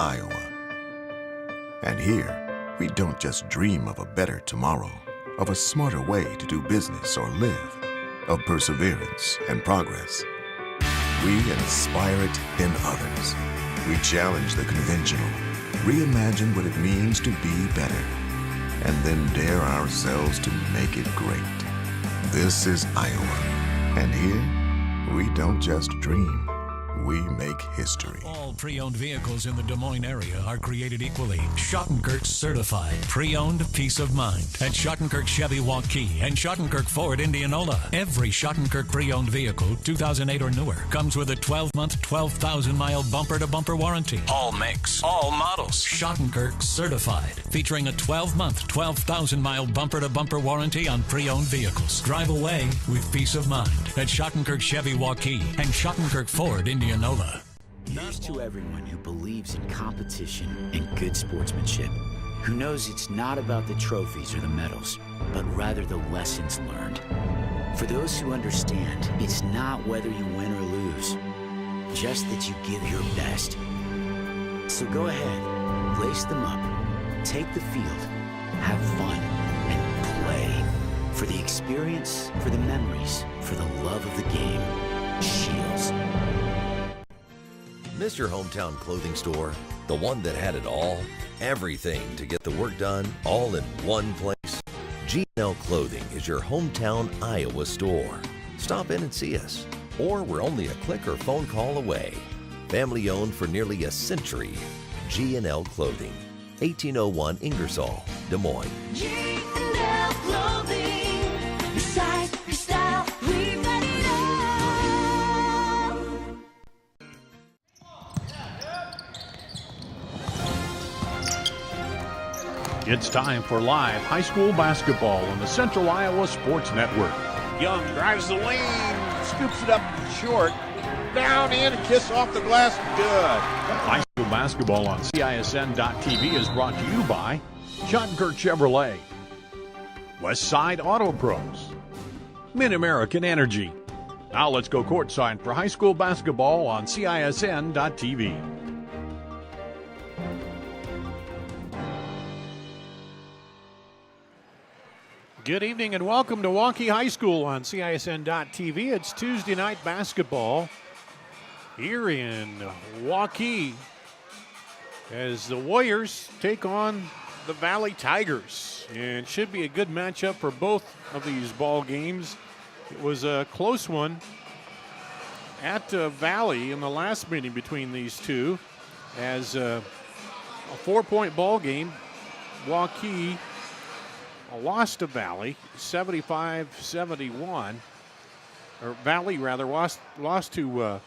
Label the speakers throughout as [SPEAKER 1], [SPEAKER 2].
[SPEAKER 1] Iowa. And here, we don't just dream of a better tomorrow, of a smarter way to do business or live, of perseverance and progress. We inspire it in others. We challenge the conventional, reimagine what it means to be better, and then dare ourselves to make it great. This is Iowa, and here, we don't just dream, we make history.
[SPEAKER 2] All pre-owned vehicles in the Des Moines area are created equally. Schottenkirk certified. Pre-owned peace of mind. At Schottenkirk Chevy Waukee and Schottenkirk Ford Indianola. Every Schottenkirk pre-owned vehicle, 2008 or newer, comes with a 12-month, 12,000-mile bumper-to-bumper warranty. All makes, all models. Schottenkirk certified. Featuring a 12-month, 12,000-mile bumper-to-bumper warranty on pre-owned vehicles. Drive away with peace of mind. At Schottenkirk Chevy Waukee and Schottenkirk Ford Indianola.
[SPEAKER 3] Here's to everyone who believes in competition and good sportsmanship, who knows it's not about the trophies or the medals, but rather the lessons learned. For those who understand, it's not whether you win or lose, just that you give your best. So go ahead, lace them up, take the field, have fun, and play. For the experience, for the memories, for the love of the game. Shields.
[SPEAKER 4] Miss your hometown clothing store? The one that had it all? Everything to get the work done, all in one place? G&L Clothing is your hometown Iowa store. Stop in and see us. Or we're only a click or phone call away. Family owned for nearly a century. G&L Clothing. 1801 Ingersoll, Des Moines.
[SPEAKER 5] G&L Clothing. Your size, your style, we've got it all.
[SPEAKER 6] It's time for live high school basketball on the Central Iowa Sports Network.
[SPEAKER 7] Young drives the lane, scoops it up short, down in, a kiss off the glass, good.
[SPEAKER 6] High school basketball on CISN.TV is brought to you by Schottenkirk Chevrolet, West Side Auto Pros, Mid-American Energy. Now let's go courtside for high school basketball on CISN.TV.
[SPEAKER 8] Good evening and welcome to Waukee High School on CISN.TV. It's Tuesday night basketball here in Waukee as the Warriors take on the Valley Tigers. And should be a good matchup for both of these ball games. It was a close one at Valley in the last meeting between these two as a 4-point ball game. Waukee lost to Valley 75-71, or Valley rather lost to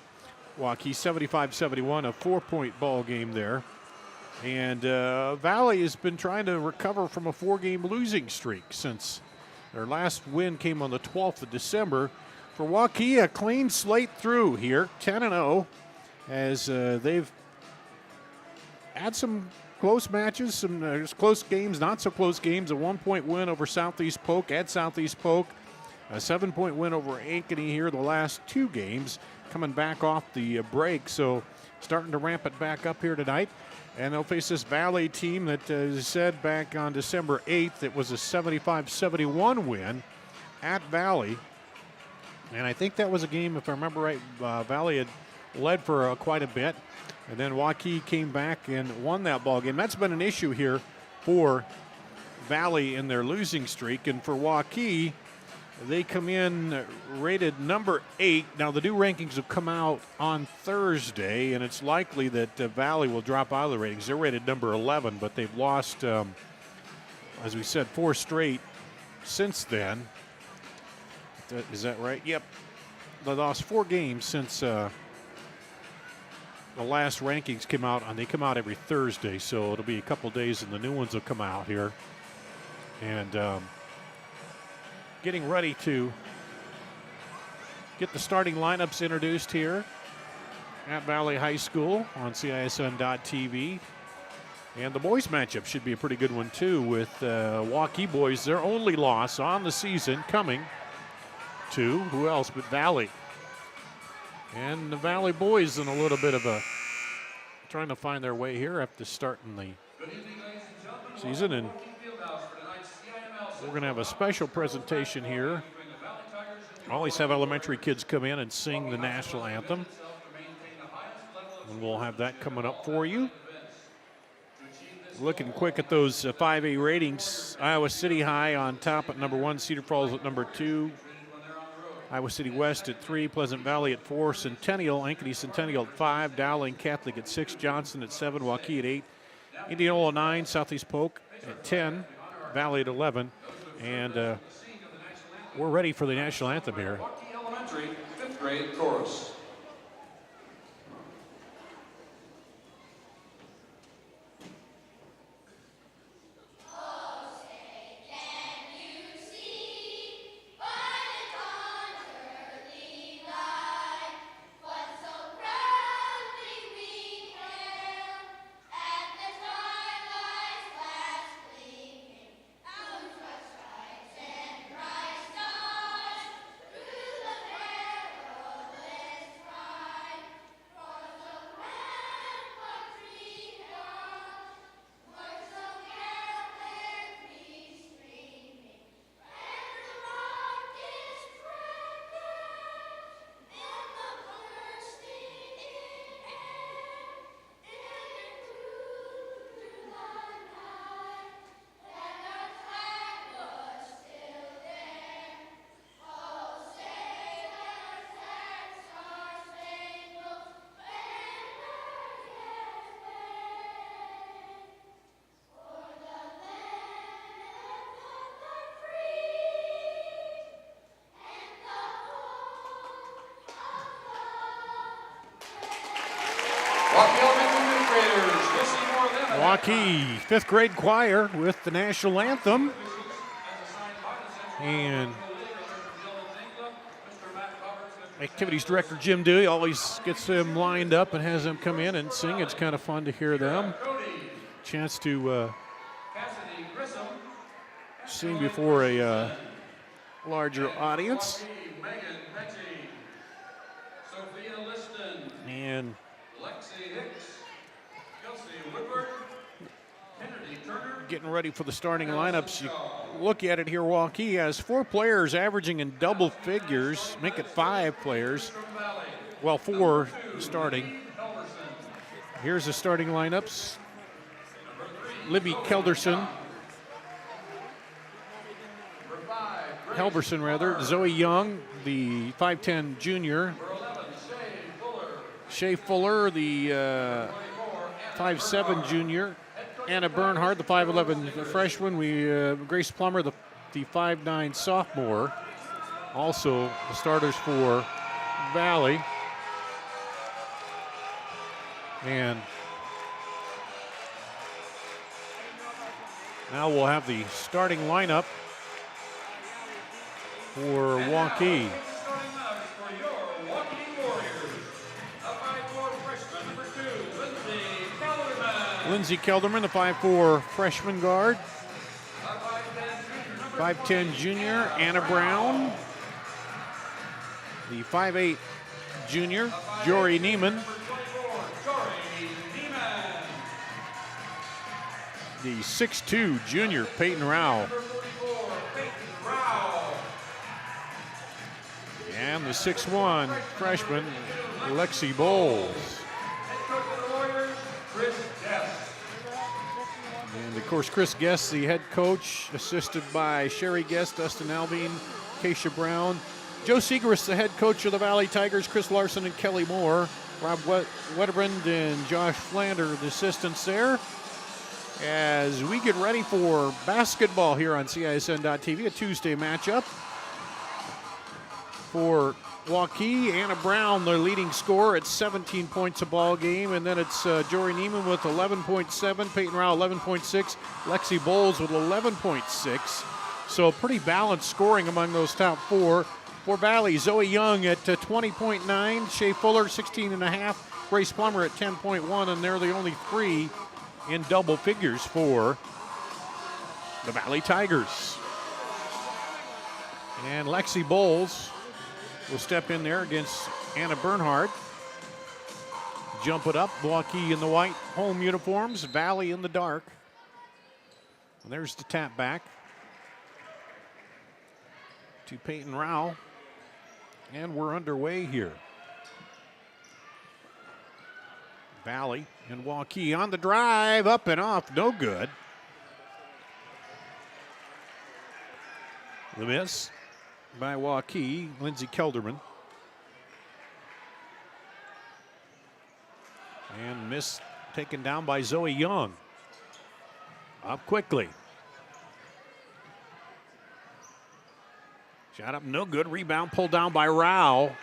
[SPEAKER 8] Waukee 75-71, a 4-point ball game there. And Valley has been trying to recover from a 4-game losing streak since their last win came on the 12th of December. For Waukee, a clean slate through here, 10-0, as they've had some close matches, some close games, not so close games. A 1-point win over Southeast Polk at Southeast Polk. A 7-point win over Ankeny here the last 2 games, coming back off the break. So starting to ramp it back up here tonight. And they'll face this Valley team that said back on December 8th it was a 75-71 win at Valley. And I think that was a game, if I remember right, Valley had led for quite a bit. And then Waukee came back and won that ball game. That's been an issue here for Valley in their losing streak. And for Waukee, they come in rated number 8. Now, the new rankings have come out on Thursday, and it's likely that Valley will drop out of the ratings. They're rated number 11, but they've lost, as we said, 4 straight since then. Is that right? Yep. They lost 4 games since the last rankings came out, and they come out every Thursday, so it'll be a couple days and the new ones will come out here. And getting ready to get the starting lineups introduced here at Valley High School on CISN.TV. And the boys matchup should be a pretty good one too, with Waukee boys, their only loss on the season coming to, who else but Valley. And the Valley boys in a little bit of a trying to find their way here after starting the season. And we're going to have a special presentation here. Always have elementary kids come in and sing the national anthem. And we'll have that coming up for you. Looking quick at those 5A ratings. Iowa City High on top at number 1, Cedar Falls at number 2, Iowa City West at 3, Pleasant Valley at 4, Centennial, Ankeny Centennial at 5, Dowling Catholic at 6, Johnson at 7, Waukee at 8, Indianola 9, Southeast Polk at 10, Valley at 11, and we're ready for the national anthem here.
[SPEAKER 9] Waukee Elementary, 5th grade chorus.
[SPEAKER 8] Waukee, 5th grade choir with the national anthem. And activities director Jim Dewey always gets them lined up and has them come in and sing. It's kind of fun to hear them. Chance to sing before a larger audience. And getting ready for the starting lineups. You look at it here, Waukee has 4 players averaging in double figures, make it 5 players. Well, 4 starting. Here's the starting lineups. Libby Helberson, Zoe Young, the 5'10 junior. Shea Fuller, the 5'7 junior. Anna Bernhardt, the 5'11 freshman. Grace Plummer, the 5'9 sophomore. Also the starters for Valley. And now we'll have the starting lineup for Waukee. Lindsay Kelderman, the 5'4 freshman guard. 5'10 junior, Anna Brown. The 5'8 junior, Jory Neiman. The 6'2 junior, Peyton Rao. And the 6'1 freshman, Lexi Bowles. And of course, Chris Guest, the head coach, assisted by Sherry Guest, Dustin Alvin, Keisha Brown. Joe Segrist, the head coach of the Valley Tigers, Chris Larson and Kelly Moore. Rob Wetterbrand and Josh Flander, the assistants there. As we get ready for basketball here on CISN.TV, a Tuesday matchup. For Waukee, Anna Brown, their leading scorer at 17 points a ball game, and then it's Jory Neiman with 11.7, Peyton Rao 11.6, Lexi Bowles with 11.6. So pretty balanced scoring among those top 4. For Valley, Zoe Young at 20.9, Shea Fuller 16.5, Grace Plummer at 10.1, and they're the only 3 in double figures for the Valley Tigers. And Lexi Bowles will step in there against Anna Bernhardt. jump it up. Waukee in the white home uniforms, Valley in the dark. And there's the tap back to Peyton Rao. And we're underway here. Valley and Waukee on the drive, up and off, no good. The miss by Waukee, Lindsey Kelderman. And miss taken down by Zoe Young. Up quickly. Shot up, no good. Rebound pulled down by Rao.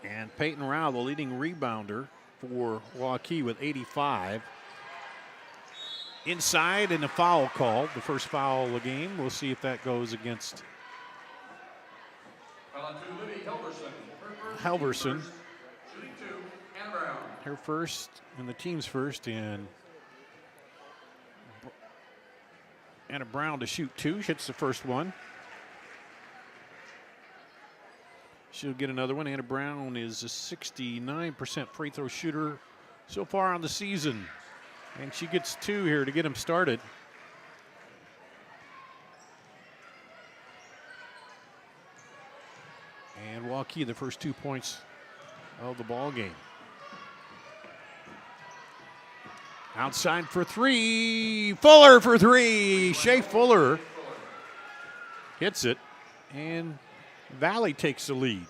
[SPEAKER 8] And Peyton Rao, the leading rebounder for Waukee with 85. Inside and a foul called, the first foul of the game. We'll see if that goes against Halverson. Her first and the team's first, and Anna Brown to shoot two. She hits the first one. She'll get another one. Anna Brown is a 69% free throw shooter so far on the season. And she gets two here to get them started. And Waukee, the first 2 points of the ball game. Outside for three. Fuller for three. Shea Fuller hits it. And Valley takes the lead.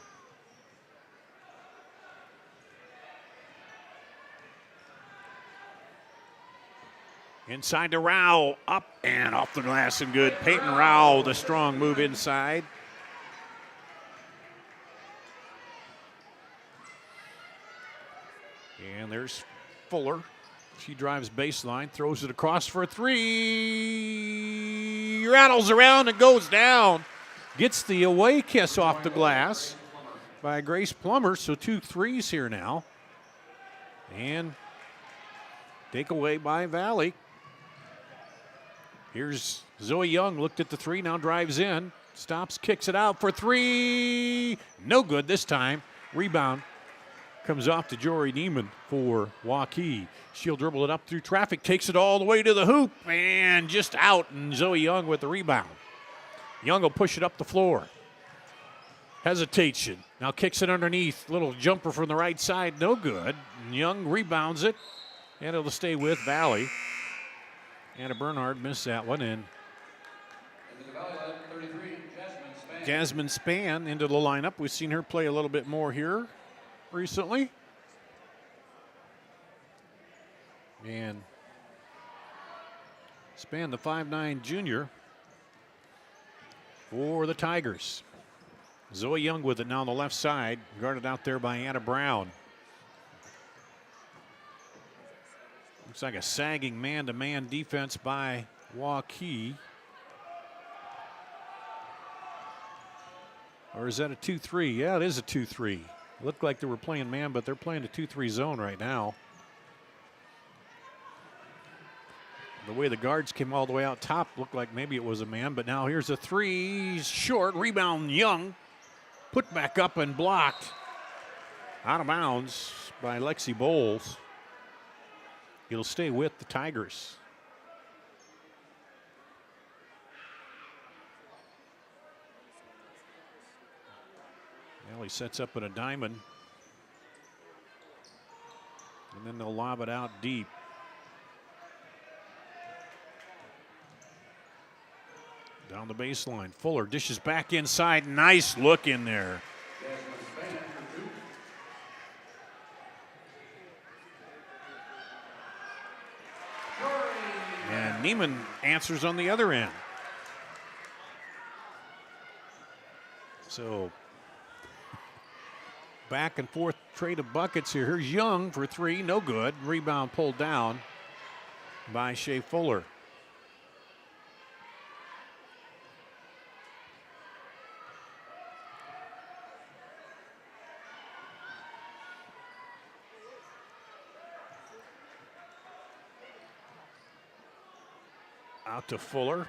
[SPEAKER 8] Inside to Rao, up and off the glass and good. Peyton Rao, the strong move inside. And there's Fuller. She drives baseline, throws it across for a three. Rattles around and goes down. Gets the away kiss off the glass by Grace Plummer. So 2 threes here now. And take away by Valley. Here's Zoe Young, looked at the three, now drives in. Stops, kicks it out for three. No good this time. Rebound comes off to Jory Neiman for Waukee. She'll dribble it up through traffic, takes it all the way to the hoop, and just out, and Zoe Young with the rebound. Young will push it up the floor. Hesitation. Now kicks it underneath. Little jumper from the right side, no good. Young rebounds it, and it'll stay with Valley. Anna Bernhard missed that one, and Jasmine Spann into the lineup. We've seen her play a little bit more here recently. And Spann, the 5'9" junior for the Tigers. Zoe Young with it now on the left side, guarded out there by Anna Brown. Looks like a sagging man-to-man defense by Waukee. Or is that a 2-3? Yeah, it is a 2-3. Looked like they were playing man, but they're playing a 2-3 zone right now. The way the guards came all the way out top looked like maybe it was a man, but now here's a three. Short, rebound Young. Put back up and blocked. Out of bounds by Lexi Bowles. It'll stay with the Tigers. Well, he sets up at a diamond. And then they'll lob it out deep. Down the baseline. Fuller dishes back inside. Nice look in there. And Neiman answers on the other end. So back and forth trade of buckets here. Here's Young for three, no good. Rebound pulled down by Shea Fuller. Out to Fuller.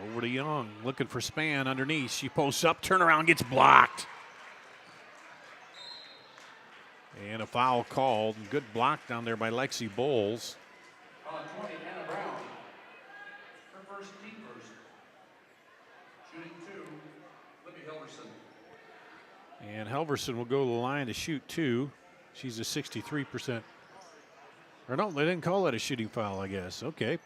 [SPEAKER 8] Over to Young, looking for Spann underneath. She posts up, turnaround, gets blocked. And a foul called. Good block down there by Lexi Bowles.
[SPEAKER 9] On 20, Anna Brown. Her first, team first. Shooting 2, Libby Helverson.
[SPEAKER 8] And Helverson will go to the line to shoot 2. She's a 63%. Or no, they didn't call that a shooting foul, I guess. Okay.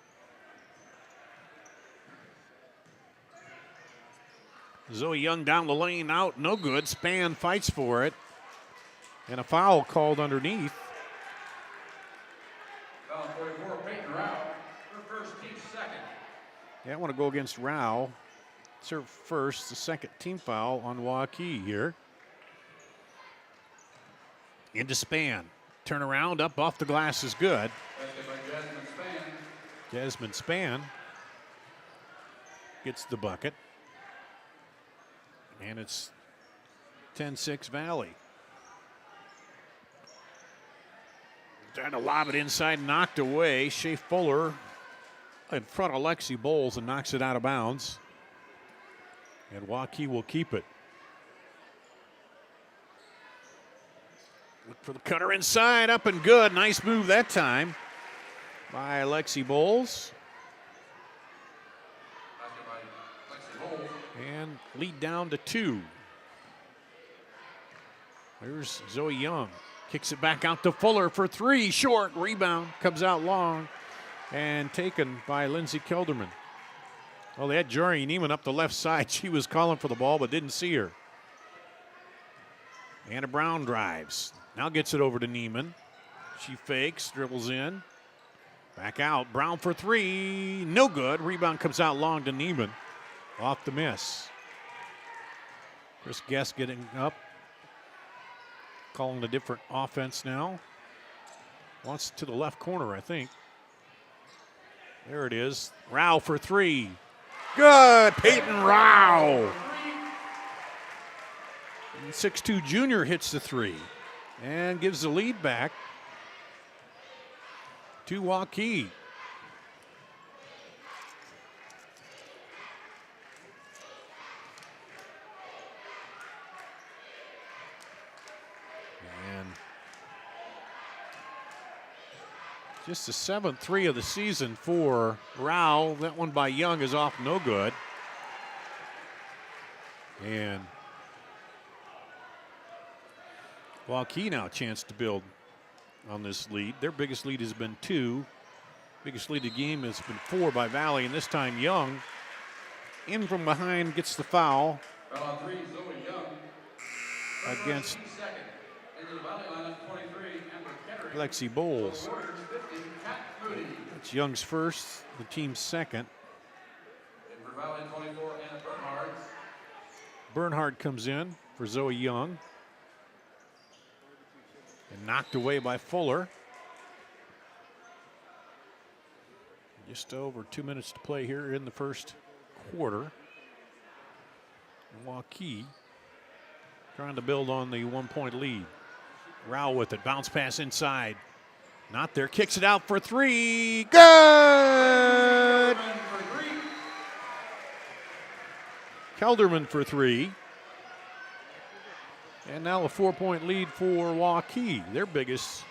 [SPEAKER 8] Zoe Young down the lane, out, no good. Span fights for it. And a foul called underneath.
[SPEAKER 9] Foul 44, Peyton Rao. Her first, team second.
[SPEAKER 8] Yeah, I want to go against Rao. It's her first, the second team foul on Waukee here. Into Span. Turn around, up off the glass is good.
[SPEAKER 9] Basket by Jasmine Span.
[SPEAKER 8] Jasmine Span gets the bucket. And it's 10-6 Valley. Trying to lob it inside, knocked away. Shea Fuller in front of Lexi Bowles and knocks it out of bounds. And Waukee will keep it. Look for the cutter inside, up and good. Nice move that time by Lexi Bowles.
[SPEAKER 9] Basket by Lexi Bowles.
[SPEAKER 8] And lead down to 2. There's Zoe Young. Kicks it back out to Fuller for 3. Short. Rebound. Comes out long. And taken by Lindsay Kelderman. Well, they had Jory Neiman up the left side. She was calling for the ball but didn't see her. Anna Brown drives. Now gets it over to Neiman. She fakes, dribbles in. Back out. Brown for 3. No good. Rebound comes out long to Neiman. Off the miss. Chris Guest getting up. Calling a different offense now. Wants to the left corner, I think. There it is. Rao for 3. Good. Peyton Rao. 6'2 junior hits the 3 and gives the lead back to Waukee. And just the 7th 3 of the season for Rao. That one by Young is off no good. And Waukee now a chance to build on this lead. Their biggest lead has been 2. Biggest lead of the game has been 4 by Valley, and this time Young in from behind gets the foul.
[SPEAKER 9] Foul on 3, Zoe Young.
[SPEAKER 8] Against
[SPEAKER 9] second. Into the Valley lineup, 23, Amber Kettering.
[SPEAKER 8] Lexi Bowles.
[SPEAKER 9] Warriors, 50, Kat Moody.
[SPEAKER 8] That's Young's first, the team's second.
[SPEAKER 9] And for Valley, 24, Anna Bernhard.
[SPEAKER 8] Bernhard comes in for Zoe Young. And knocked away by Fuller. Just over 2 minutes to play here in the first quarter. Waukee trying to build on the 1-point lead. Rao with it, bounce pass inside. Not there, kicks it out for 3. Good! Kelderman for 3. And now a 4-point lead for Waukee. Their biggest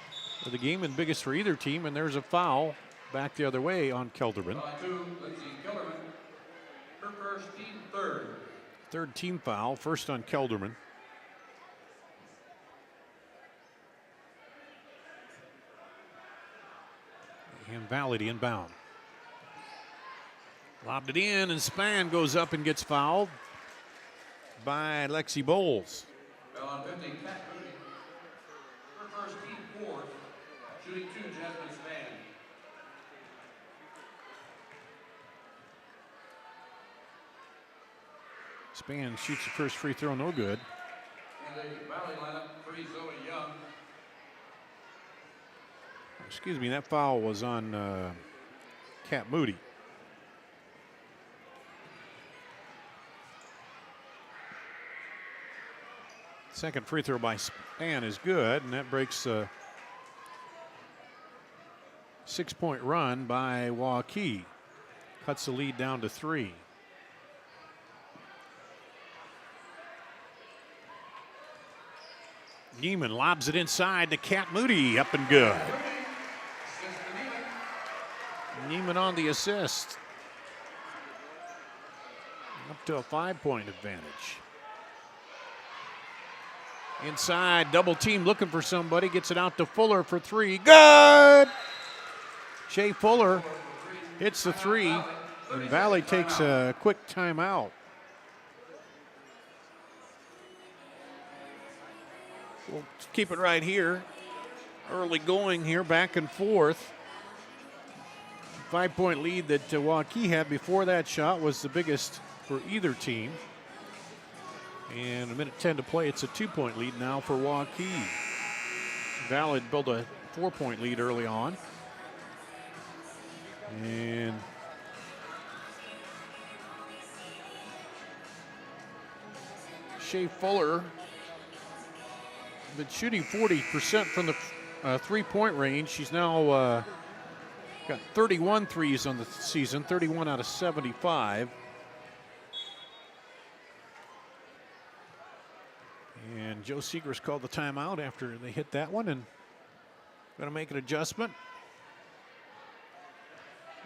[SPEAKER 8] of the game and biggest for either team. And there's a foul back the other way on Kelderman.
[SPEAKER 9] Foul on 2, Lindsay Kelderman. Her first, team third.
[SPEAKER 8] Third team foul, first on Kelderman. And Valley to inbound. Lobbed it in, and Span goes up and gets fouled by Lexi Bowles.
[SPEAKER 9] Foul on 50, Kat Moody. Her first, team fourth. Shooting 2, Jasmine Span.
[SPEAKER 8] Span shoots the first free throw, no good.
[SPEAKER 9] And the Valley lineup, 3, Zoe Young.
[SPEAKER 8] Excuse me, that foul was on Kat Moody. Second free throw by Span is good, and that breaks a 6-point run by Waukee. Cuts the lead down to 3. Neiman lobs it inside to Cat Moody, up and good. Neiman on the assist. Up to a 5-point advantage. Inside, double team looking for somebody. Gets it out to Fuller for three. Good! Shea Fuller hits the three, and Valley takes a quick timeout. We'll keep it right here. Early going here, back and forth. 5-point lead that Waukee had before that shot was the biggest for either team. And a minute 10 to play. It's a 2-point lead now for Waukee. Valley built a 4-point lead early on. And Shea Fuller been shooting 40% from the three-point range. She's now got 31 threes on the season, 31 out of 75. And Joe Seegers called the timeout after they hit that one and going to make an adjustment.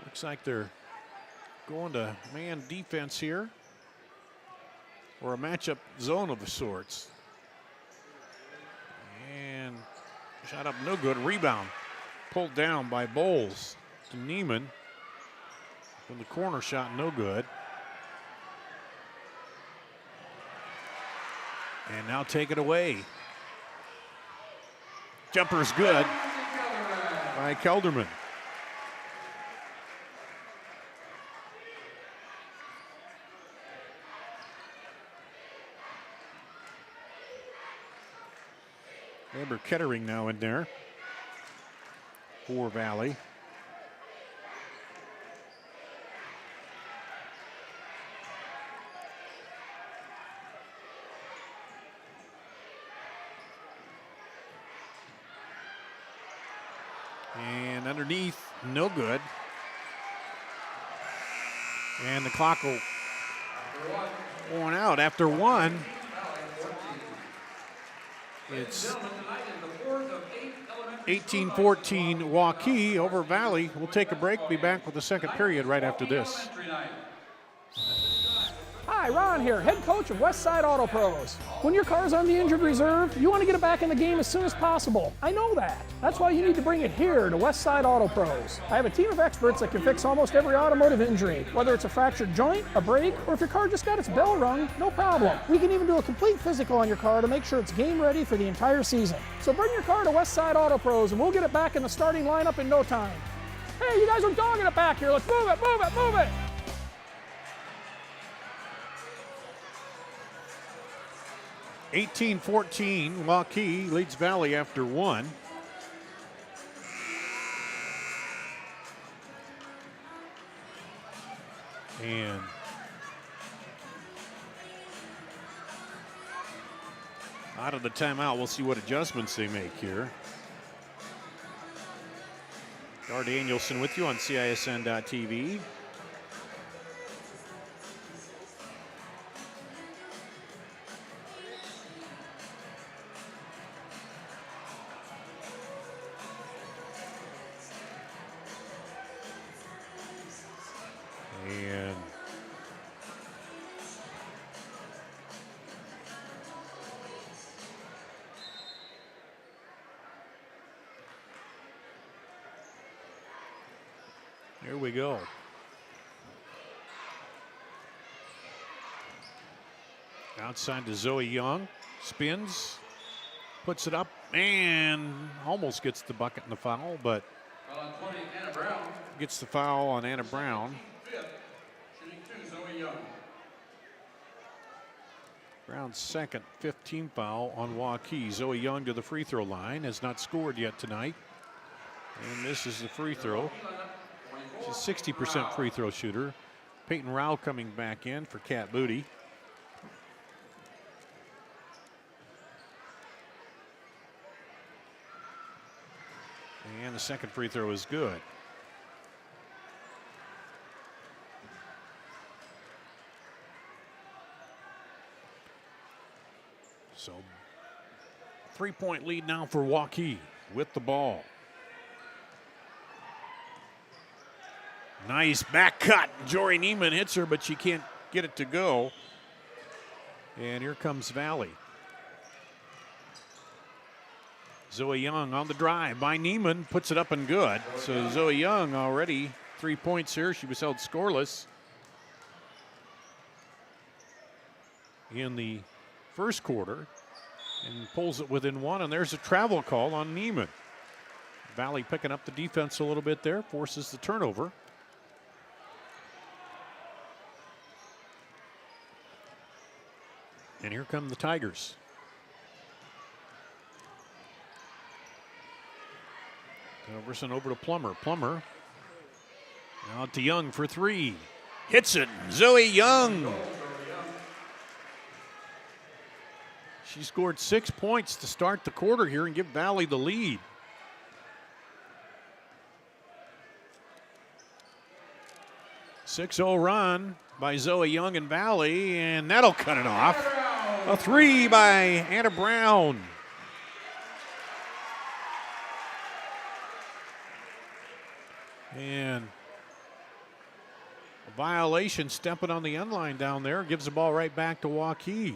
[SPEAKER 8] Looks like they're going to man defense here, or a matchup zone of sorts. And shot up no good. Rebound pulled down by Bowles to Neiman. From the corner shot, no good. And now take it away. Jumper's good by Kelderman. Amber Kettering now in there for Valley. And underneath, no good. And the clock will worn out after one. It's 18-14 Waukee over Valley. We'll take a break. Be back with the second period right after this.
[SPEAKER 10] Hi, Ron here, head coach of Westside Auto Pros. When your car's on the injured reserve, you want to get it back in the game as soon as possible. I know that. That's why you need to bring it here to Westside Auto Pros. I have a team of experts that can fix almost every automotive injury, whether it's a fractured joint, a brake, or if your car just got its bell rung, no problem. We can even do a complete physical on your car to make sure it's game ready for the entire season. So bring your car to Westside Auto Pros and we'll get it back in the starting lineup in no time. Hey, you guys are dogging it back here. Let's move it, move it, move it.
[SPEAKER 8] 18-14, Waukee leads Valley after one. And out of the timeout, we'll see what adjustments they make here. Gar Danielson with you on CISN.TV. And here we go. Outside to Zoe Young, spins, puts it up, and almost gets the bucket and the foul, but gets the foul on Anna Brown. Brown's second 15 foul on Waukee. Zoe Young to the free throw line, has not scored yet tonight. And this is the free throw. She's a 60% free throw shooter. Peyton Rao coming back in for Cat Booty. And the second free throw is good. So 3-point lead now for Waukee with the ball. Nice back cut. Jory Neiman hits her, but she can't get it to go. And here comes Valley. Zoe Young on the drive by Neiman, puts it up and good. So Zoe Young already 3 points here. She was held scoreless in the first quarter and pulls it within one, and there's a travel call on Neiman. Valley picking up the defense a little bit there, forces the turnover. And here come the Tigers. Overson over to Plummer. Plummer out to Young for three. Hits it. Zoe Young. She scored 6 points to start the quarter here and give Valley the lead. .6-0 run by Zoe Young and Valley, and that'll cut it off. A three by Anna Brown. And a violation stepping on the end line down there. Gives the ball right back to Waukee.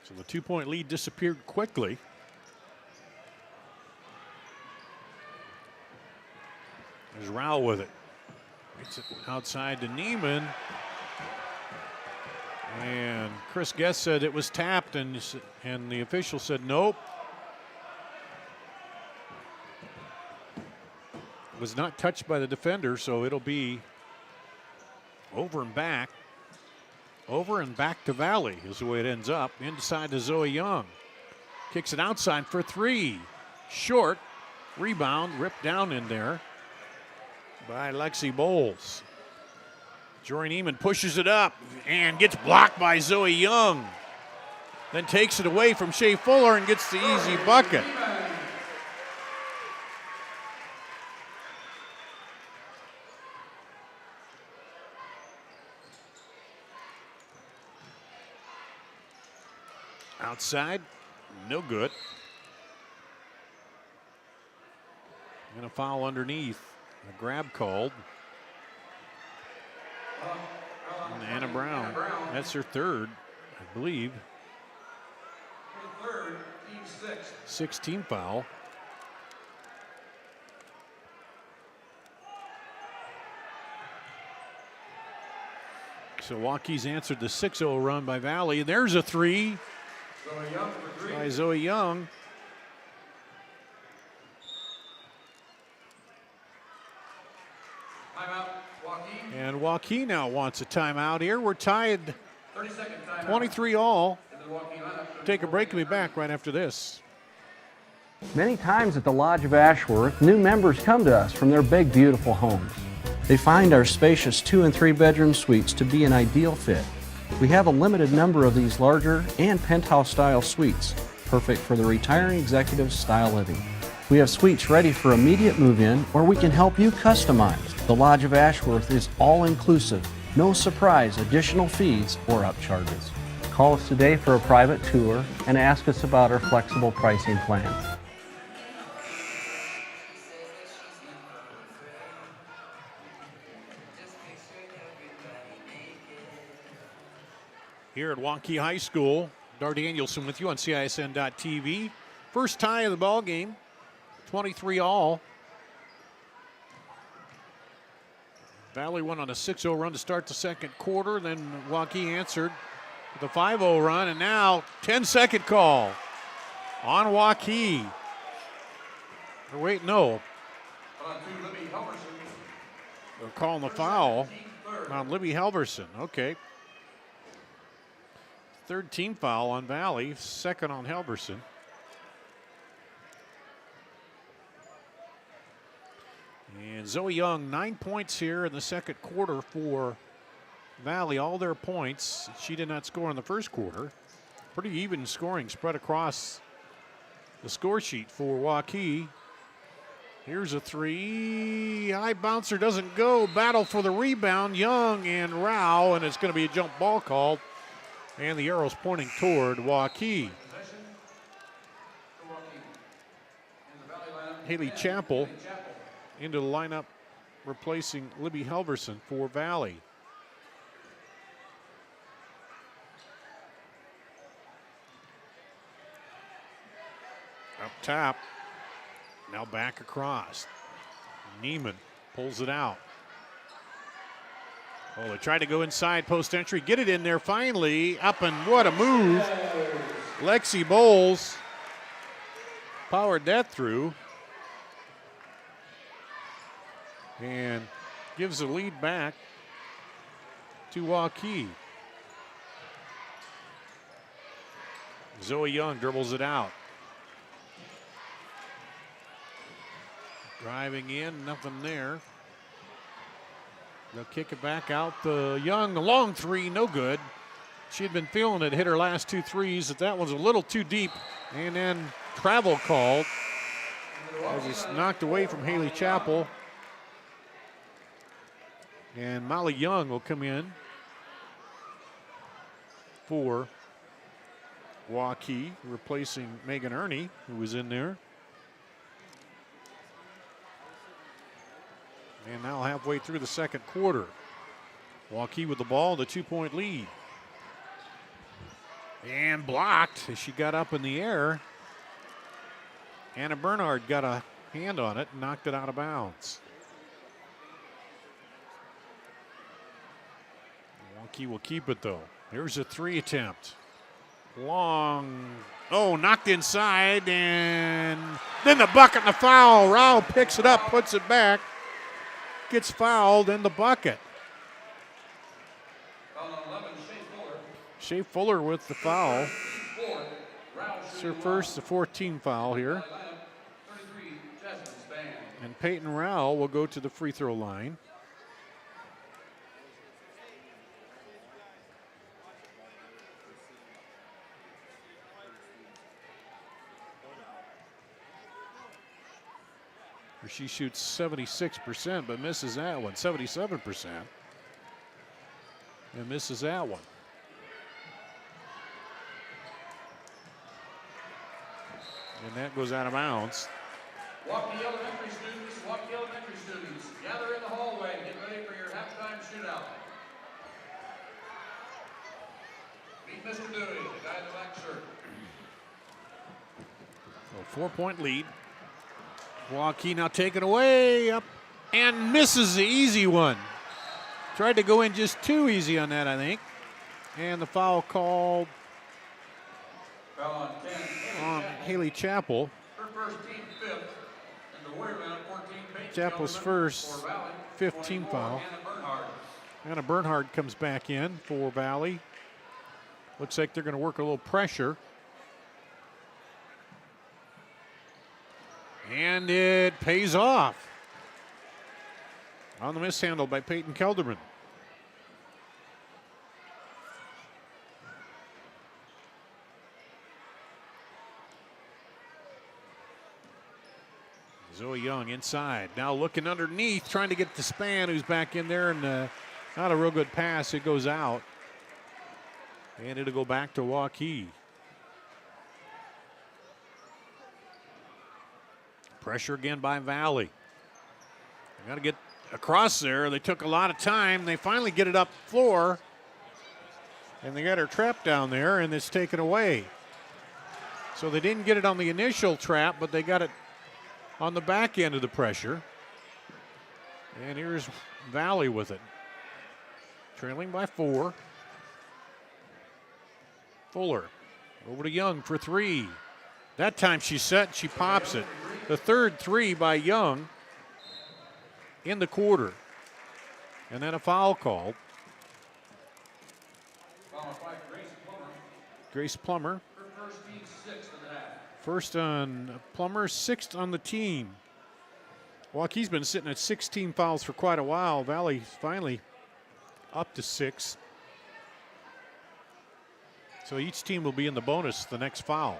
[SPEAKER 8] So the 2-point lead disappeared quickly. There's Rao with it. Gets it outside to Neiman. And Chris Guest said it was tapped, and the official said nope. It was not touched by the defender, so it'll be over and back. Over and back to Valley is the way it ends up. Inside to Zoe Young. Kicks it outside for three. Short. Rebound ripped down in there by Lexi Bowles. Jory Neiman pushes it up and gets blocked by Zoe Young. Then takes it away from Shea Fuller and gets the easy bucket. Outside, no good. And a foul underneath. A grab called. And Anna Brown. That's her third, I believe.
[SPEAKER 9] Third, team
[SPEAKER 8] 16 foul. So Waukee's answered the 6-0 run by Valley. There's a three.
[SPEAKER 9] Zoe Young for three.
[SPEAKER 8] By Zoe Young.
[SPEAKER 9] Timeout, Waukee.
[SPEAKER 8] And Waukee now wants a timeout here. We're tied
[SPEAKER 9] 30-second timeout.
[SPEAKER 8] 23 all.
[SPEAKER 9] And the Waukee lineup.
[SPEAKER 8] Take a break and be back right after this.
[SPEAKER 11] Many times at the Lodge of Ashworth, new members come to us from their big, beautiful homes. They find our spacious 2- and 3-bedroom suites to be an ideal fit. We have a limited number of these larger and penthouse-style suites, perfect for the retiring executive style living. We have suites ready for immediate move-in, or we can help you customize. The Lodge of Ashworth is all-inclusive, no surprise additional fees or upcharges. Call us today for a private tour and ask us about our flexible pricing plans.
[SPEAKER 8] Here at Waukee High School, Dar Danielson with you on CISN.TV. First tie of the ball game, 23 all. Valley went on a 6-0 run to start the second quarter. Then Waukee answered with a 5-0 run, and now 10-second call on Waukee. Or wait, no. They're calling the foul on Libby Halverson. Okay. Third team foul on Valley, second on Halverson. And Zoe Young, 9 points here in the second quarter for Valley, all their points. She did not score in the first quarter. Pretty even scoring spread across the score sheet for Waukee. Here's a three. High bouncer doesn't go. Battle for the rebound. Young and Rao, and it's going to be a jump ball called. And the arrow's pointing toward Waukee. Haley Chappell into the lineup, replacing Libby Helverson for Valley. Up top. Now back across. Neiman pulls it out. Oh, they tried to go inside post entry. Get it in there finally. Up and what a move. Lexi Bowles powered that through. And gives the lead back to Waukee. Zoe Young dribbles it out. Driving in, nothing there. They'll kick it back out. The Young, the long three, no good. She had been feeling it, hit her last 2 threes. That one's a little too deep. And then travel called. As it's knocked away from Haley Chappell. And Molly Young will come in for Waukee, replacing Megan Ernie, who was in there. And now halfway through the second quarter. Waukee with the ball, the 2-point lead. And blocked as she got up in the air. Anna Bernhard got a hand on it and knocked it out of bounds. Waukee will keep it though. Here's a 3 attempt. Long. Oh, knocked inside and then the bucket and the foul. Rao picks it up, puts it back. Gets fouled in the bucket. Shea Fuller with the foul. It's her first, the 14 foul here. And Peyton Rao will go to the free throw line. She shoots 76%, but misses that one. 77%. And misses that one. And that goes out of bounds.
[SPEAKER 9] Waukee Elementary students, gather in the hallway. Get ready for your halftime shootout. Meet Mr. Dewey, the guy in the black shirt.
[SPEAKER 8] So 4-point lead. Waukee now taken away up and misses the easy one. Tried to go in just too easy on that, I think. And the foul called on Haley Chappell.
[SPEAKER 9] Her first team fifth, and the Warrior Man 14.
[SPEAKER 8] Chappell's first 15 foul. Anna Bernhard comes back in for Valley. Looks like they're going to work a little pressure. And it pays off on the mishandle by Peyton Kelderman. Zoe Young inside. Now looking underneath, trying to get to Span, who's back in there, and not a real good pass. It goes out. And it'll go back to Waukee. Pressure again by Valley. They got to get across there. They took a lot of time. They finally get it up floor. And they got her trapped down there, and it's taken away. So they didn't get it on the initial trap, but they got it on the back end of the pressure. And here's Valley with it. Trailing by 4. Fuller over to Young for 3. That time she's set, she pops it. The third 3 by Young in the quarter. And then a foul called. Grace Plummer. First on Plummer, 6th on the team. Waukee's been sitting at 16 fouls for quite a while. Valley finally up to 6. So each team will be in the bonus the next foul.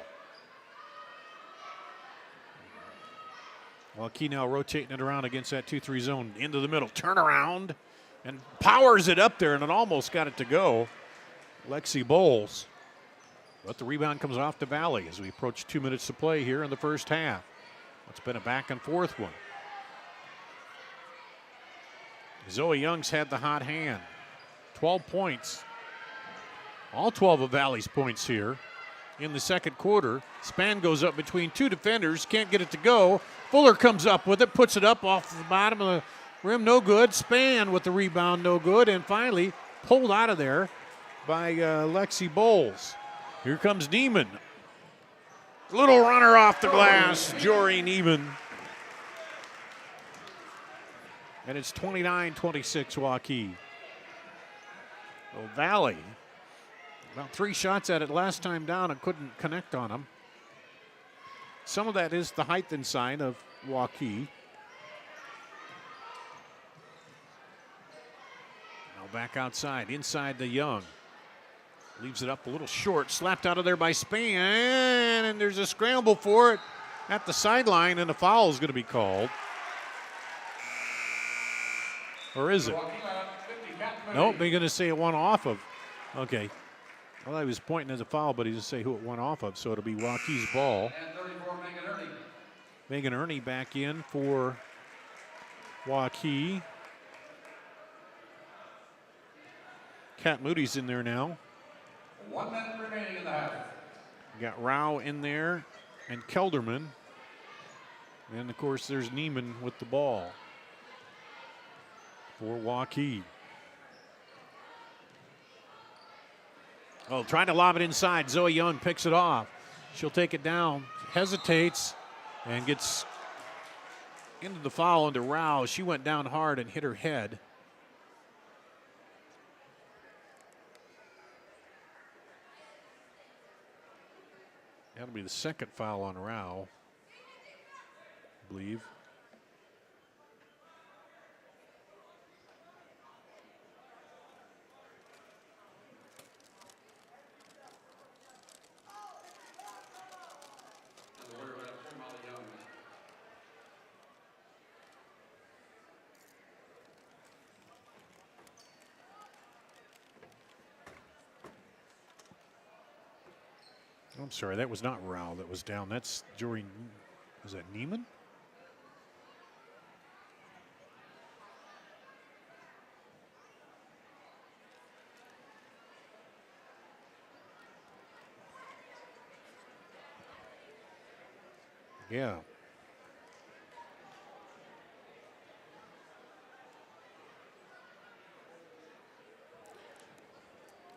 [SPEAKER 8] Waukee now rotating it around against that 2-3 zone. Into the middle, turnaround, and powers it up there, and it almost got it to go. Lexi Bowles. But the rebound comes off to Valley as we approach 2 minutes to play here in the first half. It's been a back and forth one. Zoe Young's had the hot hand. 12 points. All 12 of Valley's points here in the second quarter. Span goes up between two defenders, can't get it to go. Fuller comes up with it, puts it up off the bottom of the rim, no good. Span with the rebound, no good. And finally pulled out of there by Lexi Bowles. Here comes Neiman. Little runner off the glass, Jory Neiman. And it's 29-26 Waukee. Well, Valley, about 3 shots at it last time down and couldn't connect on them. Some of that is the height inside of Waukee. Now back outside, inside the Young. Leaves it up a little short, slapped out of there by Span, and there's a scramble for it at the sideline, and a foul is going to be called. Or is it? Nope, they're going to say it went off of. Okay. Well, he was pointing at the foul, but he didn't say who it went off of, so it'll be Waukee's ball. Megan Ernie back in for Waukee. Kat Moody's in there now.
[SPEAKER 9] 1 minute remaining in the half.
[SPEAKER 8] Got Rao in there and Kelderman. And, of course, there's Neiman with the ball for Waukee. Oh, trying to lob it inside. Zoe Young picks it off. She'll take it down, hesitates, and gets into the foul into Rao. She went down hard and hit her head. That'll be the second foul on Rao, I believe. I'm sorry, that was not Rao that was down. That's Jory. Was that Neiman? Yeah.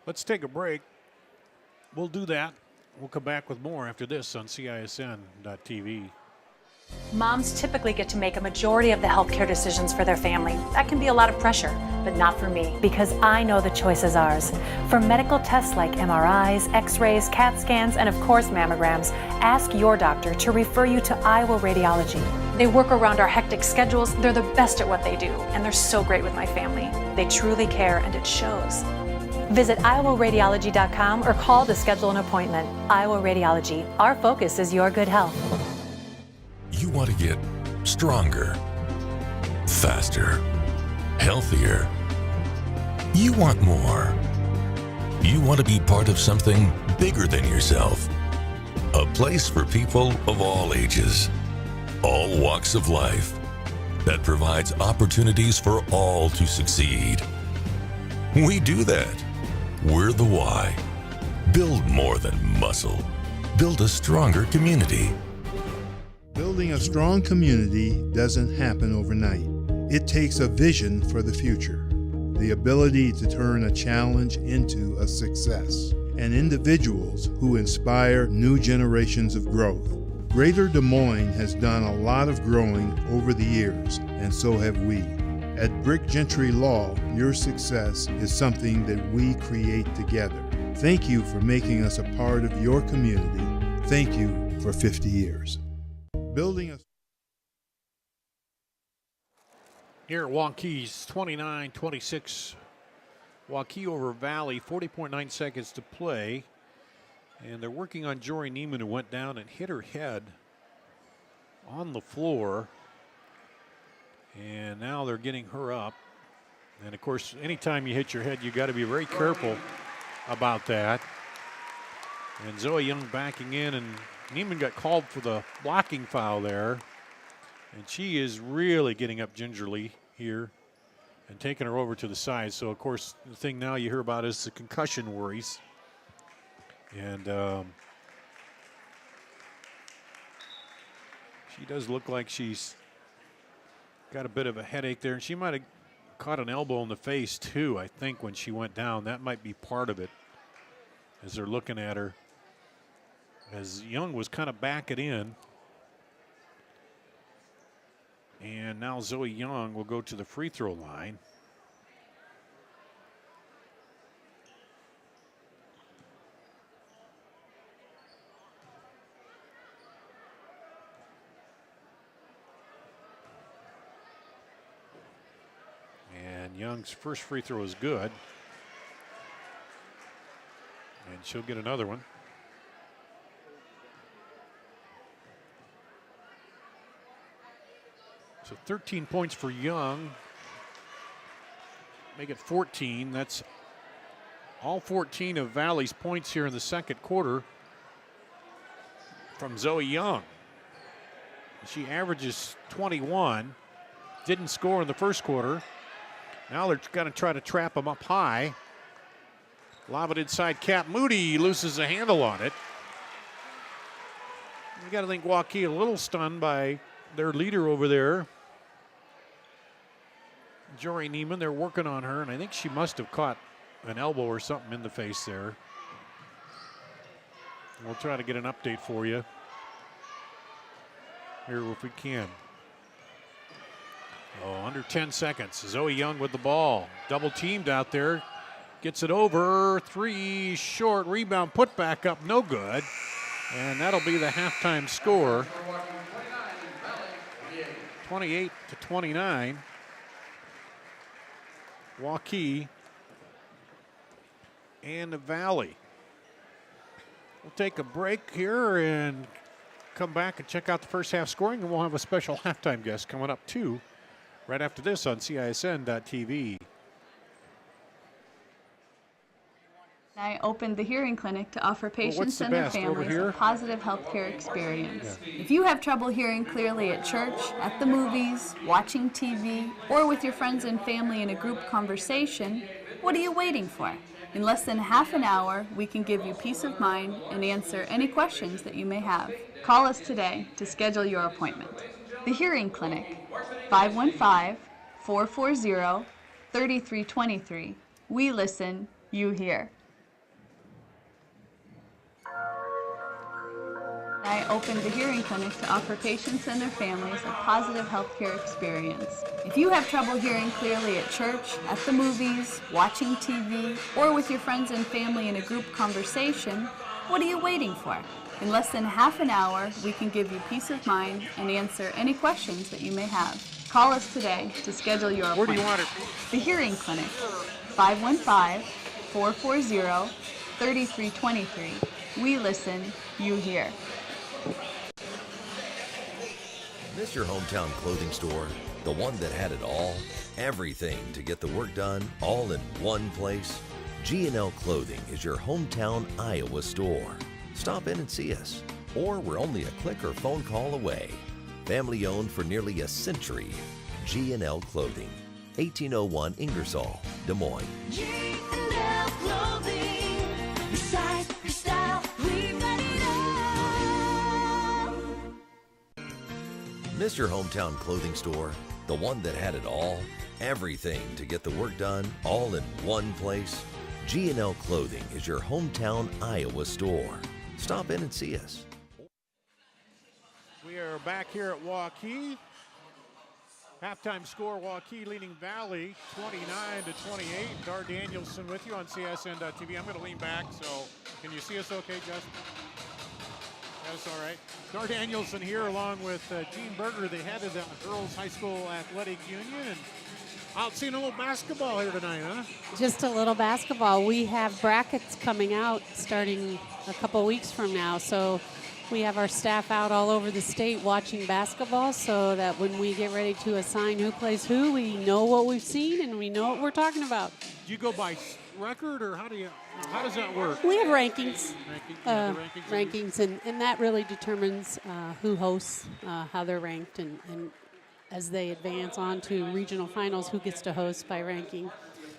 [SPEAKER 8] Let's take a break. We'll do that. We'll come back with more after this on CISN.TV.
[SPEAKER 12] Moms typically get to make a majority of the healthcare decisions for their family. That can be a lot of pressure, but not for me, because I know the choice is ours. For medical tests like MRIs, X-rays, CAT scans, and of course mammograms, ask your doctor to refer you to Iowa Radiology. They work around our hectic schedules, they're the best at what they do, and they're so great with my family. They truly care, and it shows. Visit iowaradiology.com or call to schedule an appointment. Iowa Radiology, our focus is your good health.
[SPEAKER 13] You want to get stronger, faster, healthier. You want more. You want to be part of something bigger than yourself. A place for people of all ages, all walks of life, that provides opportunities for all to succeed. We do that. We're the why. Build more than muscle. Build a stronger community.
[SPEAKER 14] Building a strong community doesn't happen overnight. It takes a vision for the future, the ability to turn a challenge into a success, and individuals who inspire new generations of growth. Greater Des Moines has done a lot of growing over the years, and so have we. At Brick Gentry Law, your success is something that we create together. Thank you for making us a part of your community. Thank you for 50 years. Building a
[SPEAKER 8] Here at Waukee's 29-26. Waukee over Valley, 40.9 seconds to play. And they're working on Jory Neiman, who went down and hit her head on the floor. And now they're getting her up. And of course, anytime you hit your head, you got to be very careful about that. And Zoe Young backing in, and Neiman got called for the blocking foul there. And she is really getting up gingerly here and taking her over to the side. So, of course, the thing now you hear about is the concussion worries. And she does look like she's got a bit of a headache there. And she might have caught an elbow in the face, too, I think, when she went down. That might be part of it as they're looking at her. As Young was kind of backing in. And now Zoe Young will go to the free throw line. And Young's first free throw is good. And she'll get another one. So 13 points for Young. Make it 14. That's all 14 of Valley's points here in the second quarter from Zoe Young. She averages 21. Didn't score in the first quarter. Now they're going to try to trap him up high. Lob it inside. Cap Moody loses a handle on it. You got to think Waukee a little stunned by their leader over there, Jory Neiman. They're working on her, and I think she must have caught an elbow or something in the face there. We'll try to get an update for you here if we can. Oh, under 10 seconds. Zoe Young with the ball. Double teamed out there. Gets it over. Three short. Rebound put back up. No good. And that'll be the halftime score. 28-29. Waukee and the Valley. We'll take a break here and come back and check out the first half scoring, and we'll have a special halftime guest coming up too right after this on CISN.TV.
[SPEAKER 15] I opened the hearing clinic to offer patients and their families a positive healthcare experience. Yeah. If you have trouble hearing clearly at church, at the movies, watching TV, or with your friends and family in a group conversation, what are you waiting for? In less than half an hour, we can give you peace of mind and answer any questions that you may have. Call us today to schedule your appointment. The Hearing Clinic, 515-440-3323. We listen, you hear. I opened the hearing clinic to offer patients and their families a positive healthcare experience. If you have trouble hearing clearly at church, at the movies, watching TV, or with your friends and family in a group conversation, what are you waiting for? In less than half an hour, we can give you peace of mind and answer any questions that you may have. Call us today to schedule your appointment.
[SPEAKER 8] Where do you want it?
[SPEAKER 15] The Hearing Clinic, 515-440-3323. We listen, you hear.
[SPEAKER 4] Miss your hometown clothing store? The one that had it all? Everything to get the work done, all in one place? G&L Clothing is your hometown Iowa store. Stop in and see us. Or we're only a click or phone call away. Family owned for nearly a century. G&L Clothing, 1801 Ingersoll, Des Moines.
[SPEAKER 5] G&L Clothing, your size, your style, we've got it all.
[SPEAKER 4] Miss your hometown clothing store? The one that had it all? Everything to get the work done, all in one place? G&L Clothing is your hometown Iowa store. Stop in and see us.
[SPEAKER 8] We are back here at Waukee. Halftime score, Waukee leading Valley 29-28. Dar Danielson with you on CISN.TV. I'm going to lean back, so can you see us okay, Justin? That's all right. Dar Danielson here along with Gene Berger, the head of the Girls High School Athletic Union. And out seeing a little basketball here tonight, huh?
[SPEAKER 16] Just a little basketball. We have brackets coming out starting a couple weeks from now, so We have our staff out all over the state watching basketball so that when we get ready to assign who plays who, we know what we've seen and we know what we're talking about.
[SPEAKER 8] Do you go by record, or how does that work?
[SPEAKER 16] We have rankings.
[SPEAKER 8] Rankings,
[SPEAKER 16] and that really determines who hosts, how they're ranked, and as they advance on to regional finals, who gets to host by ranking.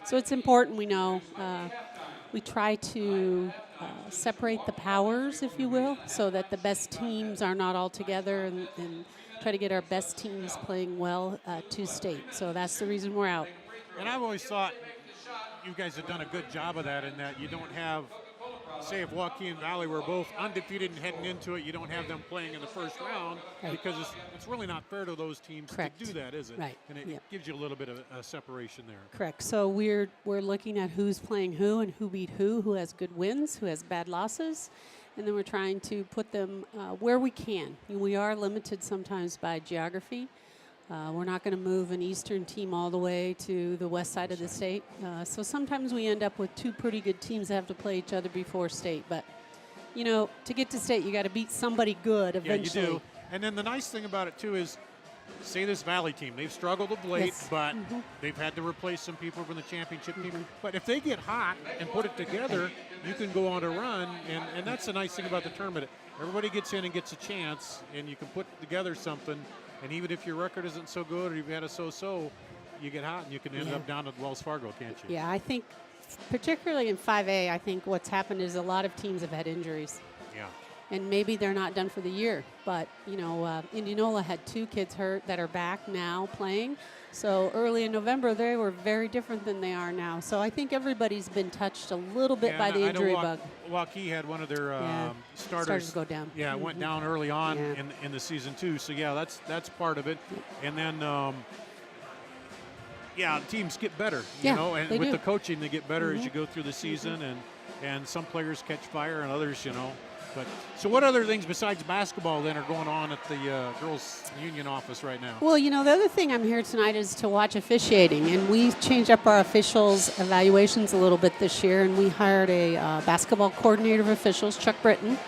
[SPEAKER 16] So it's important we know. We try to separate the powers, if you will, so that the best teams are not all together, and try to get our best teams playing well to state. So that's the reason we're out.
[SPEAKER 8] And I've always thought you guys have done a good job of that, in that you don't have, say, if Waukee and Valley were both undefeated and heading into it, you don't have them playing in the first round, because it's really not fair to those teams to do that, is it?
[SPEAKER 16] Right.
[SPEAKER 8] And it gives you a little bit of a separation there.
[SPEAKER 16] Correct. So we're looking at who's playing who and who beat who has good wins, who has bad losses, and then we're trying to put them where we can. We are limited sometimes by geography. We're not going to move an eastern team all the way to the west side of the state. So sometimes we end up with two pretty good teams that have to play each other before state. But, you know, to get to state, you got to beat somebody good eventually.
[SPEAKER 8] Yeah, you do. And then the nice thing about it, too, is, say this Valley team, they've struggled of late, but they've had to replace some people from the championship team. But if they get hot and put it together, you can go on a run. And that's the nice thing about the tournament. Everybody gets in and gets a chance, and you can put together something. And even if your record isn't so good, or you've had a so-so, you get hot and you can end up down at Wells Fargo, can't you?
[SPEAKER 16] Yeah, I think particularly in 5A, I think what's happened is a lot of teams have had injuries.
[SPEAKER 8] Yeah.
[SPEAKER 16] And maybe they're not done for the year. But, you know, Indianola had 2 kids hurt that are back now playing. So early in November, they were very different than they are now. So I think everybody's been touched a little bit by the injury bug.
[SPEAKER 8] Waukee had one of their starters
[SPEAKER 16] go down.
[SPEAKER 8] Yeah, went down early on in the season too. So yeah, that's part of it. And then teams get better. You know, and with the coaching, they get better as you go through the season. And some players catch fire, and others, you know. But so what other things besides basketball then are going on at the girls' union office right now?
[SPEAKER 16] Well, you know, the other thing I'm here tonight is to watch officiating. And we changed up our officials' evaluations a little bit this year, and we hired a basketball coordinator of officials, Chuck Britton.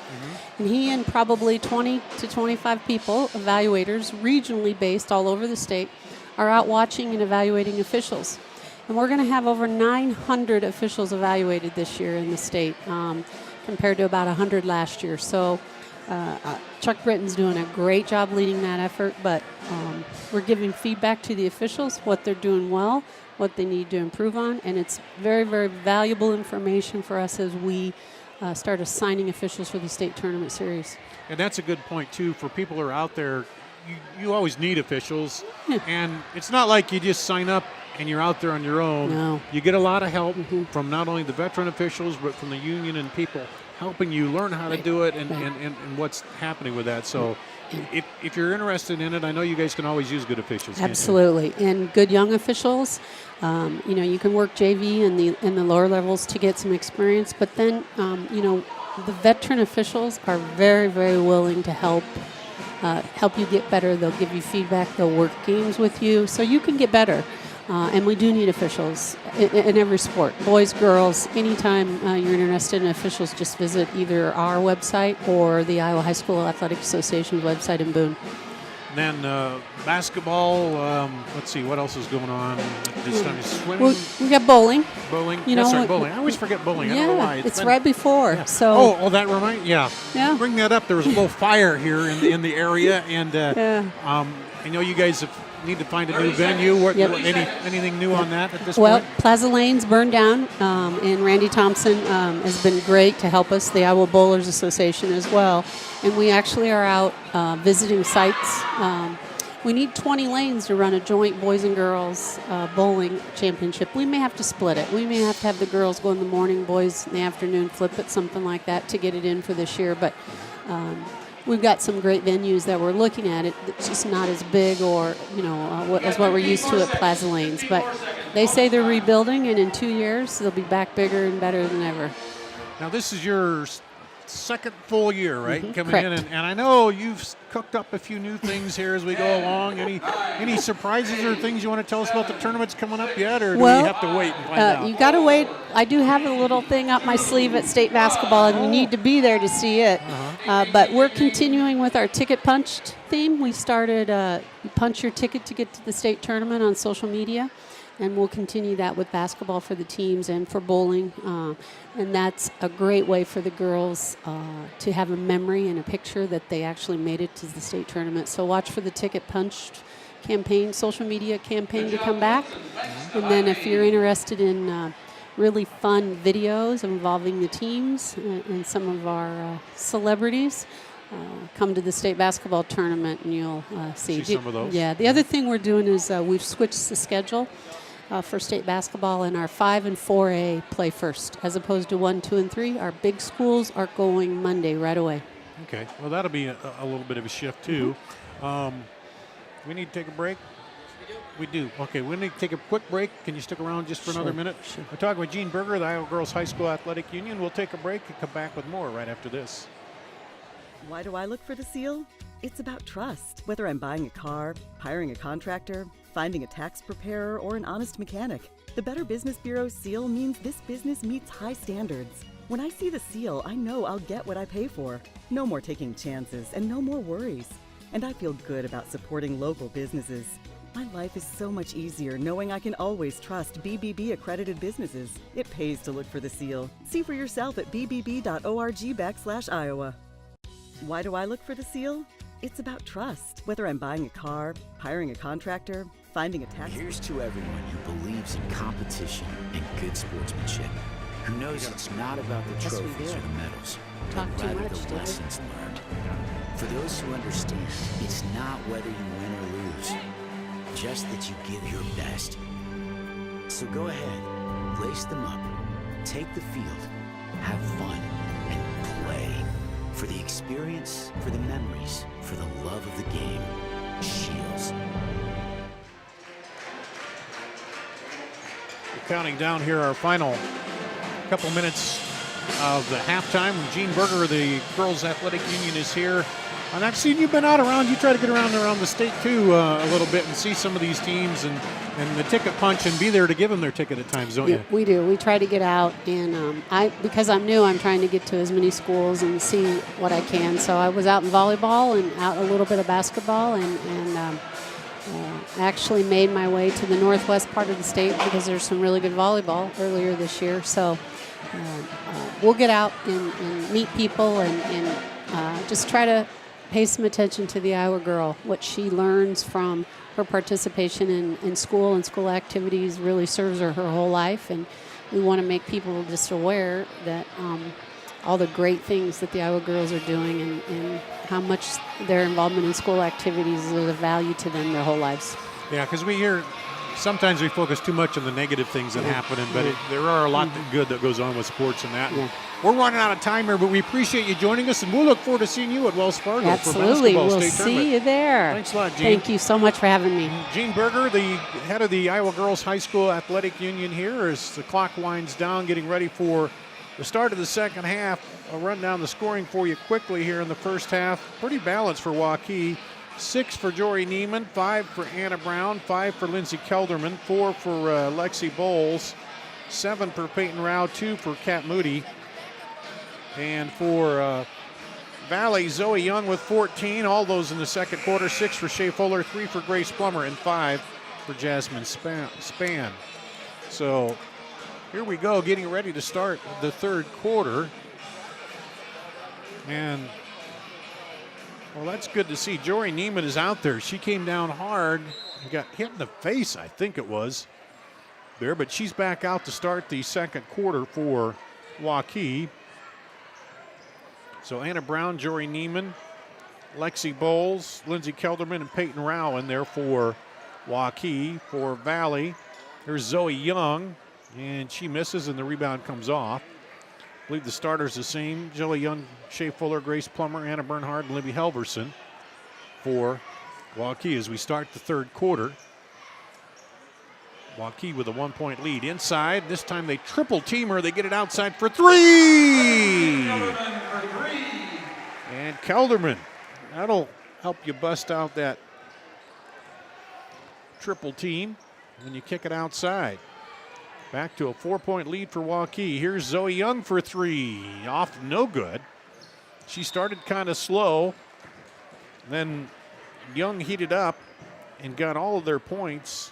[SPEAKER 16] And he and probably 20 to 25 people, evaluators, regionally based all over the state, are out watching and evaluating officials. And we're going to have over 900 officials evaluated this year in the state, compared to about 100 last year. So Chuck Britton's doing a great job leading that effort, but we're giving feedback to the officials, what they're doing well, what they need to improve on, and it's very, very valuable information for us as we start assigning officials for the state tournament series.
[SPEAKER 8] And that's a good point, too, for people who are out there. You always need officials, and it's not like you just sign up and you're out there on your own.
[SPEAKER 16] No.
[SPEAKER 8] You get a lot of help from not only the veteran officials, but from the union and people helping you learn how to do it and what's happening with that. So if you're interested in it, I know you guys can always use good officials.
[SPEAKER 16] Absolutely. And good young officials. You know, you can work JV in the lower levels to get some experience, but then, you know, the veteran officials are very, very willing to help you get better. They'll give you feedback. They'll work games with you so you can get better. And we do need officials in every sport, boys, girls. Anytime you're interested in officials, just visit either our website or the Iowa High School Athletic Association's website in Boone.
[SPEAKER 8] And then basketball, let's see, what else is going on this time? Swimming?
[SPEAKER 16] Well, we got bowling.
[SPEAKER 8] Bowling?
[SPEAKER 16] You
[SPEAKER 8] That's
[SPEAKER 16] know,
[SPEAKER 8] right, bowling. I always forget bowling. I don't know why.
[SPEAKER 16] It's right before.
[SPEAKER 8] Yeah.
[SPEAKER 16] So.
[SPEAKER 8] Oh, that reminds. Yeah. Bring that up. There was a little fire here in the area, and I know you guys need to find a new venue. Anything new on that at this point?
[SPEAKER 16] Well, Plaza Lane's burned down, and Randy Thompson has been great to help us, the Iowa Bowlers Association as well. And we actually are out visiting sites. We need 20 lanes to run a joint boys and girls bowling championship. We may have to split it. We may have to have the girls go in the morning, boys in the afternoon, flip it, something like that to get it in for this year. But we've got some great venues that we're looking at. It's just not as big or, you know, as what we're used to at Plaza Lanes. But they say they're rebuilding, and in 2 years they'll be back bigger and better than ever.
[SPEAKER 8] Now, this is your second full year, right? Coming
[SPEAKER 16] correct.
[SPEAKER 8] in, and I know you've cooked up a few new things here as we go along. Any surprises or things you want to tell us about the tournaments coming up yet, or do we have to wait and find out?
[SPEAKER 16] You got to wait. I do have a little thing up my sleeve at state basketball, and you need to be there to see it. But we're continuing with our ticket punched theme. We started you punch your ticket to get to the state tournament on social media. And we'll continue that with basketball for the teams and for bowling. And that's a great way for the girls to have a memory and a picture that they actually made it to the state tournament. So watch for the Ticket Punched campaign, social media campaign to come back. And then if you're interested in really fun videos involving the teams and some of our celebrities, come to the state basketball tournament and you'll see
[SPEAKER 8] some of those.
[SPEAKER 16] Yeah, the other thing we're doing is we've switched the schedule. For state basketball, and our 5 and 4A play first, as opposed to 1, 2, and 3. Our big schools are going Monday right away.
[SPEAKER 8] Okay, well that'll be a little bit of a shift too. We need to take a break. We do. Okay, we need to take a quick break. Can you stick around just for another minute?
[SPEAKER 16] Sure.
[SPEAKER 8] We're talking with Gene Berger, the Iowa Girls High School Athletic Union. We'll take a break and come back with more right after this.
[SPEAKER 17] Why do I look for the seal? It's about trust. Whether I'm buying a car, hiring a contractor, finding a tax preparer, or an honest mechanic, the Better Business Bureau's seal means this business meets high standards. When I see the seal, I know I'll get what I pay for. No more taking chances and no more worries. And I feel good about supporting local businesses. My life is so much easier knowing I can always trust BBB accredited businesses. It pays to look for the seal. See for yourself at bbb.org/Iowa. Why do I look for the seal? It's about trust. Whether I'm buying a car, hiring a contractor, finding a tax...
[SPEAKER 3] Here's to everyone who believes in competition and good sportsmanship, who knows it's not about the trophies or the medals, but rather the lessons learned. For those who understand, it's not whether you win or lose, just that you give your best. So go ahead, lace them up, take the field, have fun, and play. For the experience, for the memories, for the love of the game. Shields.
[SPEAKER 8] We're counting down here our final couple minutes of the halftime. Gene Berger, the Girls Athletic Union, is here. And I've seen you've been out around. You try to get around the state too a little bit and see some of these teams and the ticket punch and be there to give them their ticket at times, don't you?
[SPEAKER 16] We do. We try to get out, and because I'm new, I'm trying to get to as many schools and see what I can. So I was out in volleyball and out a little bit of basketball, and actually made my way to the northwest part of the state because there's some really good volleyball earlier this year. So we'll get out and meet people and just try to pay some attention to the Iowa girl. What she learns from her participation in school and school activities really serves her whole life, and we want to make people just aware that all the great things that the Iowa girls are doing and how much their involvement in school activities is of value to them their whole lives.
[SPEAKER 8] Yeah, because we hear sometimes we focus too much on the negative things that happen, but there are a lot of good that goes on with sports and that.
[SPEAKER 16] Yeah.
[SPEAKER 8] We're running out of time here, but we appreciate you joining us, and we'll look forward to seeing you at Wells Fargo
[SPEAKER 16] Absolutely.
[SPEAKER 8] for basketball
[SPEAKER 16] We'll
[SPEAKER 8] state
[SPEAKER 16] see
[SPEAKER 8] tournament.
[SPEAKER 16] you there.
[SPEAKER 8] Thanks a lot, Gene.
[SPEAKER 16] Thank you so much for having me.
[SPEAKER 8] Gene Berger, the head of the Iowa Girls High School Athletic Union here, as the clock winds down, getting ready for the start of the second half. I'll run down the scoring for you quickly here in the first half. Pretty balanced for Waukee. 6 for Jory Neiman, 5 for Anna Brown, 5 for Lindsay Kelderman, 4 for Lexi Bowles, 7 for Peyton Rao, 2 for Kat Moody. And for Valley, Zoe Young with 14, all those in the second quarter. 6 for Shea Fuller, 3 for Grace Plummer, and 5 for Jasmine Span. So here we go, getting ready to start the third quarter. And well, that's good to see. Jory Neiman is out there. She came down hard and got hit in the face, I think it was, there. But she's back out to start the second quarter for Waukee. So Anna Brown, Jory Neiman, Lexi Bowles, Lindsay Kelderman, and Peyton Rao in there for Waukee. For Valley, there's Zoe Young, and she misses, and the rebound comes off. I believe the starters the same. Joey Young, Shea Fuller, Grace Plummer, Anna Bernhard, and Libby Helverson for Waukee as we start the third quarter. Waukee with a 1-point lead. Inside, this time they triple team her. They get it outside for 3.
[SPEAKER 9] 3.
[SPEAKER 8] And Kelderman, that'll help you bust out that triple team when you kick it outside. Back to a 4-point lead for Waukee. Here's Zoe Young for 3. Off no good. She started kind of slow. Then Young heated up and got all of their points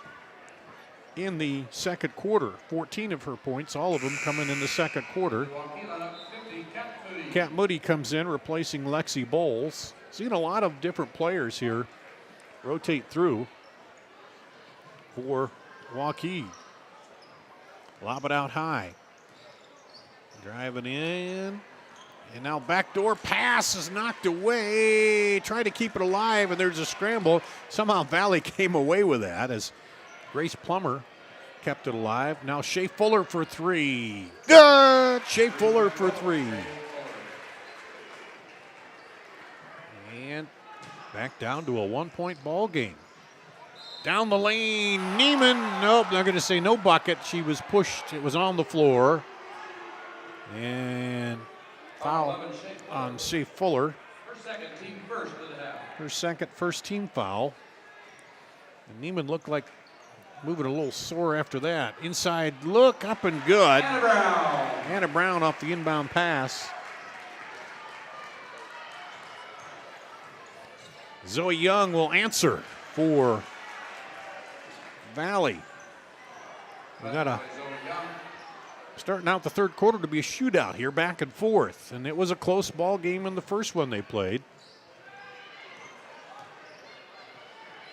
[SPEAKER 8] in the second quarter. 14 of her points, all of them coming in the second quarter. Kat Moody comes in, replacing Lexi Bowles. Seen a lot of different players here rotate through for Waukee. Lob it out high. Driving in. And now backdoor pass is knocked away. Trying to keep it alive, and there's a scramble. Somehow Valley came away with that as Grace Plummer kept it alive. Now Shea Fuller for 3. Good! Shea Fuller for 3. And back down to a 1-point ball game. Down the lane, Neiman. Nope, they're going to say no bucket. She was pushed. It was on the floor. And foul on Shea Fuller. Her second first team foul. And Neiman looked like moving a little sore after that. Inside look, up and good. Hannah Brown off the inbound pass. Zoe Young will answer for Valley. We got starting out the third quarter to be a shootout here, back and forth. And it was a close ball game in the first one they played.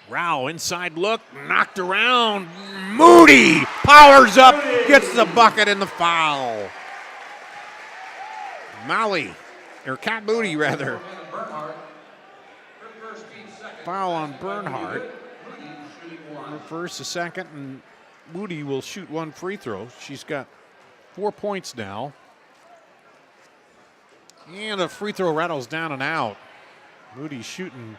[SPEAKER 8] Rao, inside look, knocked around. Moody powers up, gets the bucket and the foul. Kat Moody rather. Foul on Bernhardt. Her first, a second, and Moody will shoot one free throw. She's got 4 points now. And the free throw rattles down and out. Moody's shooting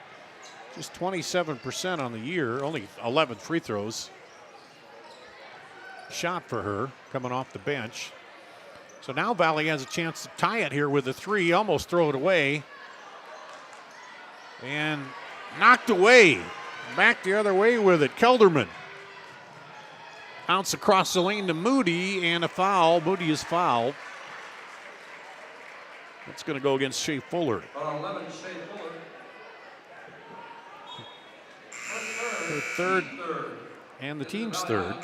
[SPEAKER 8] just 27% on the year, only 11 free throws. Shot for her coming off the bench. So now Valley has a chance to tie it here with a 3, almost throw it away. And knocked away. Back the other way with it. Kelderman. Bounce across the lane to Moody and a foul. Moody is fouled. That's going to go against Shea Fuller.
[SPEAKER 9] On 11, Shea Fuller.
[SPEAKER 8] Her third and the team's third.
[SPEAKER 9] 23,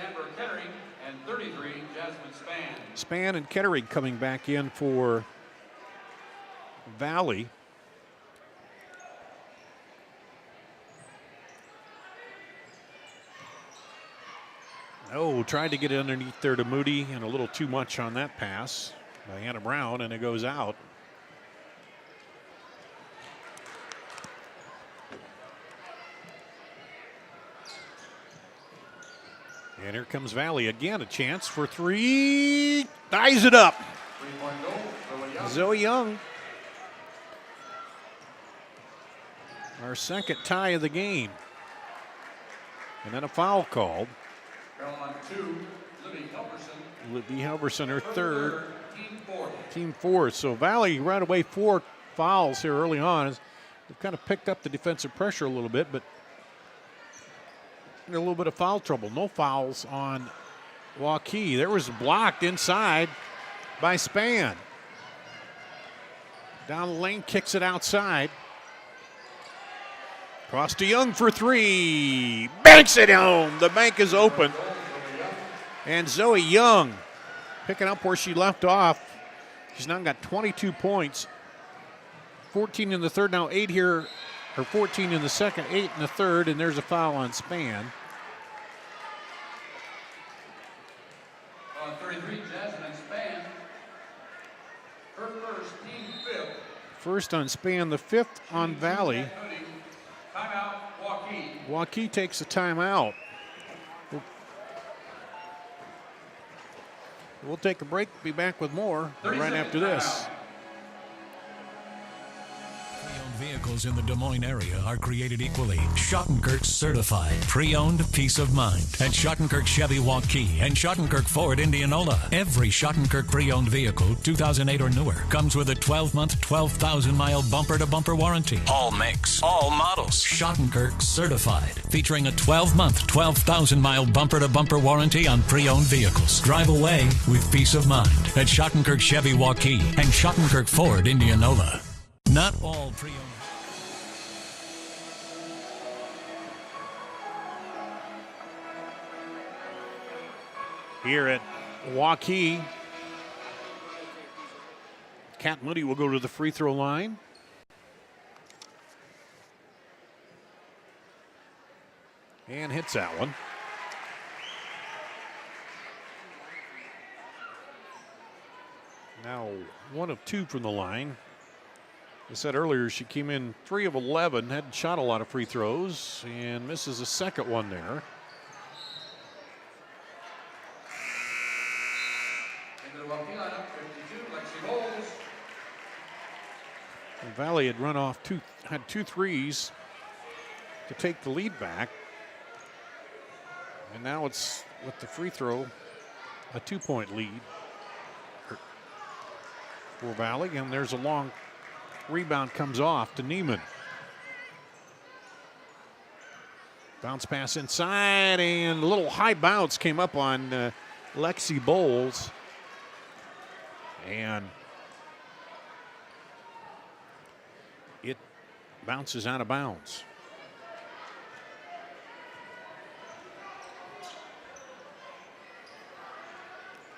[SPEAKER 9] Amber Kettering, and 33, Jasmine Spann.
[SPEAKER 8] Spann and Kettering coming back in for Valley. Oh, tried to get it underneath there to Moody, and a little too much on that pass by Hannah Brown, and it goes out. And here comes Valley again, a chance for 3. Ties it up. Zoe Young. Our second tie of the game. And then a foul called.
[SPEAKER 9] On 2, Libby Helverson.
[SPEAKER 8] Libby Helverson, her third.
[SPEAKER 9] Team 4.
[SPEAKER 8] Team 4. So Valley right away 4 fouls here early on. They've kind of picked up the defensive pressure a little bit, but a little bit of foul trouble. No fouls on Waukee. There was blocked inside by Spann. Down the lane, kicks it outside. Cross to Young for 3. Banks it home. The bank is open. And Zoe Young picking up where she left off. She's now got 22 points. 14 in the third, now 8 here, or 14 in the second, 8 in the third, and there's a foul on Spann.
[SPEAKER 9] On 33, Jasmine Spann. Her first, team 5th.
[SPEAKER 8] First on Spann, the 5th on Valley.
[SPEAKER 9] Timeout, Waukee.
[SPEAKER 8] Waukee takes a timeout. We'll take a break, be back with more right after this.
[SPEAKER 2] Vehicles in the Des Moines area are created equally. Schottenkirk certified, pre-owned peace of mind at Schottenkirk Chevy Waukee and Schottenkirk Ford Indianola. Every Schottenkirk pre-owned vehicle, 2008 or newer, comes with a 12-month, 12,000-mile bumper-to-bumper warranty. All makes, all models. Schottenkirk certified, featuring a 12-month, 12,000-mile bumper-to-bumper warranty on pre-owned vehicles. Drive away with peace of mind at Schottenkirk Chevy Waukee and Schottenkirk Ford Indianola. Not all pre-owned.
[SPEAKER 8] Here at Waukee, Kat Moody will go to the free throw line. And hits that one. Now 1 of 2 from the line. I said earlier she came in 3 of 11, hadn't shot a lot of free throws, and misses a second one there. And Valley had run off had 2 threes to take the lead back. And now it's with the free throw, a 2-point lead for Valley, and there's a long rebound comes off to Neiman. Bounce pass inside, and a little high bounce came up on Lexi Bowles. And it bounces out of bounds.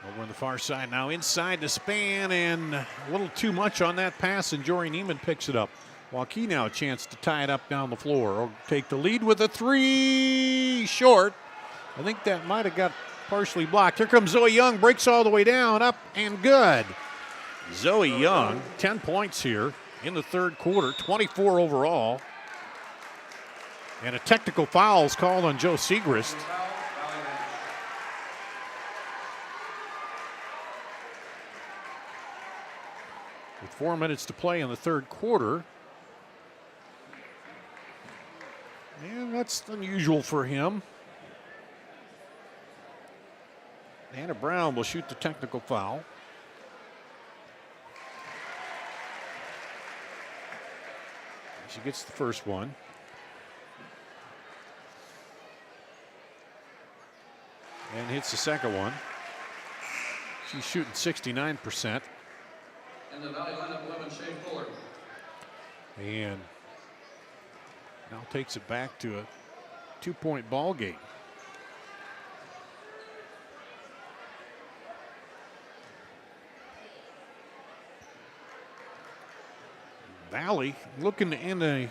[SPEAKER 8] Over on the far side now, inside the span, and a little too much on that pass, and Jory Neiman picks it up. Waukee now a chance to tie it up down the floor or take the lead with a 3 short. I think that might have got partially blocked. Here comes Zoe Young, breaks all the way down, up and good. Zoe Young, 10 points here in the third quarter, 24 overall. And a technical foul is called on Joe Segrist. With 4 minutes to play in the third quarter. And that's unusual for him. Anna Brown will shoot the technical foul. She gets the first one. And hits the second one. She's shooting 69%.
[SPEAKER 9] And the Valley lineup 11, Shane Fuller.
[SPEAKER 8] And now takes it back to a 2-point ball game. Valley looking to end a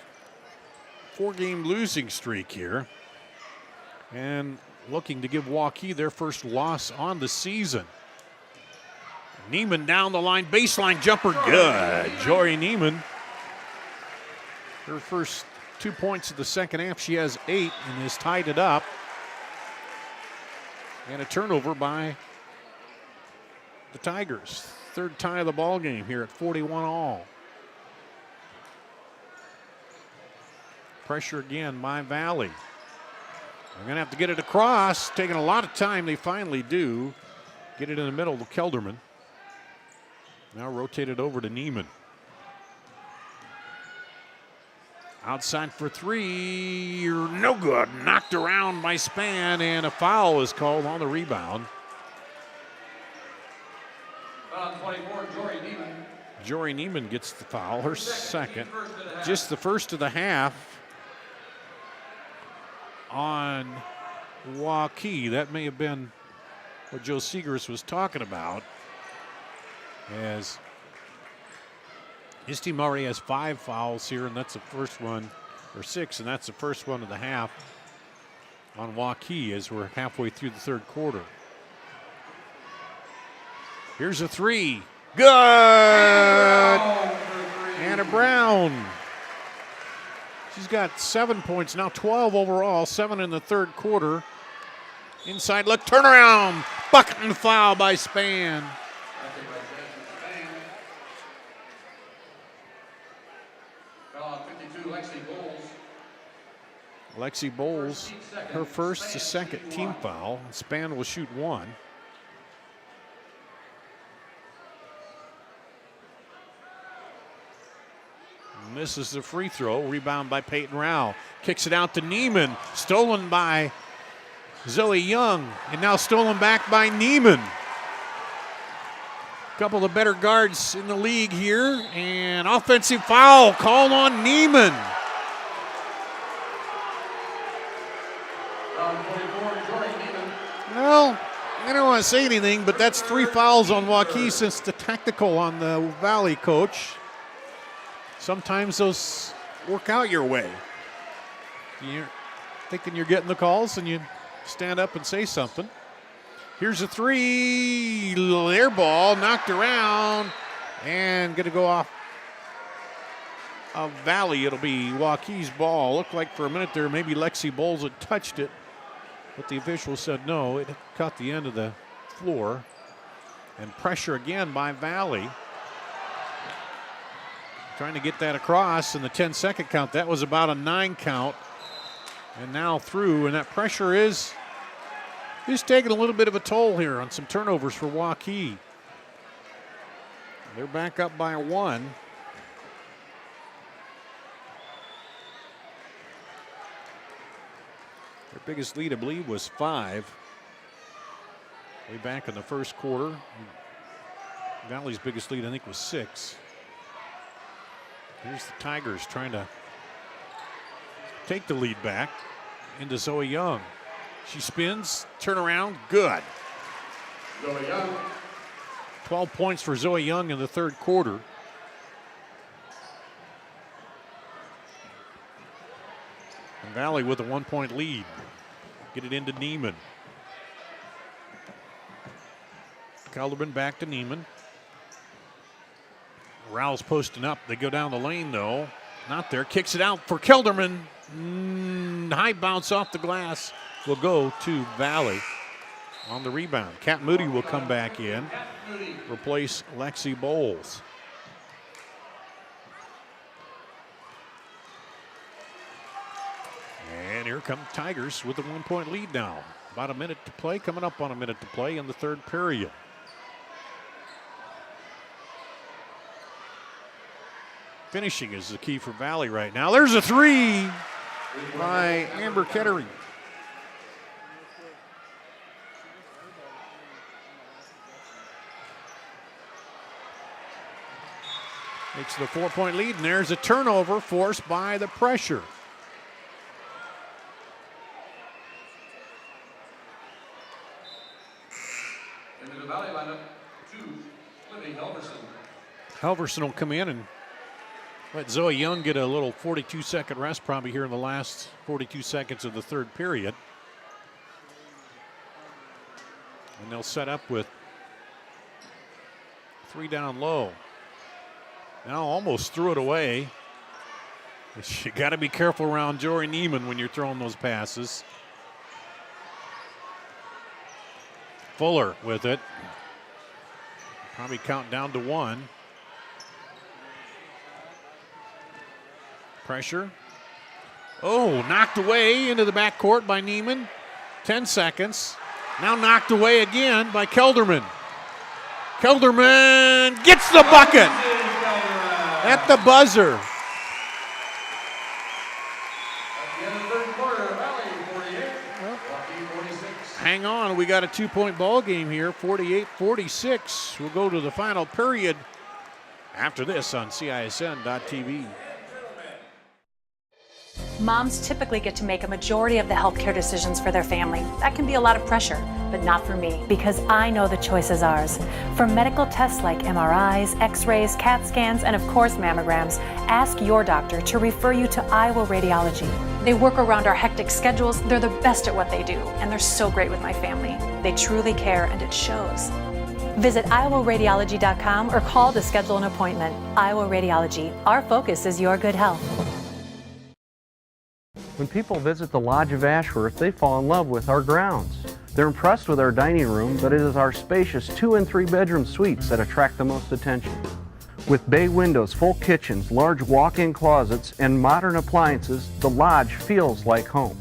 [SPEAKER 8] 4-game losing streak here, and looking to give Waukee their first loss on the season. Neiman down the line, baseline jumper, good. Jory Neiman, her first 2 points of the second half. She has 8 and has tied it up. And a turnover by the Tigers. Third tie of the ball game here at 41 all. Pressure again by Valley. They're going to have to get it across. Taking a lot of time. They finally do. Get it in the middle to Kelderman. Now rotated over to Neiman. Outside for 3. No good. Knocked around by Span, and a foul is called on the rebound.
[SPEAKER 9] Foul 24, Jory Neiman.
[SPEAKER 8] Jory Neiman gets the foul, her second. Just the first of the half on Waukee. That may have been what Joe Segrist was talking about, as his team already has 5 fouls here, and that's the first one, or 6, and that's the first one of the half on Waukee as we're halfway through the third quarter. Here's a 3. Good! Anna Brown. She's got 7 points, now 12 overall, 7 in the third quarter. Inside look, turnaround, bucket and foul by Span.
[SPEAKER 9] Foul
[SPEAKER 8] Lexi Bowles, her first to second team foul. Span will shoot one. Misses the free throw. Rebound by Peyton Rao. Kicks it out to Neiman. Stolen by Zoe Young. And now stolen back by Neiman. Couple of better guards in the league here. And offensive foul called on Neiman. Well, I don't want to say anything, but that's 3 fouls on Waukee since the tactical on the Valley coach. Sometimes those work out your way. You're thinking you're getting the calls and you stand up and say something. Here's a 3, air ball, knocked around, and going to go off of Valley. It'll be Waukee's ball. Looked like for a minute there maybe Lexi Bowles had touched it, but the official said no. It caught the end of the floor. And pressure again by Valley. Trying to get that across in the 10-second count. That was about a 9 count. And now through, and that pressure is taking a little bit of a toll here on some turnovers for Waukee. They're back up by 1. Their biggest lead, I believe, was 5. Way back in the first quarter. Valley's biggest lead, I think, was 6. Here's the Tigers trying to take the lead back into Zoe Young. She spins, turn around, good.
[SPEAKER 9] Zoe Young.
[SPEAKER 8] 12 points for Zoe Young in the third quarter. And Valley with a 1-point lead. Get it into Neiman. Kelderman back to Neiman. Rouse posting up. They go down the lane, though. Not there. Kicks it out for Kelderman. High bounce off the glass. Will go to Valley on the rebound. Kat Moody will come back in. Replace Lexi Bowles. And here come Tigers with a 1-point lead now. About a minute to play. Coming up on a minute to play in the third period. Finishing is the key for Valley right now. There's a 3 by Amber Kettering. Makes the 4-point lead, and there's a turnover forced by the pressure.
[SPEAKER 9] Into the Valley lineup, 2, Libby Helverson.
[SPEAKER 8] Helverson will come in and let Zoe Young get a little 42-second rest probably here in the last 42 seconds of the third period. And they'll set up with 3 down low. Now almost threw it away. You got to be careful around Jory Neiman when you're throwing those passes. Fuller with it. Probably count down to 1. Pressure. Oh, knocked away into the backcourt by Neiman. 10 seconds. Now knocked away again by Kelderman. Kelderman gets the bucket at the buzzer. Hang on, we got a 2-point ball game here, 48-46. We'll go to the final period after this on CISN.TV.
[SPEAKER 12] Moms typically get to make a majority of the healthcare decisions for their family. That can be a lot of pressure, but not for me, because I know the choice is ours. For medical tests like MRIs, X-rays, CAT scans, and of course mammograms, ask your doctor to refer you to Iowa Radiology. They work around our hectic schedules, they're the best at what they do, and they're so great with my family. They truly care, and it shows. Visit iowaradiology.com or call to schedule an appointment. Iowa Radiology, our focus is your good health.
[SPEAKER 11] When people visit the Lodge of Ashworth, they fall in love with our grounds. They're impressed with our dining room, but it is our spacious 2- and 3-bedroom suites that attract the most attention. With bay windows, full kitchens, large walk-in closets, and modern appliances, the Lodge feels like home.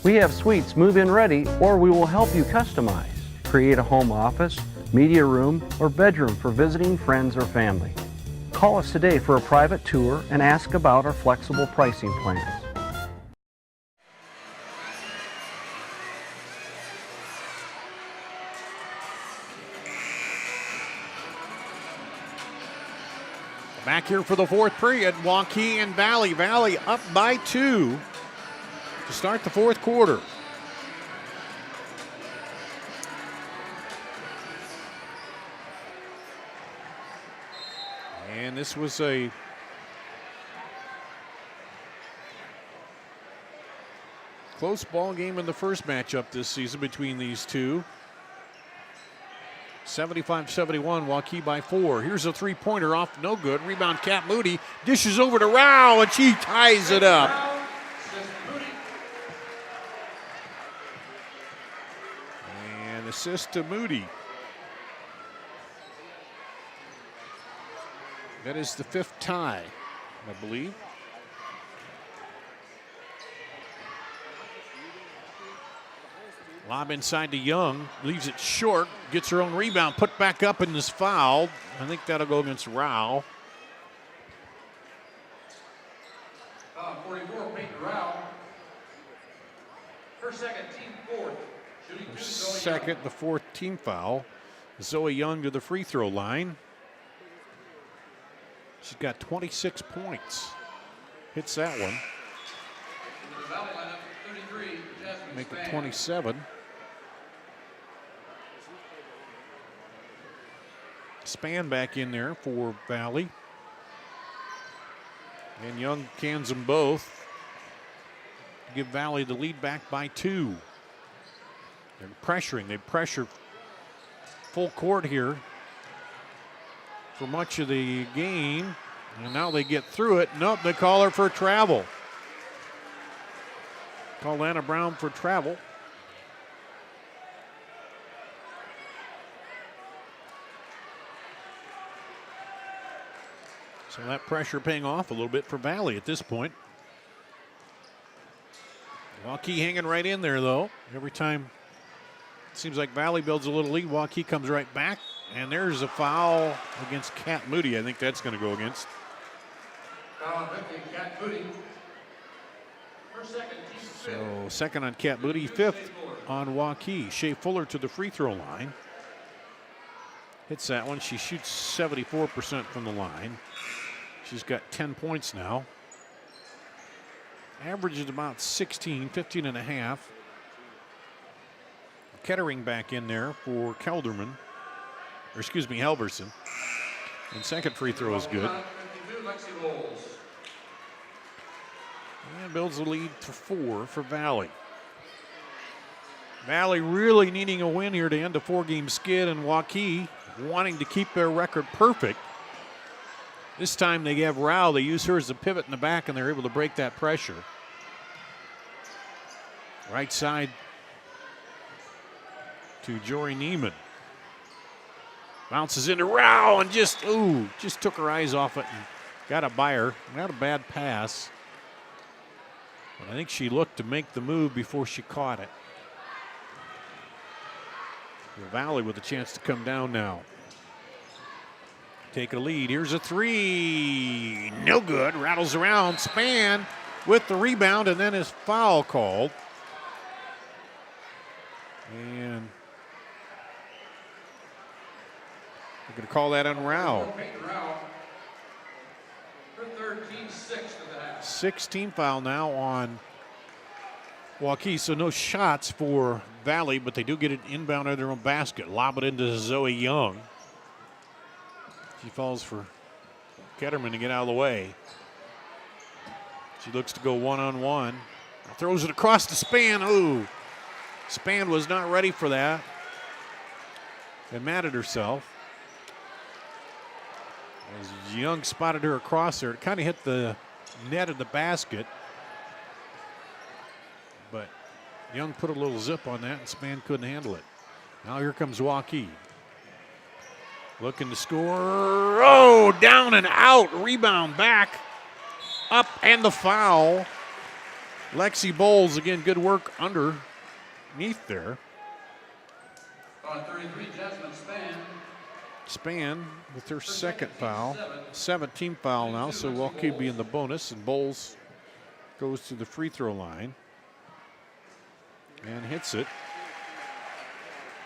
[SPEAKER 11] We have suites move-in ready, or we will help you customize. Create a home office, media room, or bedroom for visiting friends or family. Call us today for a private tour and ask about our flexible pricing plans.
[SPEAKER 8] Back here for the fourth period, Waukee and Valley. Valley up by 2 to start the fourth quarter. And this was a close ball game in the first matchup this season between these two. 75-71, Waukee by 4. Here's a three-pointer off, no good. Rebound, Kat Moody dishes over to Rao, and she ties it up. And assist to Moody. That is the 5th tie, I believe. Lob inside to Young, leaves it short, gets her own rebound, put back up and is fouled. I think that'll go against Rao.
[SPEAKER 9] 44, Peyton Rao. Her second, team fourth. Shooting 2, Zoe
[SPEAKER 8] Second,
[SPEAKER 9] Young.
[SPEAKER 8] the 4th team foul. Zoe Young to the free throw line. She's got 26 points. Hits that one.
[SPEAKER 9] Into the Valley lineup, 33, Jasmine
[SPEAKER 8] Make it
[SPEAKER 9] Span.
[SPEAKER 8] 27. Span back in there for Valley. And Young cans them both to give Valley the lead back by 2. They're pressuring. They pressure full court here for much of the game. And now they get through it. Nope, they call her for travel. Call Anna Brown for travel. So that pressure paying off a little bit for Valley at this point. Waukee hanging right in there, though. Every time it seems like Valley builds a little lead, Waukee comes right back. And there's a foul against Kat Moody. I think that's going to go against.
[SPEAKER 9] Foul on 50, Kat Moody. Her second, team fifth.
[SPEAKER 8] So second on Kat Moody, 5th on Waukee. Shea Fuller to the free throw line. Hits that one. She shoots 74% from the line. She's got 10 points now. Averages about 16, 15 and a half. Kettering back in there for Kelderman. Or excuse me, Halverson. And second free throw is good.
[SPEAKER 9] 52, Lexi Bowles.
[SPEAKER 8] And builds the lead to 4 for Valley. Valley really needing a win here to end a 4-game skid, and Waukee wanting to keep their record perfect. This time they have Rao. They use her as a pivot in the back, and they're able to break that pressure. Right side to Jory Neiman. Bounces into Rao and just took her eyes off it and got a buyer. Not a bad pass. But I think she looked to make the move before she caught it. The Valley with a chance to come down now. Take a lead. Here's a 3. No good. Rattles around. Span with the rebound, and then his foul called. And we're going to call that on Rao.
[SPEAKER 9] Peyton Rao. Her third, team sixth of the half.
[SPEAKER 8] 16 foul now on Waukee, so no shots for Valley, but they do get it inbound at their own basket. Lob it into Zoe Young. She falls for Ketterman to get out of the way. She looks to go one-on-one. Throws it across to Span. Ooh. Span was not ready for that. And mad at herself. As Young spotted her across there, it kind of hit the net of the basket. But Young put a little zip on that, and Span couldn't handle it. Now here comes Waukee. Looking to score. Oh, down and out. Rebound back. Up and the foul. Lexi Bowles, again, good work underneath there.
[SPEAKER 9] 33, Jasmine Spann.
[SPEAKER 8] Spann with her second foul. 17th foul now, so Waukee be in the bonus, and Bowles goes to the free throw line and hits it.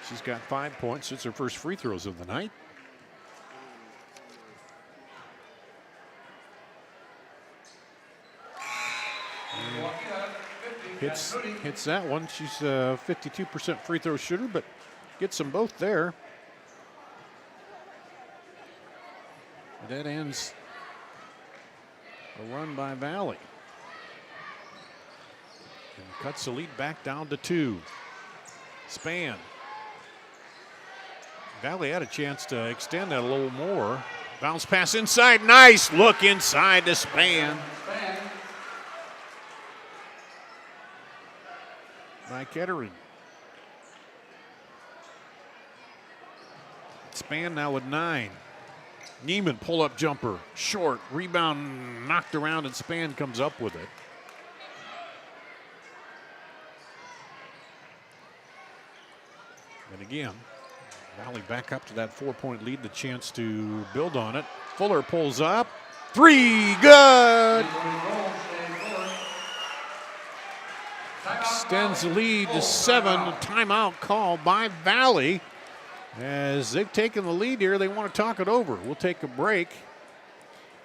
[SPEAKER 8] She's got 5 points. It's her first free throws of the night. Hits that one. She's a 52% free throw shooter, but gets them both there. That ends a run by Valley. And cuts the lead back down to 2. Spann. Valley had a chance to extend that a little more. Bounce pass inside. Nice look inside to Spann. By Kettering. Spann now with 9. Neiman pull-up jumper, short, rebound knocked around, and Spann comes up with it. And again, Valley back up to that 4-point lead, the chance to build on it. Fuller pulls up, 3, good! Extends the lead to 7, a timeout call by Valley. As they've taken the lead here, they want to talk it over. We'll take a break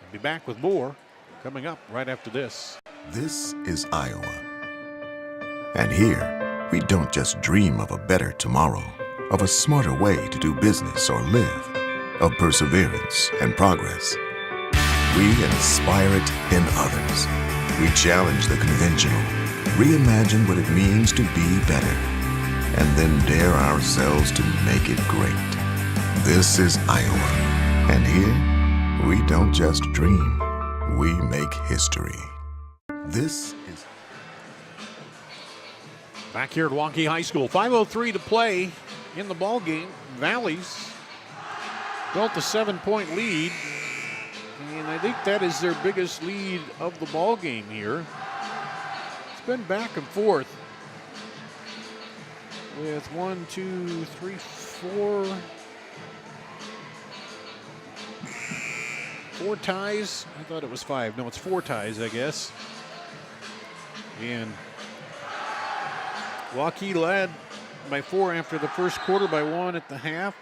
[SPEAKER 8] and be back with more coming up right after this.
[SPEAKER 1] This is Iowa. And here, we don't just dream of a better tomorrow, of a smarter way to do business or live, of perseverance and progress. We inspire it in others. We challenge the conventional, reimagine what it means to be better, and then dare ourselves to make it great. This is Iowa, and here, we don't just dream, we make history. This is...
[SPEAKER 8] Back here at Waukee High School, 5:03 to play in the ball game. Valley's built a 7-point lead, and I think that is their biggest lead of the ball game here. It's been back and forth with 1, 2, 3, 4 ties. I thought it was 5. No, it's 4 ties, I guess. And Waukee led by 4 after the first quarter, by 1 at the half.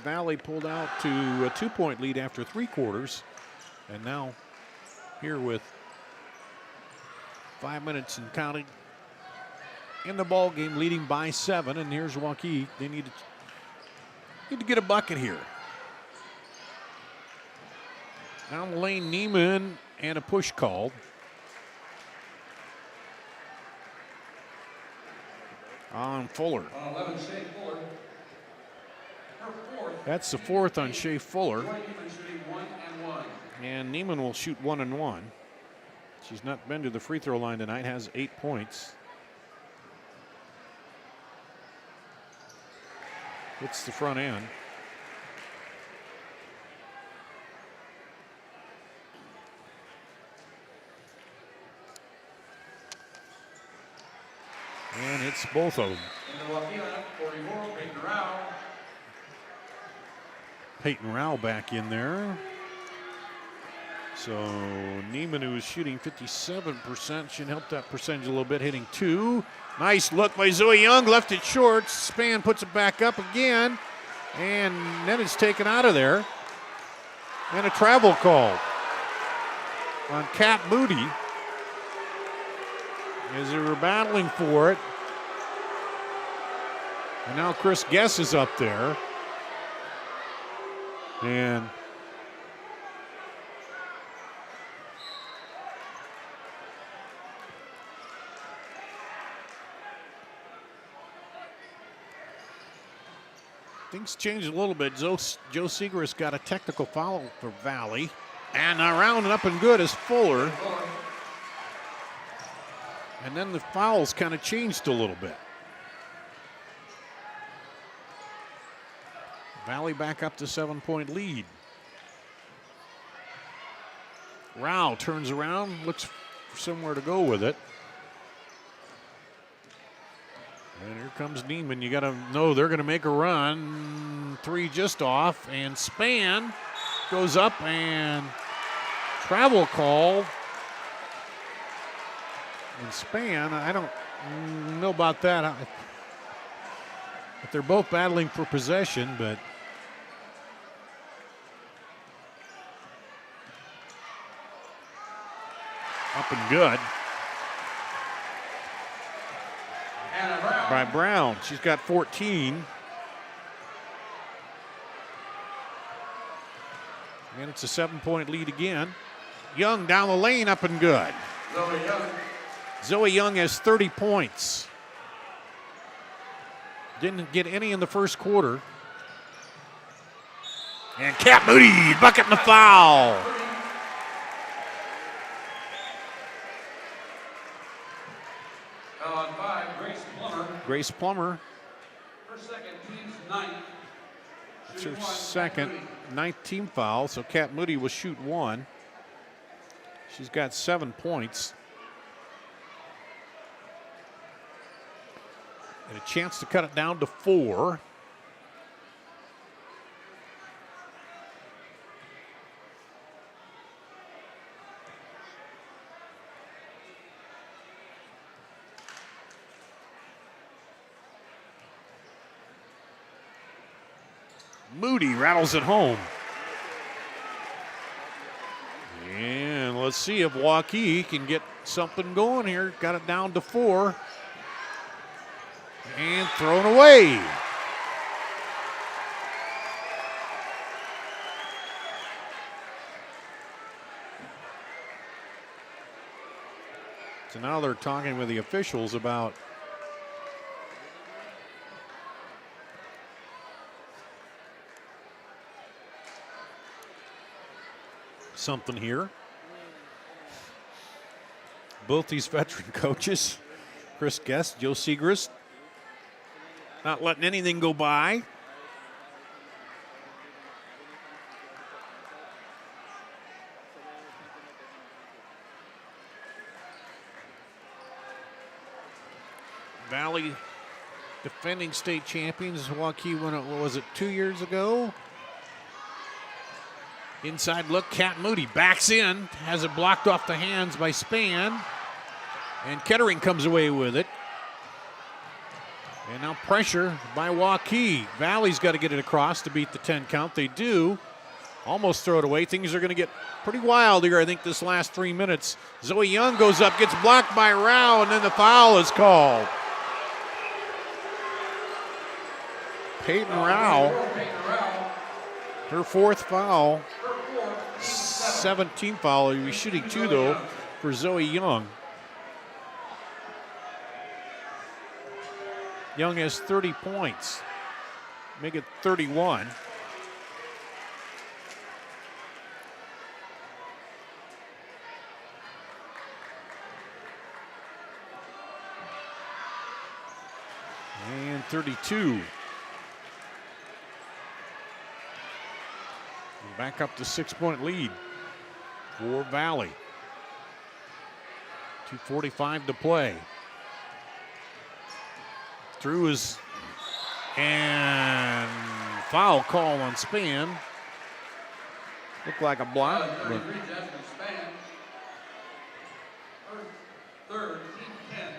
[SPEAKER 8] Valley pulled out to a 2-point lead after 3 quarters. And now here with 5 minutes and counting in the ball game, leading by 7. And here's Waukee. They need to get a bucket here. Down the lane, Neiman, and a push called. On Fuller.
[SPEAKER 9] On 11, Shea Fuller. Her 4th.
[SPEAKER 8] That's the 4th on Shea Fuller.
[SPEAKER 9] Joy Neiman shooting 1 and 1.
[SPEAKER 8] And Neiman will shoot 1 and 1. She's not been to the free throw line tonight, has 8 points. Hits the front end. And it's both of them. Peyton Rao back in there. So Neiman, who is shooting 57%, should help that percentage a little bit, hitting 2. Nice look by Zoe Young, left it short. Spann puts it back up again. And then it's taken out of there. And a travel call on Kat Moody as they were battling for it. And now Chris Guess is up there. And things changed a little bit. Joe Segrist got a technical foul for Valley. And around and up and good is Fuller. And then the fouls kind of changed a little bit. Valley back up to 7-point lead. Rao turns around, looks for somewhere to go with it. And here comes Neiman. You got to know they're going to make a run. 3 just off, and Span goes up and travel call. And Span, I don't know about that. But they're both battling for possession, but up and good. By Brown. She's got 14. And it's a 7-point lead again. Young down the lane, up and good. Zoe Young has 30 points. Didn't get any in the first quarter. And Kat Moody, bucket and the foul. Grace Plummer.
[SPEAKER 9] Her second, team's ninth.
[SPEAKER 8] It's her second, 9th team foul, so Kat Moody will shoot 1. She's got 7 points. And a chance to cut it down to 4. Moody rattles it home. And let's see if Waukee can get something going here. Got it down to 4. And thrown away. So now they're talking with the officials about something here. Both these veteran coaches, Chris Guest, Joe Segrist, not letting anything go by. Valley defending state champions. Waukee won it, what was it, 2 years ago? Inside look, Kat Moody backs in, has it blocked off the hands by Span. And Kettering comes away with it. And now pressure by Waukee. Valley's got to get it across to beat the 10 count. They do. Almost throw it away. Things are going to get pretty wild here, I think, this last 3 minutes. Zoe Young goes up, gets blocked by Rao, and then the foul is called. Peyton Rao, her 4th foul. 17th foul. He'll be shooting 2, though, for Zoe Young. Young has 30 points. Make it 31. And 32. Back up to 6-point lead for Valley. 2:45 to play. Through his and foul call on Span. Looked like a block. But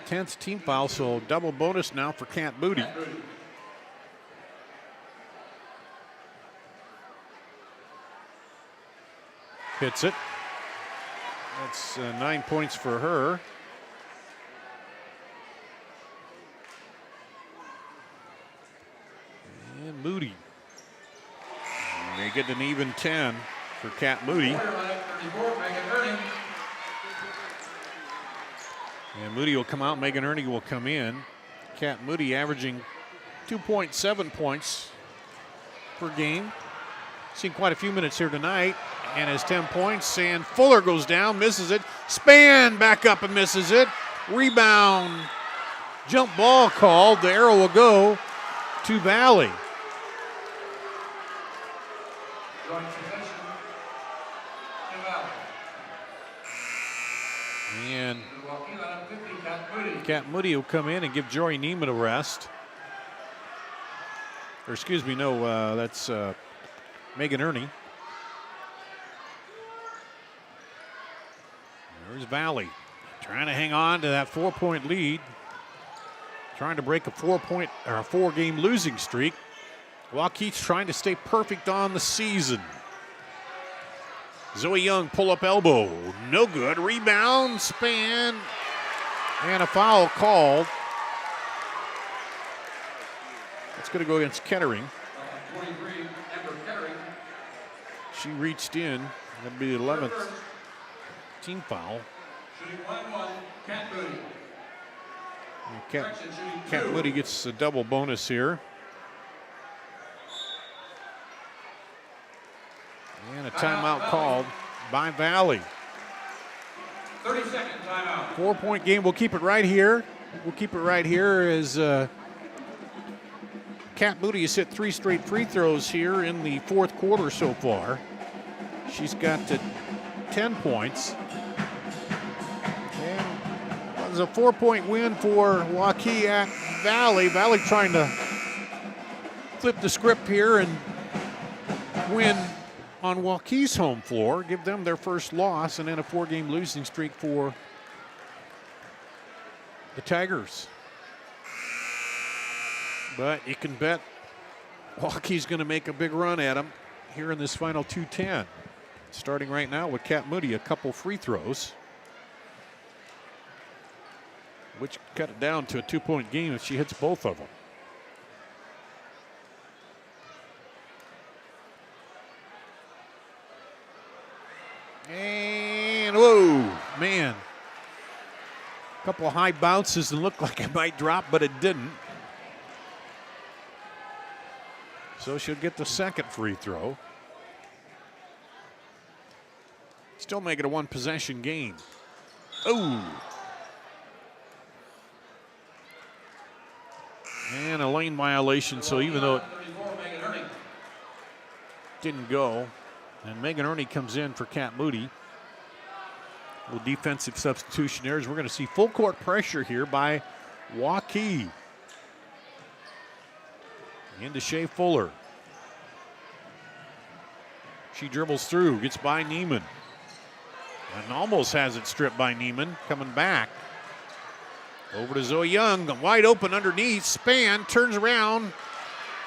[SPEAKER 8] 10th team foul, so double bonus now for Kat Moody. Hits it. That's 9 points for her. And Moody. Make it an even 10 for Kat Moody. And Moody will come out, Megan Ernie will come in. Kat Moody averaging 2.7 points per game. Seen quite a few minutes here tonight. And has 10 points, and Fuller goes down, misses it. Span back up and misses it. Rebound, jump ball called. The arrow will go to Valley.
[SPEAKER 9] Joint possession to Valley.
[SPEAKER 8] And
[SPEAKER 9] The Waukee lineup 50, Cat Moody.
[SPEAKER 8] Cat Moody will come in and give Jory Neiman a rest. Or excuse me, no, that's Megan Ernie. There's Valley trying to hang on to that 4-point lead. Trying to break a 4-game losing streak. Waukee's trying to stay perfect on the season. Zoe Young, pull-up elbow. No good. Rebound, span, and a foul called. It's going to go against Kettering.
[SPEAKER 9] 43, Amber Kettering.
[SPEAKER 8] She reached in. That'll be the 11th team foul.
[SPEAKER 9] Shooting 1-1, Cat Moody.
[SPEAKER 8] Cat Moody gets a double bonus here. And a timeout called by Valley.
[SPEAKER 9] 30-second timeout.
[SPEAKER 8] 4-point game. We'll keep it right here. We'll keep it right here as Cat Moody has hit 3 straight free throws here in the fourth quarter so far. She's got 10 points. And it was a 4-point win for Waukee at Valley. Valley trying to flip the script here and win on Waukee's home floor, give them their first loss, and then a 4-game losing streak for the Tigers. But you can bet Waukee's going to make a big run at them here in this final 2:10. Starting right now with Cat Moody, a couple free throws, which cut it down to a 2-point game if she hits both of them. And whoa, man. A couple of high bounces and looked like it might drop, but it didn't. So she'll get the second free throw. Still make it a 1-possession game. Oh. And a lane violation, so even though it didn't go, and Megan Ernie comes in for Cat Moody. A little defensive substitution there as we're going to see full court pressure here by Waukee. Into Shea Fuller. She dribbles through, gets by Neiman. And almost has it stripped by Neiman. Coming back. Over to Zoe Young, wide open underneath. Span, turns around,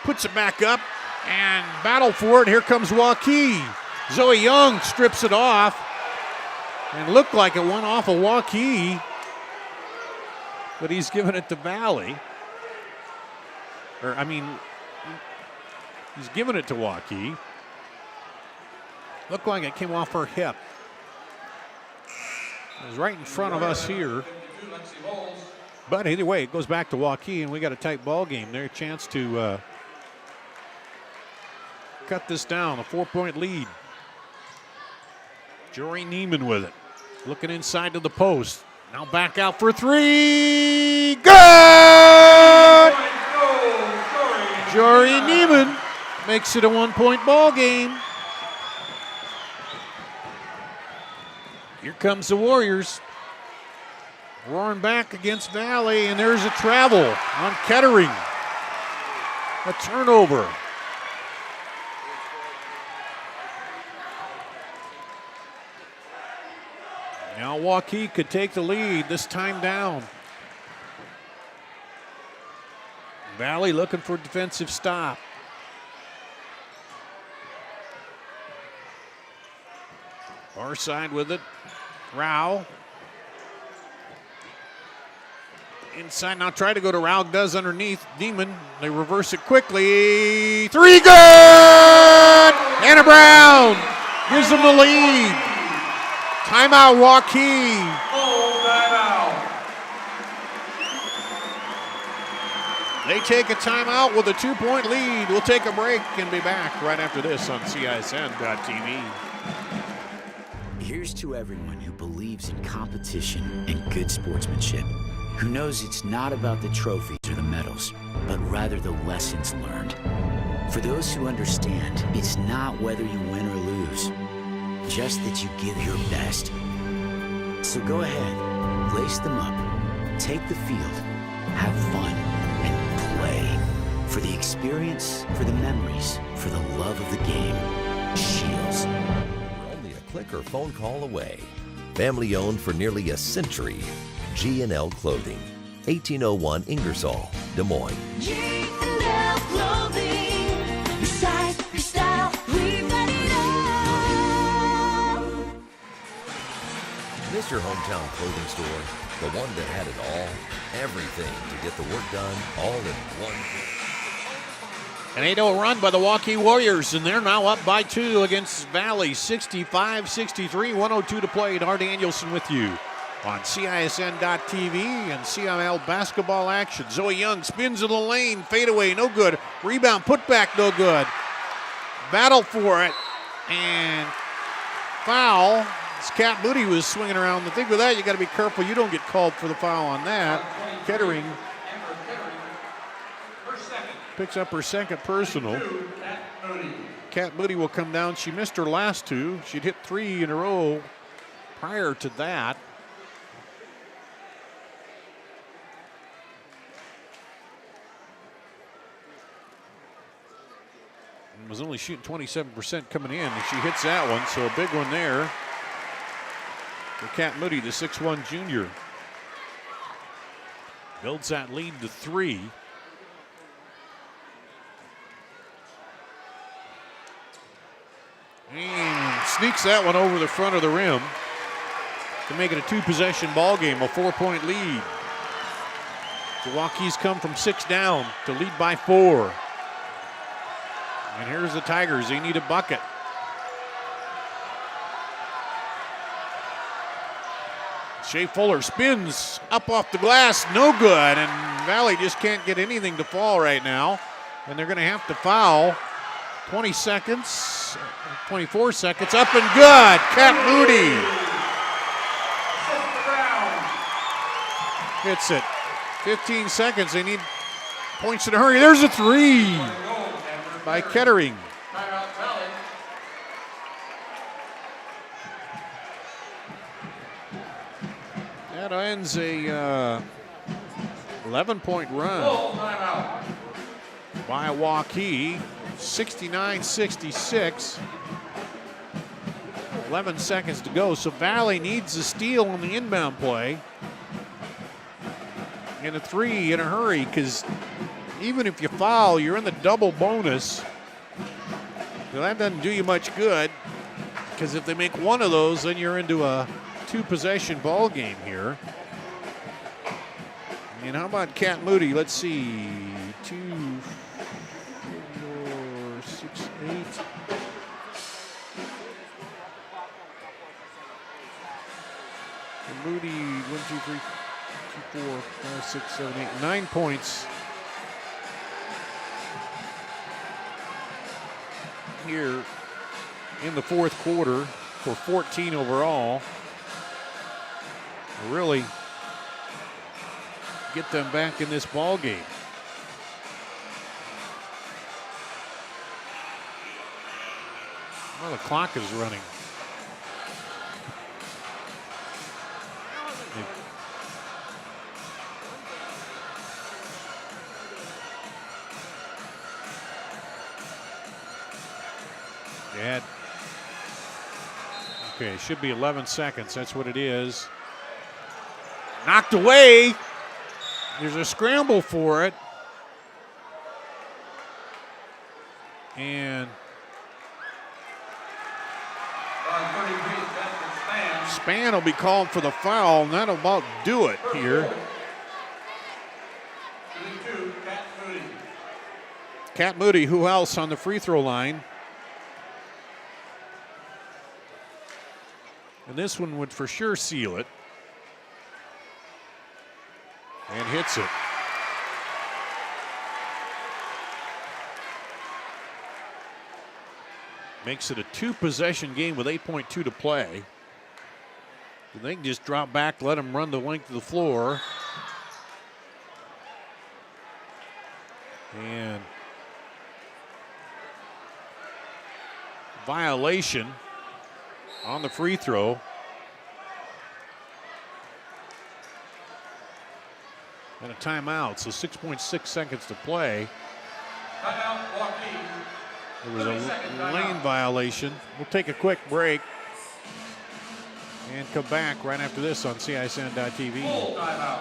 [SPEAKER 8] puts it back up, and battle for it. Here comes Waukee. Zoe Young strips it off. And looked like it went off of Waukee. But he's giving it to Valley. He's giving it to Waukee. Looked like it came off her hip. It was right in front of us here. But either way, it goes back to Waukee, and we got a tight ball game there. A chance to cut this down, a 4-point lead. Jory Neiman with it. Looking inside to the post. Now back out for 3. Good! Jory Neiman makes it a 1-point ball game. Here comes the Warriors. Roaring back against Valley, and there's a travel on Kettering. A turnover. Now Waukee could take the lead, this time down. Valley looking for a defensive stop. Far side with it. Rao. Inside now, try to go to Rao, does underneath. Demon, they reverse it quickly. 3 good! Anna Brown gives them the lead. Timeout, Waukee. They take a timeout with a 2-point lead. We'll take a break and be back right after this on CISN.TV.
[SPEAKER 3] Here's to everyone who believes in competition and good sportsmanship, who knows it's not about the trophies or the medals, but rather the lessons learned. For those who understand, it's not whether you win or lose, just that you give your best. So go ahead, lace them up, take the field, have fun, and play. For the experience, for the memories, for the love of the game. Shields.
[SPEAKER 4] We're only a click or phone call away. Family owned for nearly a century. G&L Clothing, 1801 Ingersoll, Des Moines.
[SPEAKER 5] G&L Clothing, your size, your style, we've got it all.
[SPEAKER 4] Miss your hometown clothing store, the one that had it all, everything to get the work done, all in one place.
[SPEAKER 8] An 8-0 run by the Waukee Warriors, and they're now up by 2 against Valley, 65-63, 102 to play. Dar Danielson with you on CISN.TV and CIML basketball action. Zoe Young spins in the lane, fadeaway, no good. Rebound, put back, no good. Battle for it, and foul. As Kat Moody was swinging around. The thing with that, you got to be careful you don't get called for the foul on that. Kettering picks up her second personal. Kat Moody will come down. She missed her last 2. She'd hit 3 in a row prior to that. And was only shooting 27% coming in, and she hits that one, so a big one there for Kat Moody, the 6'1 junior. Builds that lead to 3. And sneaks that one over the front of the rim to make it a 2-possession ball game, a 4-point lead. The Waukees come from 6 down to lead by 4. And here's the Tigers. They need a bucket. Shea Fuller spins up off the glass, no good. And Valley just can't get anything to fall right now. And they're going to have to foul. 20 seconds, 24 seconds, up and good. Kat Moody hits it. 15 seconds, they need points in a hurry. There's a 3 by Kettering. That ends a 11-point run by Waukee. 69-66. 11 seconds to go. So Valley needs a steal on the inbound play. And a 3 in a hurry, because even if you foul, you're in the double bonus. So that doesn't do you much good, because if they make one of those, then you're into a 2-possession ball game here. And how about Kat Moody? Let's see. 2, 4, 6, 8. And Moody, 1, 2, 3, 2, 4, 5, 6, 7, 8, 9 points here in the fourth quarter for 14 overall. Really get them back in this ball game. Well, the clock is running. Okay, it should be 11 seconds. That's what it is. Knocked away. There's a scramble for it. And Span will be called for the foul, and that'll about do it here. Kat Moody, who else on the free throw line? And this one would for sure seal it. And hits it. Makes it a 2-possession game with 8.2 to play. And they can just drop back, let them run the length of the floor. And violation on the free throw. And a timeout, so 6.6 seconds to play.
[SPEAKER 9] Timeout, Waukee.
[SPEAKER 8] There was a lane violation. We'll take a quick break and come back right after this on CISN.TV.
[SPEAKER 9] Full timeout.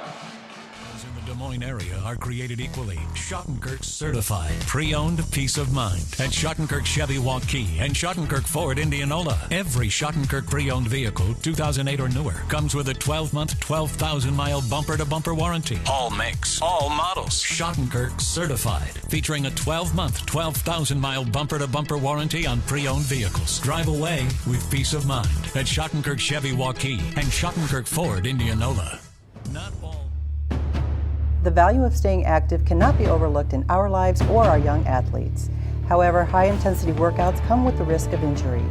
[SPEAKER 2] In the Des Moines area are created equally. Schottenkirk certified, pre-owned peace of mind at Schottenkirk Chevy Waukee and Schottenkirk Ford Indianola. Every Schottenkirk pre-owned vehicle, 2008 or newer, comes with a 12-month, 12,000-mile bumper-to-bumper warranty. All makes, all models. Schottenkirk certified, featuring a 12-month, 12,000-mile bumper-to-bumper warranty on pre-owned vehicles. Drive away with peace of mind at Schottenkirk Chevy Waukee and Schottenkirk Ford Indianola. Not all.
[SPEAKER 18] The value of staying active cannot be overlooked in our lives or our young athletes. However, high-intensity workouts come with the risk of injury.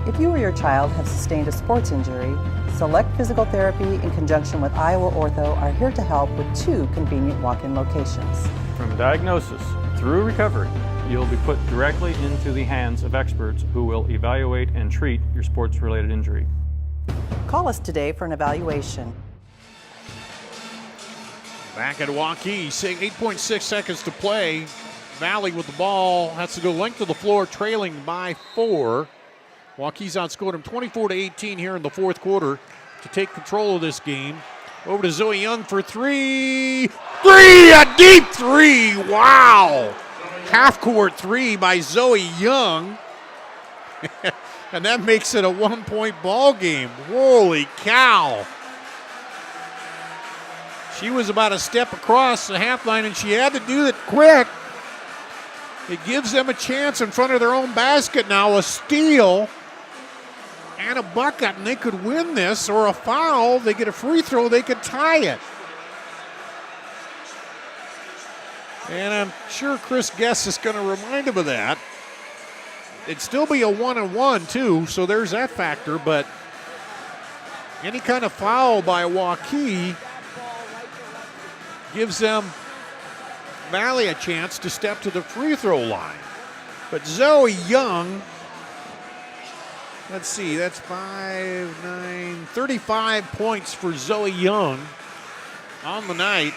[SPEAKER 18] If you or your child have sustained a sports injury, Select Physical Therapy in conjunction with Iowa Ortho are here to help with 2 convenient walk-in locations.
[SPEAKER 19] From diagnosis through recovery, you'll be put directly into the hands of experts who will evaluate and treat your sports-related injury.
[SPEAKER 18] Call us today for an evaluation.
[SPEAKER 8] Back at Waukee, 8.6 seconds to play. Valley with the ball, has to go length of the floor, trailing by 4. Waukee's outscored them 24-18 here in the fourth quarter to take control of this game. Over to Zoe Young for 3. A deep 3, wow! Half-court 3 by Zoe Young. And that makes it a 1-point ball game. Holy cow! She was about a step across the half line, and she had to do it quick. It gives them a chance in front of their own basket now, a steal and a bucket, and they could win this, or a foul. They get a free throw, they could tie it. And I'm sure Chris Guess is going to remind him of that. It'd still be a 1-1, too, so there's that factor, but any kind of foul by Waukee gives them Valley a chance to step to the free throw line. But Zoe Young, let's see, that's 35 points for Zoe Young on the night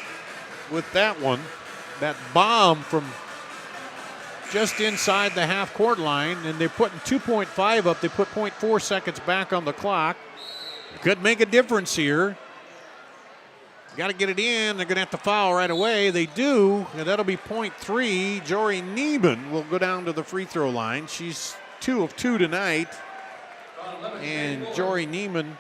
[SPEAKER 8] with that one. That bomb from just inside the half-court line, and they're putting 2.5 up. They put 0.4 seconds back on the clock. Could make a difference here. Got to get it in. They're going to have to foul right away. They do, and that'll be 0.3. Jory Neiman will go down to the free throw line. She's 2 of 2 tonight. And Jory Neiman,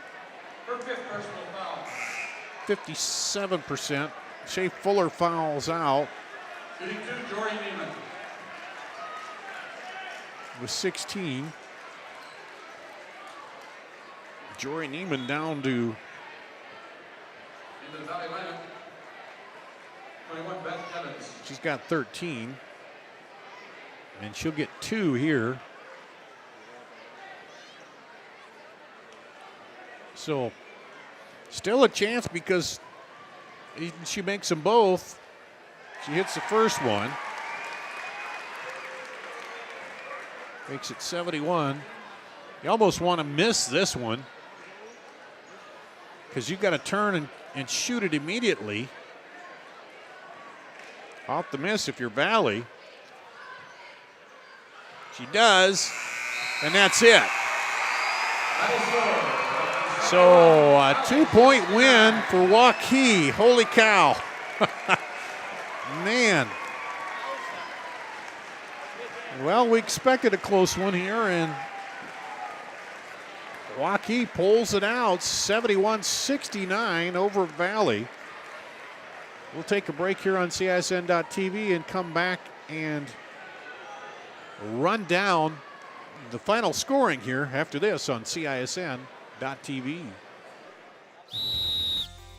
[SPEAKER 8] 57%. Shea Fuller fouls out.
[SPEAKER 9] Shooting 2, Jory Neiman.
[SPEAKER 8] With 16. Jory Neiman down to
[SPEAKER 9] Into the Valley lineup. 21, Beth Evans.
[SPEAKER 8] she's got 13. And she'll get 2 here. So still a chance because she makes them both. She hits the first one. Makes it 71. You almost want to miss this one because you've got to turn and shoot it immediately. Off the miss if you're Valley. She does, and that's it. So a 2-point win for Waukee. Holy cow. Man. Well, we expected a close one here, and Waukee pulls it out 71-69 over Valley. We'll take a break here on CISN.TV and come back and run down the final scoring here after this on CISN.TV.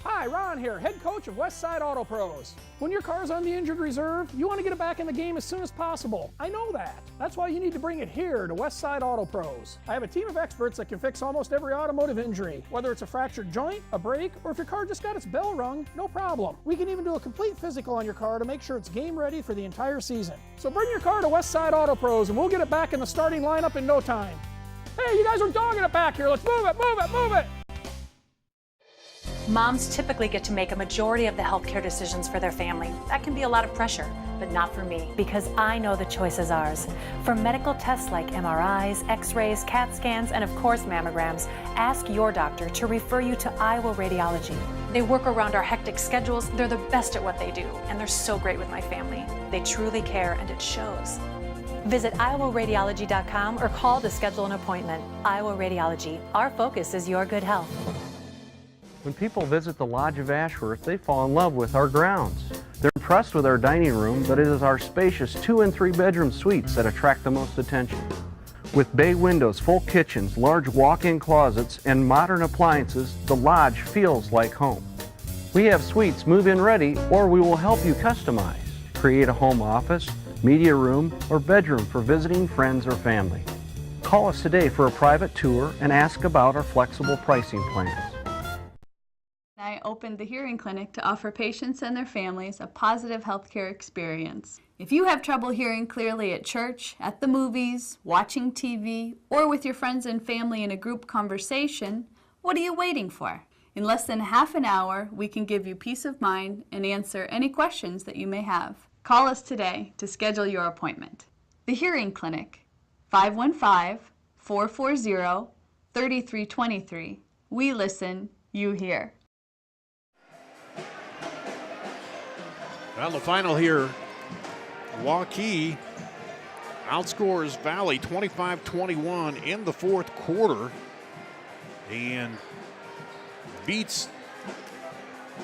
[SPEAKER 10] Hi, Hi, Ron here, head coach of Westside Auto Pros. When your car's on the injured reserve, you want to get it back in the game as soon as possible. I know that. That's why you need to bring it here to Westside Auto Pros. I have a team of experts that can fix almost every automotive injury. Whether it's a fractured joint, a brake, or if your car just got its bell rung, no problem. We can even do a complete physical on your car to make sure it's game ready for the entire season. So bring your car to Westside Auto Pros and we'll get it back in the starting lineup in no time. Hey, you guys are dogging it back here. Let's move it, move it, move it.
[SPEAKER 12] Moms typically get to make a majority of the healthcare decisions for their family. That can be a lot of pressure, but not for me, because I know the choice is ours. For medical tests like MRIs, X-rays, CAT scans, and of course mammograms, ask your doctor to refer you to Iowa Radiology. They work around our hectic schedules, they're the best at what they do, and they're so great with my family. They truly care, and it shows. Visit iowaradiology.com or call to schedule an appointment. Iowa Radiology, our focus is your good health.
[SPEAKER 11] When people visit the Lodge of Ashworth, they fall in love with our grounds. They're impressed with our dining room, but it is our spacious 2- and 3-bedroom suites that attract the most attention. With bay windows, full kitchens, large walk-in closets, and modern appliances, the Lodge feels like home. We have suites move-in ready, or we will help you customize. Create a home office, media room, or bedroom for visiting friends or family. Call us today for a private tour and ask about our flexible pricing plans.
[SPEAKER 15] I opened the hearing clinic to offer patients and their families a positive healthcare experience. If you have trouble hearing clearly at church, at the movies, watching TV, or with your friends and family in a group conversation, what are you waiting for? In less than half an hour, we can give you peace of mind and answer any questions that you may have. Call us today to schedule your appointment. The Hearing Clinic, 515-440-3323. We listen, you hear.
[SPEAKER 8] Well, the final here, Waukee outscores Valley 25-21 in the fourth quarter and beats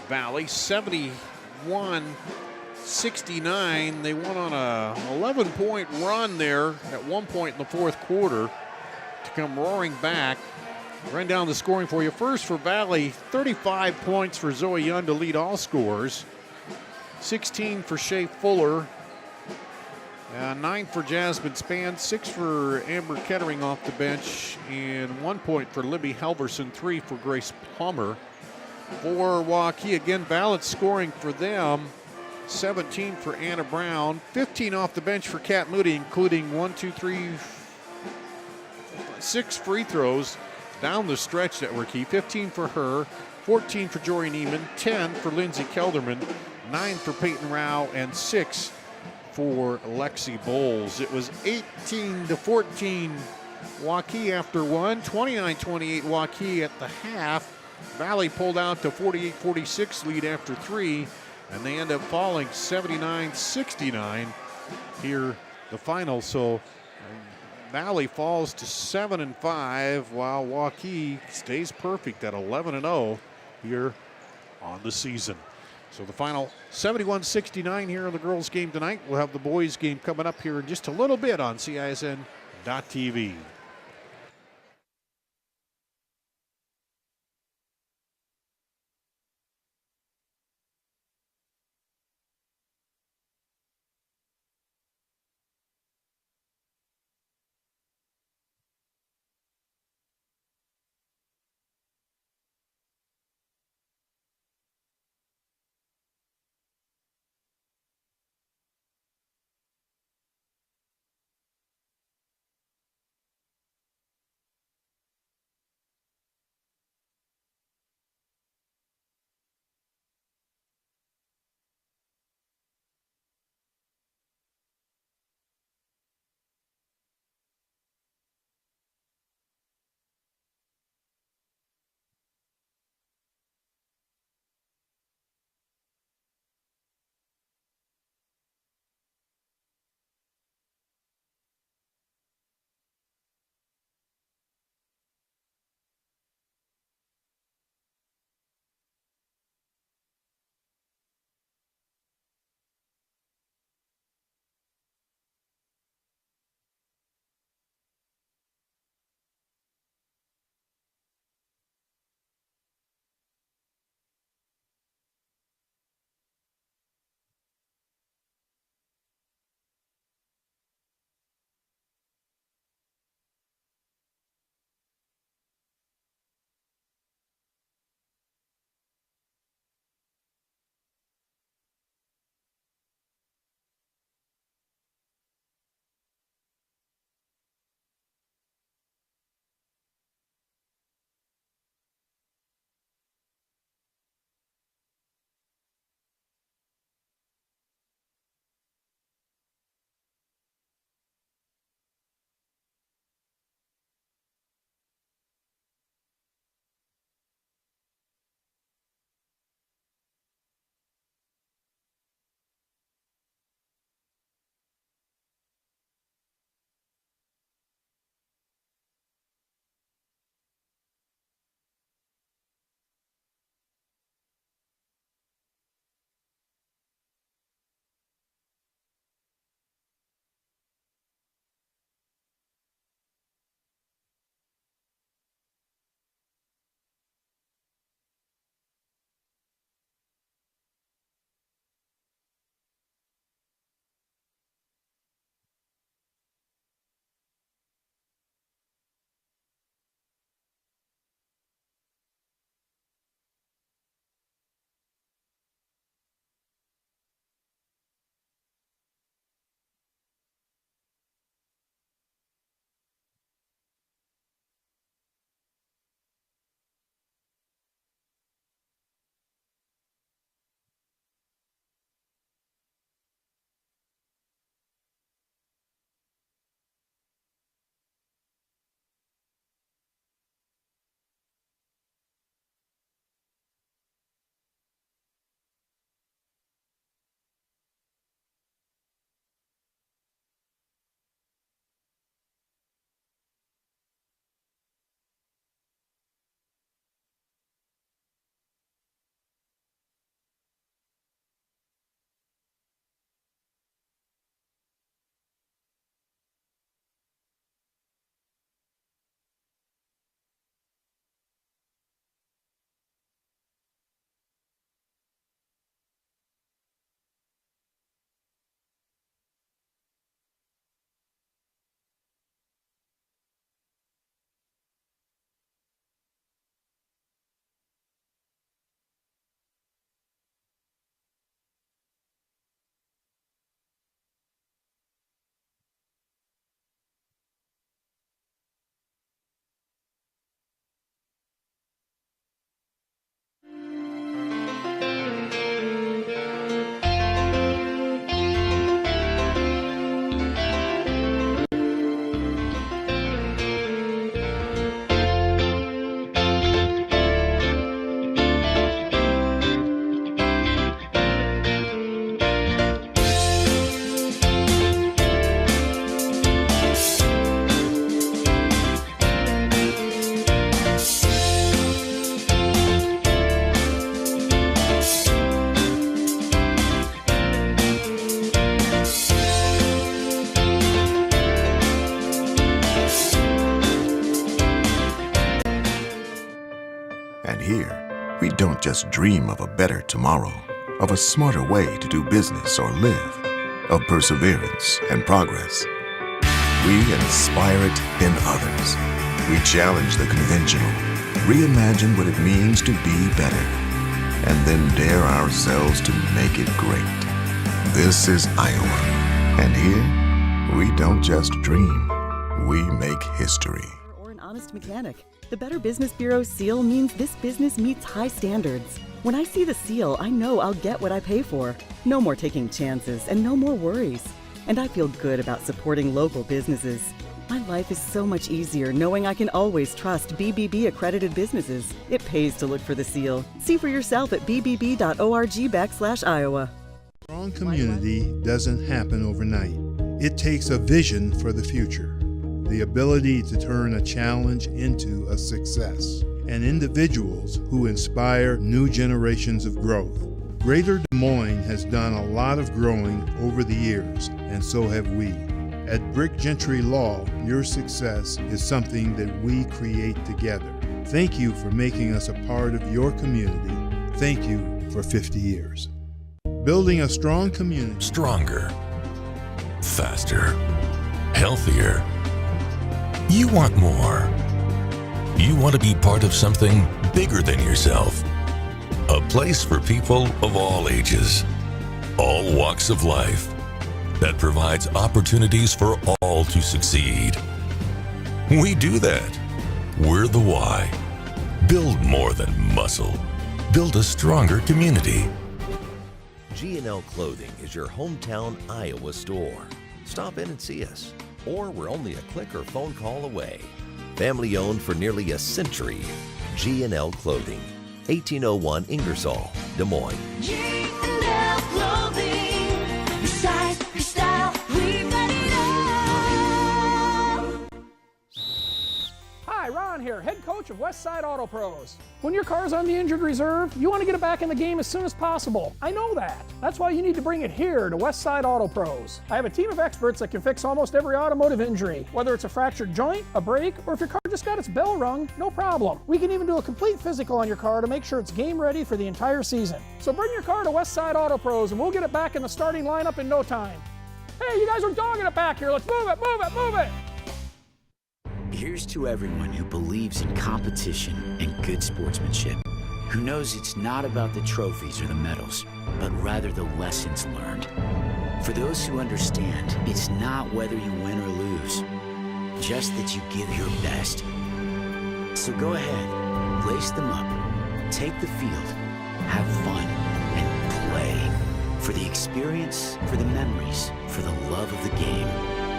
[SPEAKER 8] Valley 71-69. They went on a 11-point run there at one point in the fourth quarter to come roaring back. Run down the scoring for you. First for Valley, 35 points for Zoe Young to lead all scorers. 16 for Shea Fuller, 9 for Jasmine Span, 6 for Amber Kettering off the bench, and 1 point for Libby Halverson, 3 for Grace Plummer. For Waukee, again, balanced scoring for them, 17 for Anna Brown, 15 off the bench for Kat Moody, including 6 free throws down the stretch that were key, 15 for her, 14 for Jory Neiman, 10 for Lindsay Kelderman, 9 for Peyton Rao, and 6 for Lexi Bowles. It was 18-14 Waukee after one, 29-28 Waukee at the half. Valley pulled out to 48-46 lead after 3, and they end up falling 79-69 here the final. So Valley falls to 7-5 while Waukee stays perfect at 11-0 here on the season. So the final 71-69 here in the girls' game tonight. We'll have the boys' game coming up here in just a little bit on CISN.TV.
[SPEAKER 1] don't just dream of a better tomorrow, of a smarter way to do business or live, of perseverance and progress. We inspire it in others. We challenge the conventional, reimagine what it means to be better, and then dare ourselves to make it great. This is Iowa, and here we don't just dream, we make history.
[SPEAKER 17] Or an honest mechanic. The Better Business Bureau seal means this business meets high standards. When I see the seal, I know I'll get what I pay for. No more taking chances and no more worries. And I feel good about supporting local businesses. My life is so much easier knowing I can always trust BBB accredited businesses. It pays to look for the seal. See for yourself at bbb.org/Iowa.
[SPEAKER 14] Strong community doesn't happen overnight. It takes a vision for the future, the ability to turn a challenge into a success, and individuals who inspire new generations of growth. Greater Des Moines has done a lot of growing over the years, and so have we. At Brick Gentry Law, your success is something that we create together. Thank you for making us a part of your community. Thank you for 50 years. Building a strong community.
[SPEAKER 13] Stronger, faster, healthier. You want more. You want to be part of something bigger than yourself. A place for people of all ages, all walks of life, that provides opportunities for all to succeed. We do that. We're the why. Build more than muscle. Build a stronger community.
[SPEAKER 4] G&L Clothing is your hometown Iowa store. Stop in and see us, or we're only a click or phone call away. Family owned for nearly a century. G&L Clothing, 1801 Ingersoll, Des Moines.
[SPEAKER 5] G&L Clothing, your size, your style, we've got it all.
[SPEAKER 10] Hi, Ron here, head coach of Westside Auto Pros. When your car's on the injured reserve, you want to get it back in the game as soon as possible. I know that. That's why you need to bring it here to Westside Auto Pros. I have a team of experts that can fix almost every automotive injury, whether it's a fractured joint, a brake, or if your car just got its bell rung, no problem. We can even do a complete physical on your car to make sure it's game ready for the entire season. So bring your car to Westside Auto Pros and we'll get it back in the starting lineup in no time. Hey, you guys are dogging it back here. Let's move it, move it, move it.
[SPEAKER 3] Here's to everyone who believes in competition and good sportsmanship, who knows it's not about the trophies or the medals, but rather the lessons learned. For those who understand, it's not whether you win or lose, just that you give your best. So go ahead, lace them up, take the field, have fun, and play. For the experience, for the memories, for the love of the game,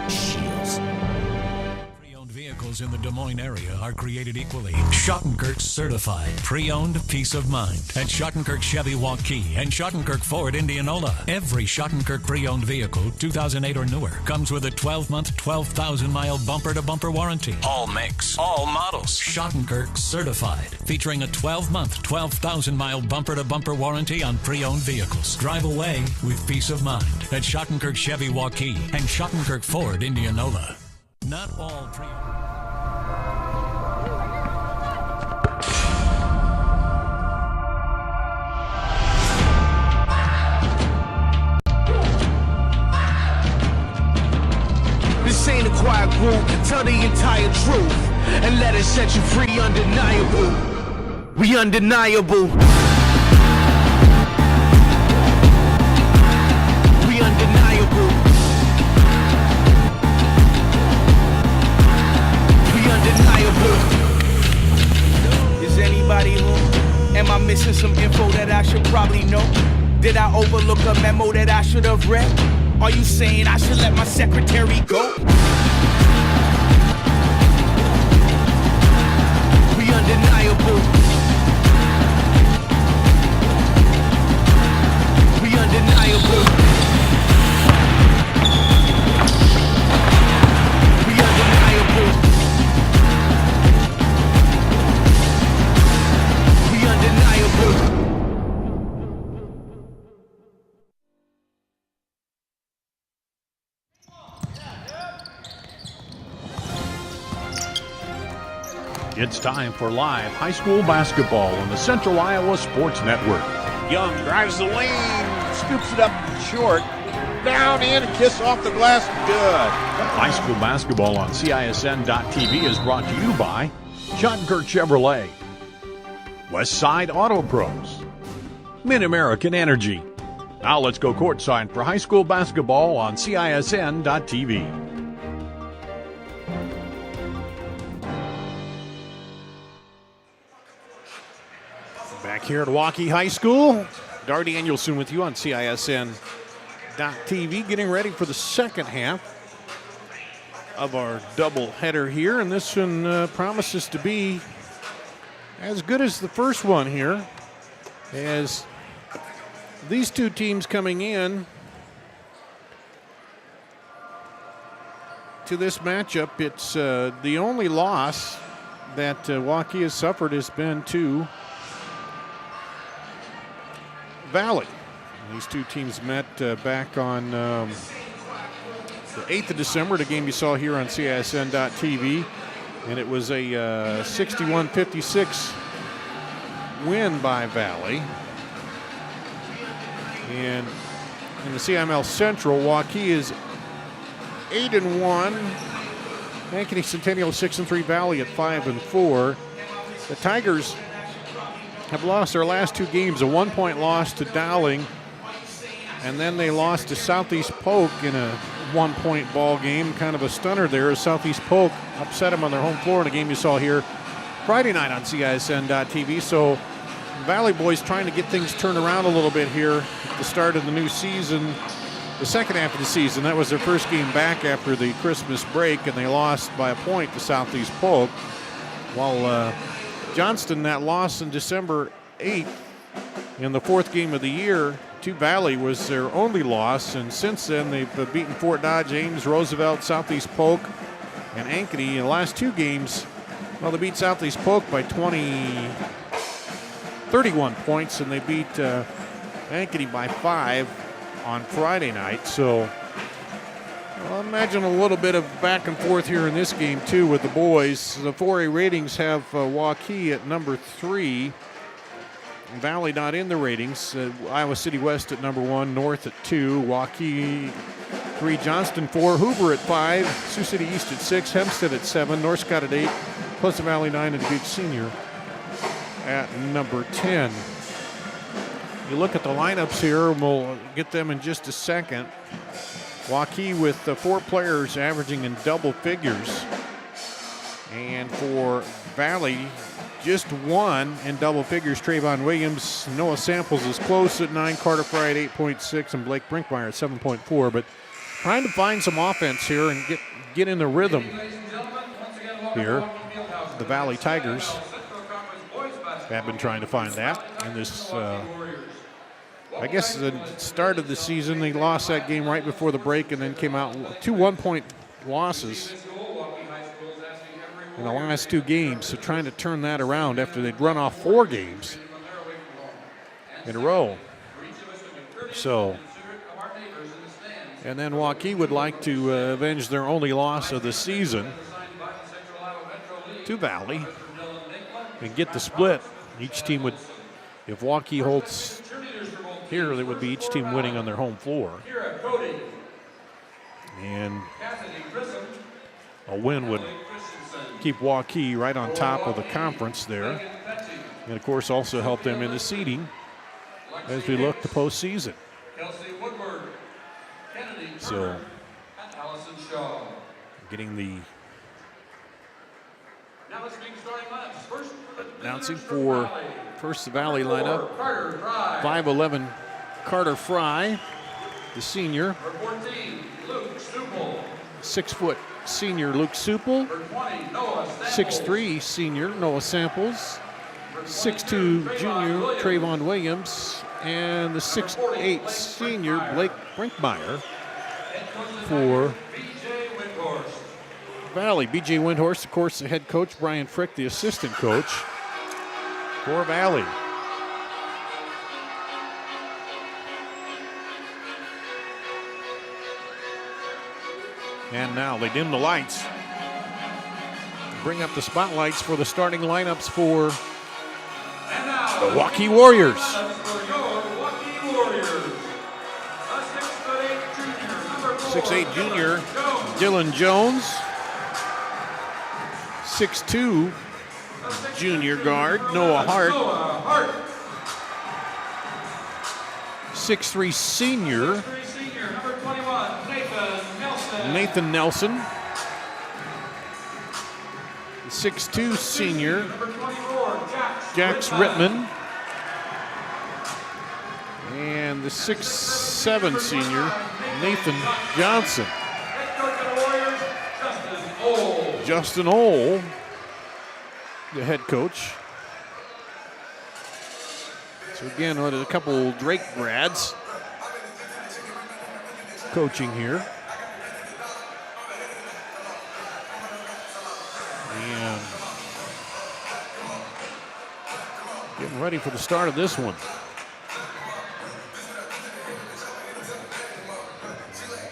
[SPEAKER 3] Shields.
[SPEAKER 2] Vehicles in the Des Moines area are created equally. Schottenkirk certified, pre-owned peace of mind at Schottenkirk Chevy Waukee and Schottenkirk Ford Indianola. Every Schottenkirk pre-owned vehicle, 2008 or newer, comes with a 12-month, 12,000-mile bumper-to-bumper warranty. All makes, all models. Schottenkirk certified, featuring a 12-month, 12,000-mile bumper-to-bumper warranty on pre-owned vehicles. Drive away with peace of mind at Schottenkirk Chevy Waukee and Schottenkirk Ford Indianola. Not all pre-owned.
[SPEAKER 20] This ain't a quiet group. Tell the entire truth and let it set you free. Undeniable. We undeniable. We undeniable. Is anybody home? Am I missing some info that I should probably know? Did I overlook a memo that I should have read? Are you saying I should let my secretary go? We undeniable. We undeniable. We undeniable.
[SPEAKER 6] It's time for live high school basketball on the Central Iowa Sports Network.
[SPEAKER 7] Young drives the lane, scoops it up short, down in, and kiss off the glass, good.
[SPEAKER 6] High school basketball on CISN.TV is brought to you by Schottenkirk Chevrolet, West Side Auto Pros, Mid-American Energy. Now let's go courtside for high school basketball on CISN.TV.
[SPEAKER 8] Back here at Waukee High School, Dar Danielson with you on CISN.TV, getting ready for the second half of our doubleheader here, and this one promises to be as good as the first one here, as these two teams coming in to this matchup. It's the only loss that Waukee has suffered has been to Valley. These two teams met back on the 8th of December, the game you saw here on CISN.TV, and it was a 61-56 win by Valley. And in the CIML Central, Waukee is 8-1. Ankeny Centennial 6-3, Valley at 5-4. The Tigers have lost their last two games, a 1-point loss to Dowling, and then they lost to Southeast Polk in a 1-point ball game. Kind of a stunner there as Southeast Polk upset them on their home floor in a game you saw here Friday night on CISN.TV. So Valley boys trying to get things turned around a little bit here at the start of the new season, the second half of the season. That was their first game back after the Christmas break, and they lost by a point to Southeast Polk. While Johnston, that loss in December 8th in the fourth game of the year to Valley was their only loss, and since then they've beaten Fort Dodge, Ames, Roosevelt, Southeast Polk, and Ankeny. In the last two games, well, they beat Southeast Polk by 31 points, and they beat Ankeny by 5 on Friday night. So I'll imagine a little bit of back and forth here in this game, too, with the boys. The 4A ratings have Waukee at number 3. Valley not in the ratings. Iowa City West at number 1, North at 2, Waukee 3, Johnston 4, Hoover at 5, Sioux City East at 6, Hempstead at 7, North Scott at 8, Pleasant Valley 9, and Beach Senior at number 10. You look at the lineups here, and we'll get them in just a second. Waukee with 4 players averaging in double figures. And for Valley, just 1 in double figures. Trayvon Williams, Noah Samples is close at 9, Carter Fry at 8.6, and Blake Brinkmeyer at 7.4. But trying to find some offense here and get in the rhythm here. The Valley Tigers have been trying to find that in this I guess the start of the season. They lost that game right before the break and then came out 2 1-point losses in the last 2 games. So trying to turn that around after they'd run off 4 games in a row. So, and then Waukee would like to avenge their only loss of the season to Valley and get the split. Each team would, if Waukee holds here, they would be each team winning on their home floor. And a win would keep Waukee right on top of the conference there. And, of course, also help them in the seeding as we look to postseason. So, getting the announcing for first the Valley lineup. 5'11" Carter Fry, the senior. 6-foot senior Luke Supple. 6'3" senior Noah Samples. 6'2" junior Trayvon Williams. And the 6'8" senior Blake Brinkmeyer for Valley. B.J. Windhorst, of course, the head coach. Brian Frick, the assistant coach for Valley. And now they dim the lights bring up the spotlights for the starting lineups for the Waukee Warriors. 6'8" junior Dylan Jones. 6'2" junior guard Noah Hart. 6'3" senior Nathan Nelson. 6'2" senior Jax Rittman. And the 6'7" senior Nathan Johnson. Justin Ohl, the head coach. So again, a couple Drake grads coaching here. And getting ready for the start of this one.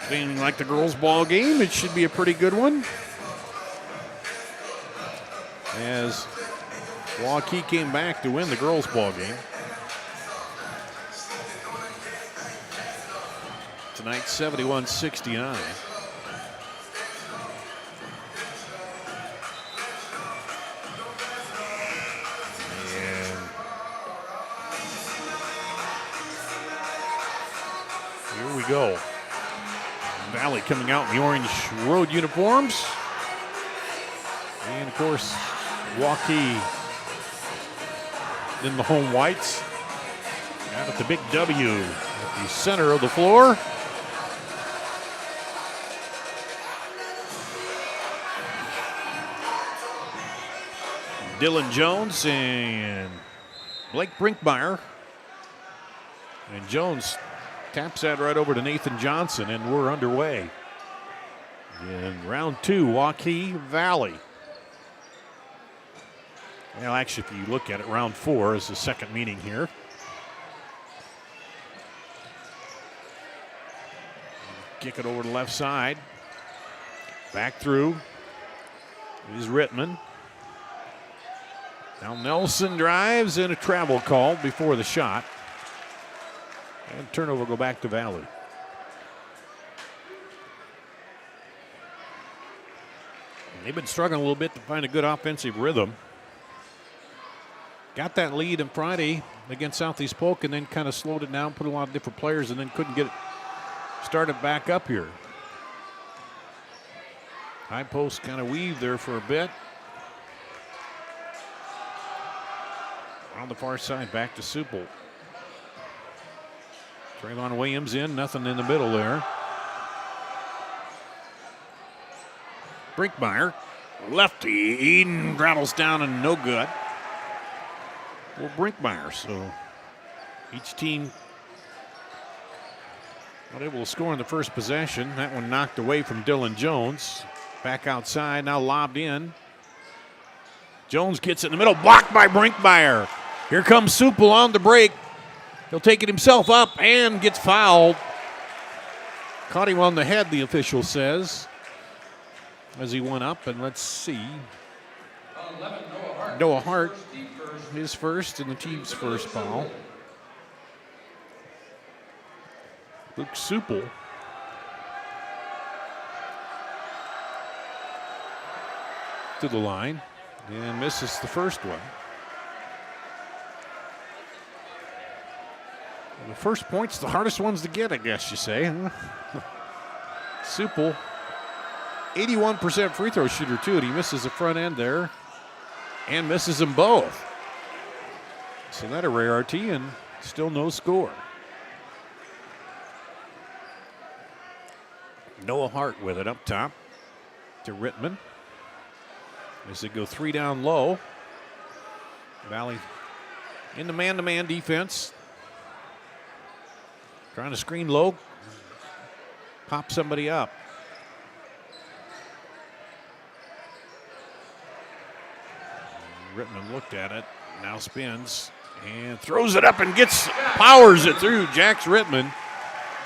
[SPEAKER 8] Being like the girls' ball game, it should be a pretty good one. As Waukee came back to win the girls' ball game. Tonight, 71-69. And here we go. Valley coming out in the orange road uniforms. And of course, Waukee in the home whites. Out at the big W at the center of the floor. Dylan Jones and Blake Brinkmeyer. And Jones taps that right over to Nathan Johnson, and we're underway. In round two, Waukee Valley. Well, actually, if you look at it, round four is the second meeting here. Kick it over to the left side. Back through is Rittman. Now Nelson drives and a travel call before the shot. And turnover will go back to Valley. And they've been struggling a little bit to find a good offensive rhythm. Got that lead on Friday against Southeast Polk and then kind of slowed it down, put a lot of different players, and then couldn't get it started back up here. High post kind of weaved there for a bit. On the far side, back to Supple. Trayvon Williams in, nothing in the middle there. Brinkmeyer, lefty, Eden rattles down and no good. Well, Brinkmeyer, so each team not able to score in the first possession. That one knocked away from Dylan Jones. Back outside, now lobbed in. Jones gets it in the middle, blocked by Brinkmeyer. Here comes Supple on the break. He'll take it himself up and gets fouled. Caught him on the head, the official says, as he went up. And let's see. Noah Hart, his first and the team's first foul. Luke Supple. To the line and misses the first one. The first point's the hardest ones to get, I guess you say. Supple, 81% free throw shooter, too, and he misses the front end there and misses them both. So that a rarity and still no score. Noah Hart with it up top to Rittman. As they go three down low. Valley in the man-to-man defense. Trying to screen low. Pop somebody up. Rittman looked at it. Now spins. And throws it up and powers it through. Jax Rittman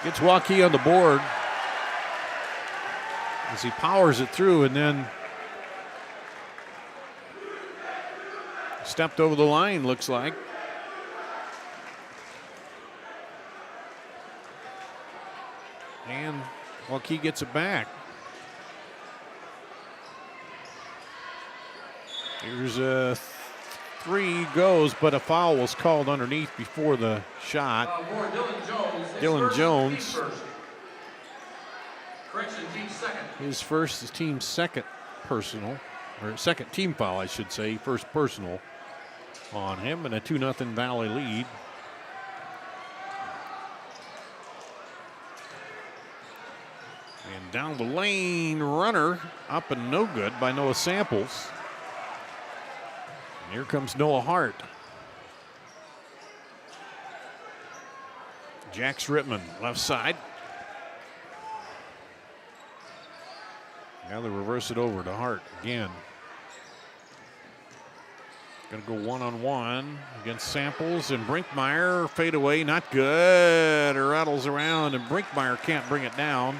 [SPEAKER 8] gets Waukee on the board. As he powers it through and then stepped over the line, looks like. And Waukee gets it back. Here's a three goes, but a foul was called underneath before the shot. Dylan Jones.
[SPEAKER 9] Correction, team second.
[SPEAKER 8] His first is team second personal, or second team foul, I should say. First personal on him, and a 2-0 Valley lead. And down the lane, runner up and no good by Noah Samples. And here comes Noah Hart. Jax Rittman, left side. Now they reverse it over to Hart again. Going to go one-on-one against Samples, and Brinkmeyer, fade away, not good. It rattles around, and Brinkmeyer can't bring it down.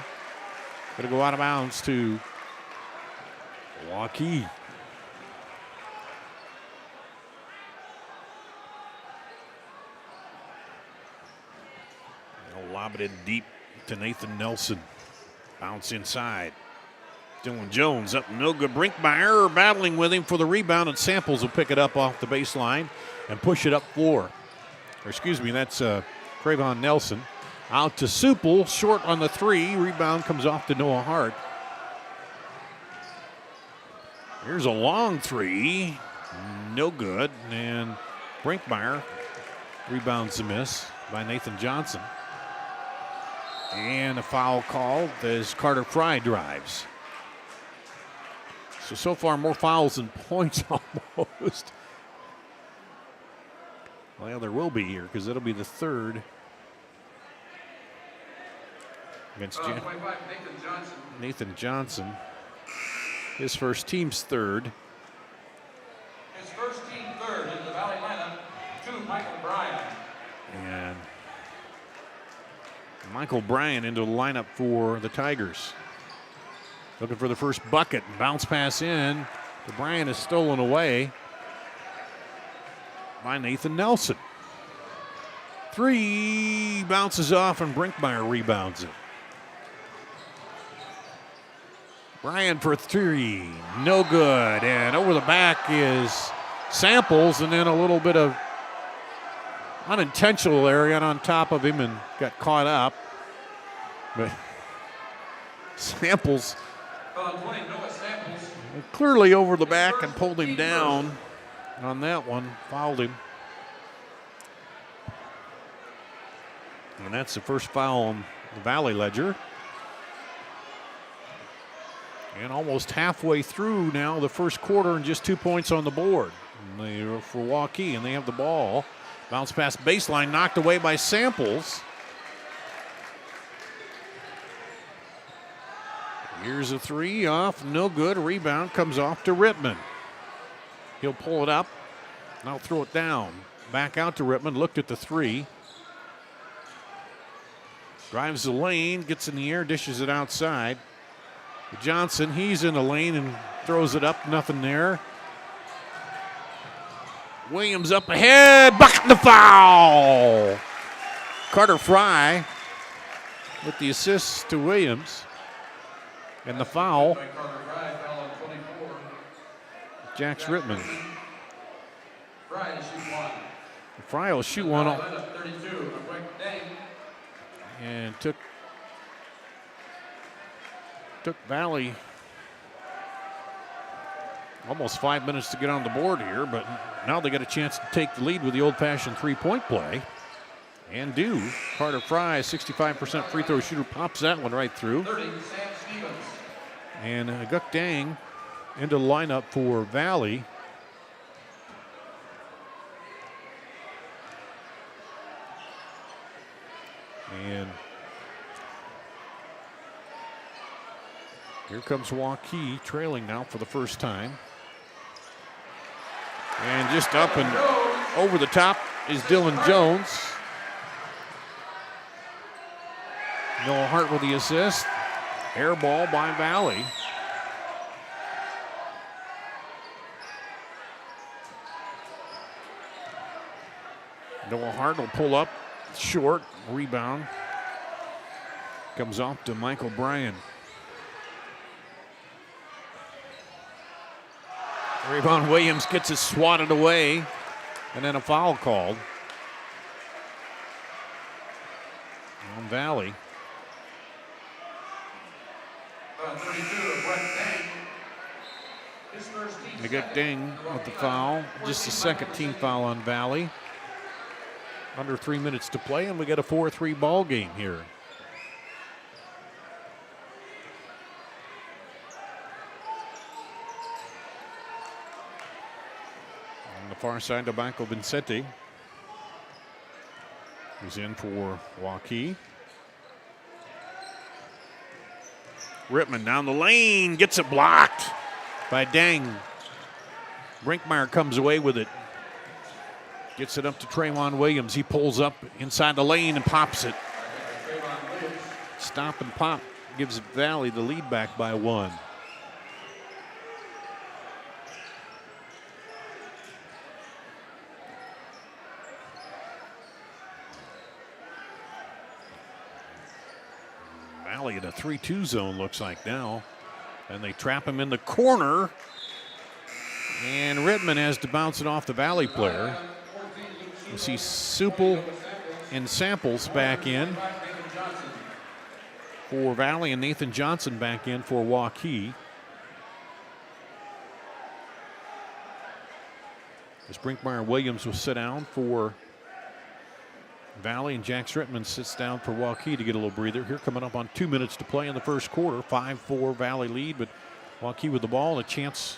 [SPEAKER 8] Going to go out of bounds to Waukee. They'll lob it in deep to Nathan Nelson. Bounce inside. Dylan Jones up no good. Brinkmeyer battling with him for the rebound, and Samples will pick it up off the baseline and push it up floor. Or excuse me, that's Cravon Nelson. Out to Supple, short on the three. Rebound comes off to Noah Hart. Here's a long three. No good. And Brinkmeyer rebounds the miss by Nathan Johnson. And a foul called as Carter Fry drives. So far, more fouls than points almost. Well, there will be here because it'll be the third against Nathan Johnson. His first team's third.
[SPEAKER 9] His first team third in the Valley lineup to Michael Bryan.
[SPEAKER 8] And Michael Bryan into the lineup for the Tigers. Looking for the first bucket. Bounce pass in to Bryan is stolen away by Nathan Nelson. Three bounces off and Brinkmeyer rebounds it. Bryan for three. No good. And over the back is Samples, and then a little bit of unintentional there. Got on top of him and got caught up. But Samples clearly over the back and pulled him down on that one, fouled him. And that's the first foul on the Valley ledger. And almost halfway through now the first quarter and just 2 points on the board for Waukee, and they have the ball. Bounce pass baseline, knocked away by Samples. Here's a three off, no good. Rebound comes off to Rittman. He'll pull it up, now throw it down. Back out to Rittman, looked at the three. Drives the lane, gets in the air, dishes it outside. Johnson, he's in the lane and throws it up, nothing there. Williams up ahead, bucket the foul. Carter Fry with the assist to Williams. And the foul, Jax Rittman. Fry will shoot one off. And took Valley almost 5 minutes to get on the board here, but now they get a chance to take the lead with the old-fashioned three-point play. And do. Carter Fry, 65% free throw shooter, pops that one right through. And Guk Dang into the lineup for Valley. And here comes Waukee, trailing now for the first time. And just up and over the top is Dylan Jones. Noah Hart with the assist. Air ball by Valley. Noah Hart will pull up short. Rebound comes off to Michael Bryan. Rayvon Williams gets it swatted away, and then a foul called on Valley. They got Deng with the foul. Just the second team foul on Valley. Under 3 minutes to play, and we got a 4-3 ball game here. On the far side, Tobacco Vincente, who's in for Waukee. Rittman down the lane, gets it blocked by Deng. Brinkmeyer comes away with it. Gets it up to Trayvon Williams. He pulls up inside the lane and pops it. Stop and pop gives Valley the lead back by 1. Valley in a 3-2 zone looks like now. And they trap him in the corner. And Rittman has to bounce it off the Valley player. We see Supple and Samples back in for Valley, and Nathan Johnson back in for Waukee. As Brinkmeyer Williams will sit down for Valley, and Jax Rittman sits down for Waukee to get a little breather. Here coming up on 2 minutes to play in the first quarter. 5-4 Valley lead, but Waukee with the ball and a chance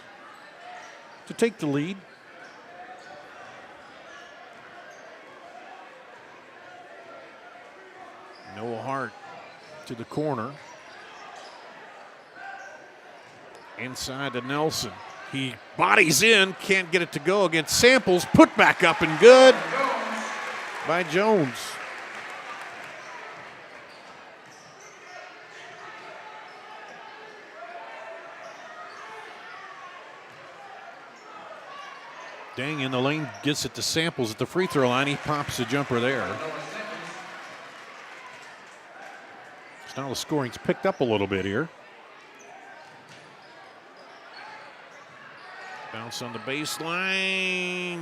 [SPEAKER 8] to take the lead. Noah Hart to the corner. Inside to Nelson. He bodies in, can't get it to go against Samples. Put back up and good by Jones. Deng in the lane, gets it to Samples at the free throw line. He pops the jumper there. So now the scoring's picked up a little bit here. Bounce on the baseline,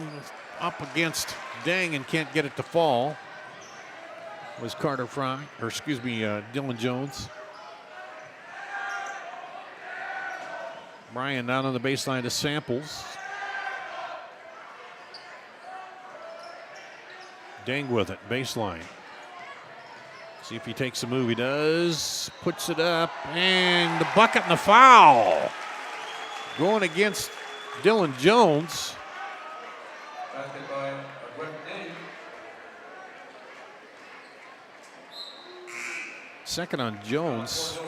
[SPEAKER 8] up against Deng and can't get it to fall. Was Carter Fry, or excuse me, Dylan Jones. Bryan down on the baseline to Samples. Deng with it, baseline. See if he takes a move. He does. Puts it up, and the bucket and the foul. Going against Dylan Jones. Second on Jones.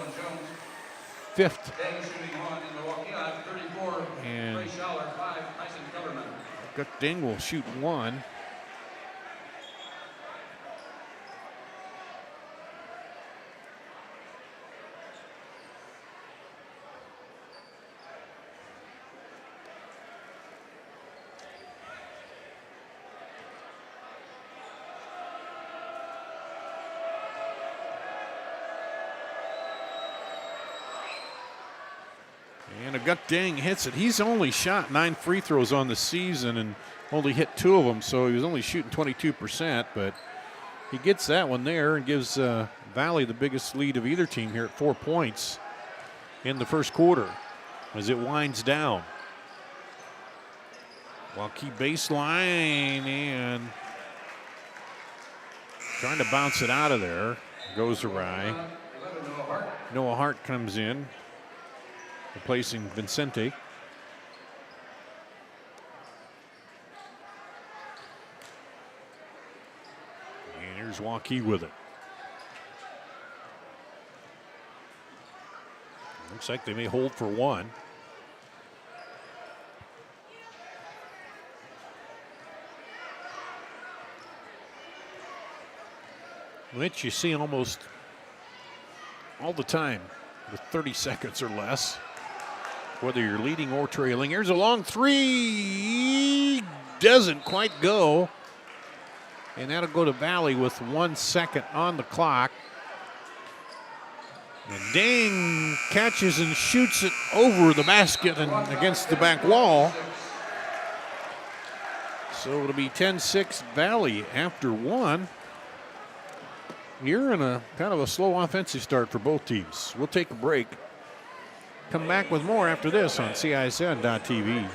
[SPEAKER 8] Fifth. And Deng will shoot one. Deng hits it. He's only shot 9 free throws on the season and only hit 2 of them, so he was only shooting 22%, but he gets that one there and gives Valley the biggest lead of either team here at 4 points in the first quarter as it winds down. Waukee baseline and trying to bounce it out of there. Goes awry. Noah Hart comes in, replacing Vincente. And here's Waukee with it. Looks like they may hold for one. Which you see almost all the time with 30 seconds or less, whether you're leading or trailing. Here's a long three. Doesn't quite go. And that'll go to Valley with 1 second on the clock. And Dang catches and shoots it over the basket and against the back wall. So it'll be 10-6 Valley after 1. Here in a kind of a slow offensive start for both teams. We'll take a break. Come back with more after this on CISN.TV.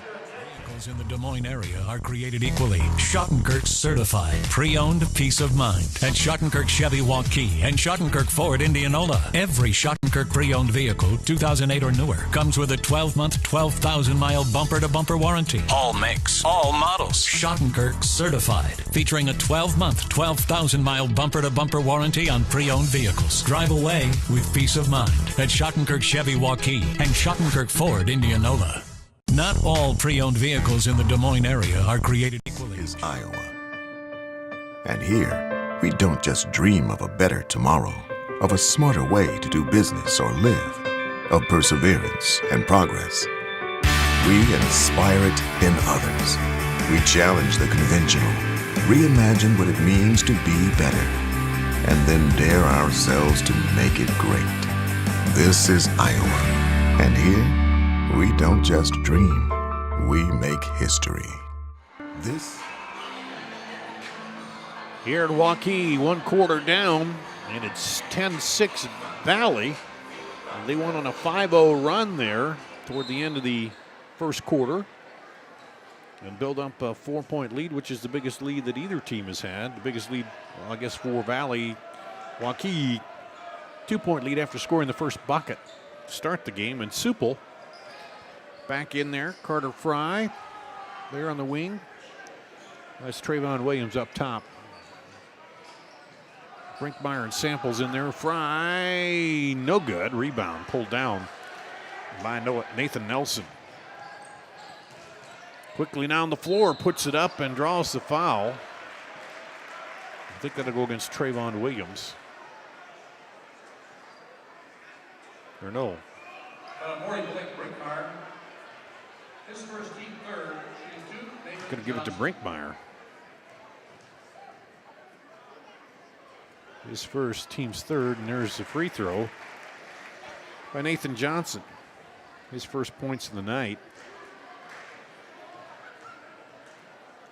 [SPEAKER 2] Vehicles in the Des Moines area are created equally. Schottenkirk certified, pre-owned peace of mind. At Schottenkirk Chevy Waukee and Schottenkirk Ford Indianola. Every Schottenkirk pre-owned vehicle, 2008 or newer, comes with a 12-month, 12,000-mile bumper-to-bumper warranty. All makes, all models. Schottenkirk certified, featuring a 12-month, 12,000-mile bumper-to-bumper warranty on pre-owned vehicles. Drive away with peace of mind at Schottenkirk Chevy Waukee and Schottenkirk Ford Indianola. Not all pre-owned vehicles in the Des Moines area are created equally.
[SPEAKER 1] Is Iowa. And here, we don't just dream of a better tomorrow, of a smarter way to do business or live, of perseverance and progress. We inspire it in others. We challenge the conventional, reimagine what it means to be better, and then dare ourselves to make it great. This is Iowa, and here, we don't just dream, we make history. This
[SPEAKER 8] here at Waukee, 1 quarter down, and it's 10-6 Valley. And they went on a 5-0 run there toward the end of the first quarter and build up a 4-point lead, which is the biggest lead that either team has had. The biggest lead, well, I guess, for Valley. Waukee, 2-point lead after scoring the first bucket to start the game, and Supple back in there. Carter Fry there on the wing. That's Trayvon Williams up top. Brinkmeyer and Samples in there. Fry, no good. Rebound pulled down by Nathan Nelson. Quickly down the floor, puts it up and draws the foul. I think that'll go against Trayvon Williams. Or no.
[SPEAKER 9] Morning, Blake Brinkmeyer. His first team third.
[SPEAKER 8] Going to give it to Brinkmeyer. His first, team's third, and there's the free throw by Nathan Johnson. His first points of the night.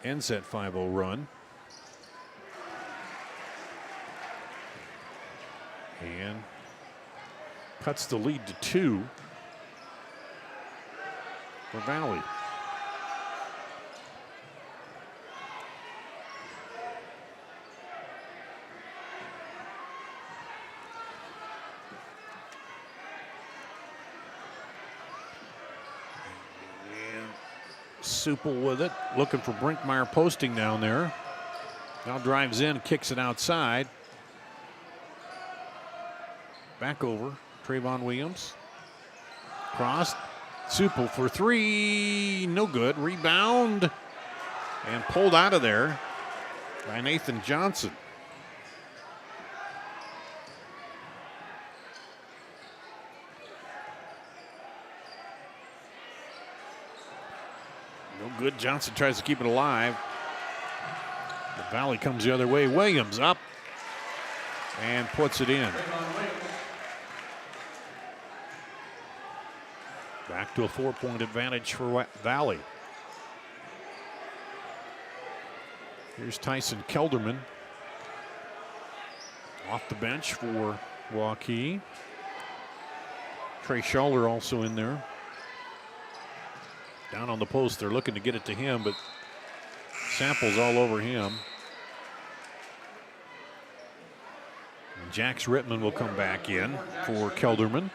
[SPEAKER 8] Ends that 5-0 run. And cuts the lead to 2 for Valley. Supple with it, looking for Brinkmeyer posting down there. Now drives in, kicks it outside. Back over, Trayvon Williams. Crossed, Supple for 3, no good. Rebound, and pulled out of there by Nathan Johnson. No good. Johnson tries to keep it alive. The Valley comes the other way. Williams up and puts it in. Back to a 4-point advantage for Valley. Here's Tyson Kelderman off the bench for Waukee. Trey Schaller also in there. Down on the post, they're looking to get it to him, but Samples all over him. And Jax Rittman will come back in for Kelderman.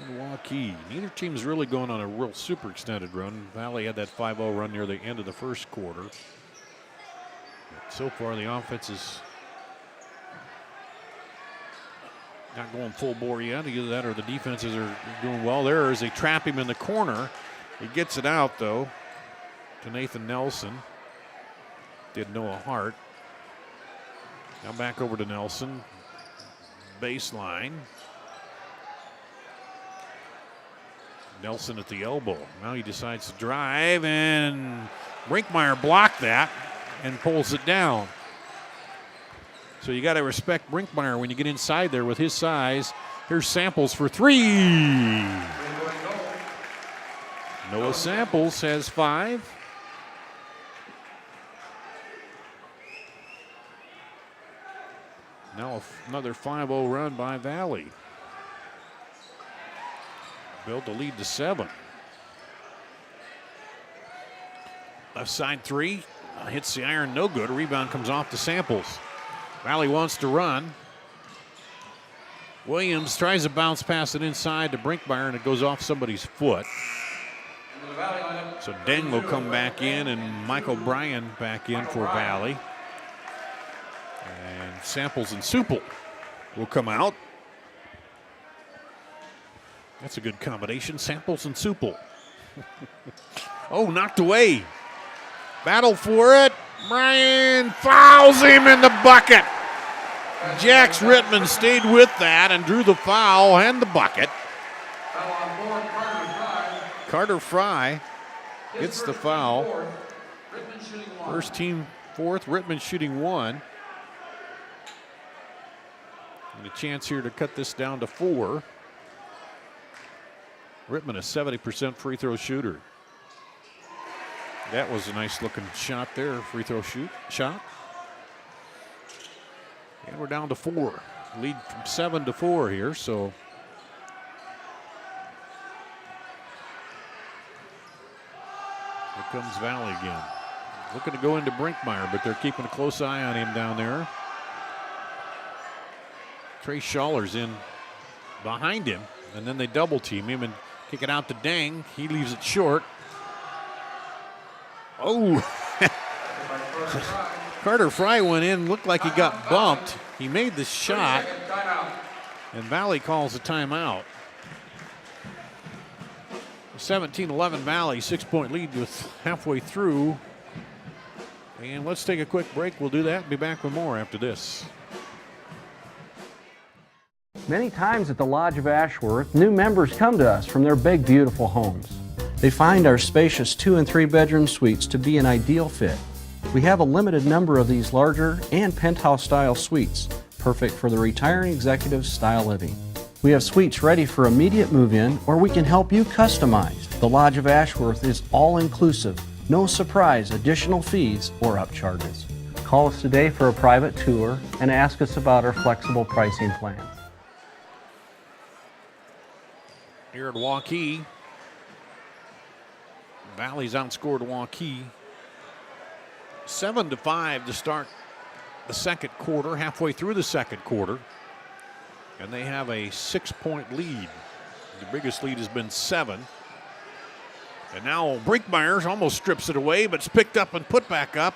[SPEAKER 8] And Waukee, neither team's really going on a real super extended run. Valley had that 5-0 run near the end of the first quarter. So far, the offense is not going full bore yet. Either that or the defenses are doing well there as they trap him in the corner. He gets it out, though, to Nathan Nelson. Did Noah Hart. Now back over to Nelson. Baseline. Nelson at the elbow. Now he decides to drive, and Brinkmeyer blocked that and pulls it down. So you got to respect Brinkmeyer when you get inside there with his size. Here's Samples for three. Noah Samples has 5. Now another 5-0 run by Valley. Built the lead to 7. Left side 3. Hits the iron, no good. Rebound comes off to Samples. Valley wants to run. Williams tries to bounce pass it inside to Brinkmeyer, and it goes off somebody's foot. So Deng will come back in, and Michael Bryan back in for Valley. And Samples and Supple will come out. That's a good combination, Samples and Supple. Oh, knocked away. Battle for it. Bryan fouls him in the bucket. Jax Rittman stayed with that and drew the foul and the bucket. Carter Fry gets the foul. First team fourth, Rittman shooting 1. And a chance here to cut this down to 4. Rittman a 70% free throw shooter. That was a nice looking shot there, free throw shot. And we're down to 4. Lead from 7 to 4 here, so. Here comes Valley again. Looking to go into Brinkmeyer, but they're keeping a close eye on him down there. Trey Schaller's in behind him, and then they double team him and kick it out to Deng. He leaves it short. Oh! Carter Fry went in, looked like he got bumped. He made the shot, and Valley calls a timeout. 17-11 Valley, 6-point lead with halfway through. And let's take a quick break. We'll do that and be back with more after this.
[SPEAKER 11] Many times at the Lodge of Ashworth, new members come to us from their big, beautiful homes. They find our spacious 2- and 3-bedroom suites to be an ideal fit. We have a limited number of these larger and penthouse-style suites, perfect for the retiring executive's style living. We have suites ready for immediate move-in, or we can help you customize. The Lodge of Ashworth is all-inclusive, no surprise additional fees or upcharges. Call us today for a private tour and ask us about our flexible pricing plans.
[SPEAKER 8] Here at Waukee, Valley's outscored Waukee 7-5 to start the second quarter, halfway through the second quarter. And they have a 6-point lead. The biggest lead has been 7. And now Brinkmeyer almost strips it away, but it's picked up and put back up.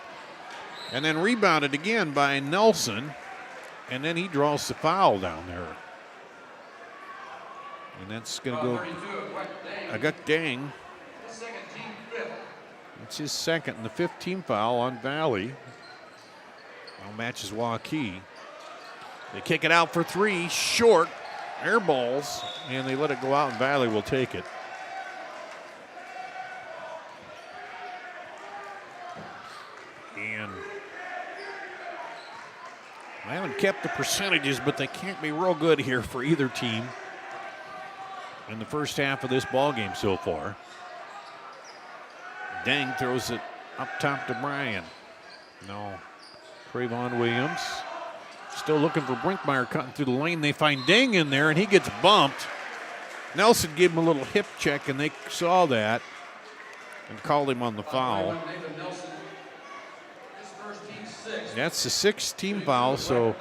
[SPEAKER 8] And then rebounded again by Nelson. And then he draws the foul down there. And that's going to go Aguk Deng. It's his second and the 5th team foul on Valley. Now matches Waukee. They kick it out for 3, short, air balls, and they let it go out, and Valley will take it. And I haven't kept the percentages, but they can't be real good here for either team in the first half of this ball game so far. Deng throws it up top to Bryan. No. Trayvon Williams still looking for Brinkmeyer cutting through the lane. They find Deng in there, and he gets bumped. Nelson gave him a little hip check, and they saw that and called him on the foul. That's the 6th team foul, so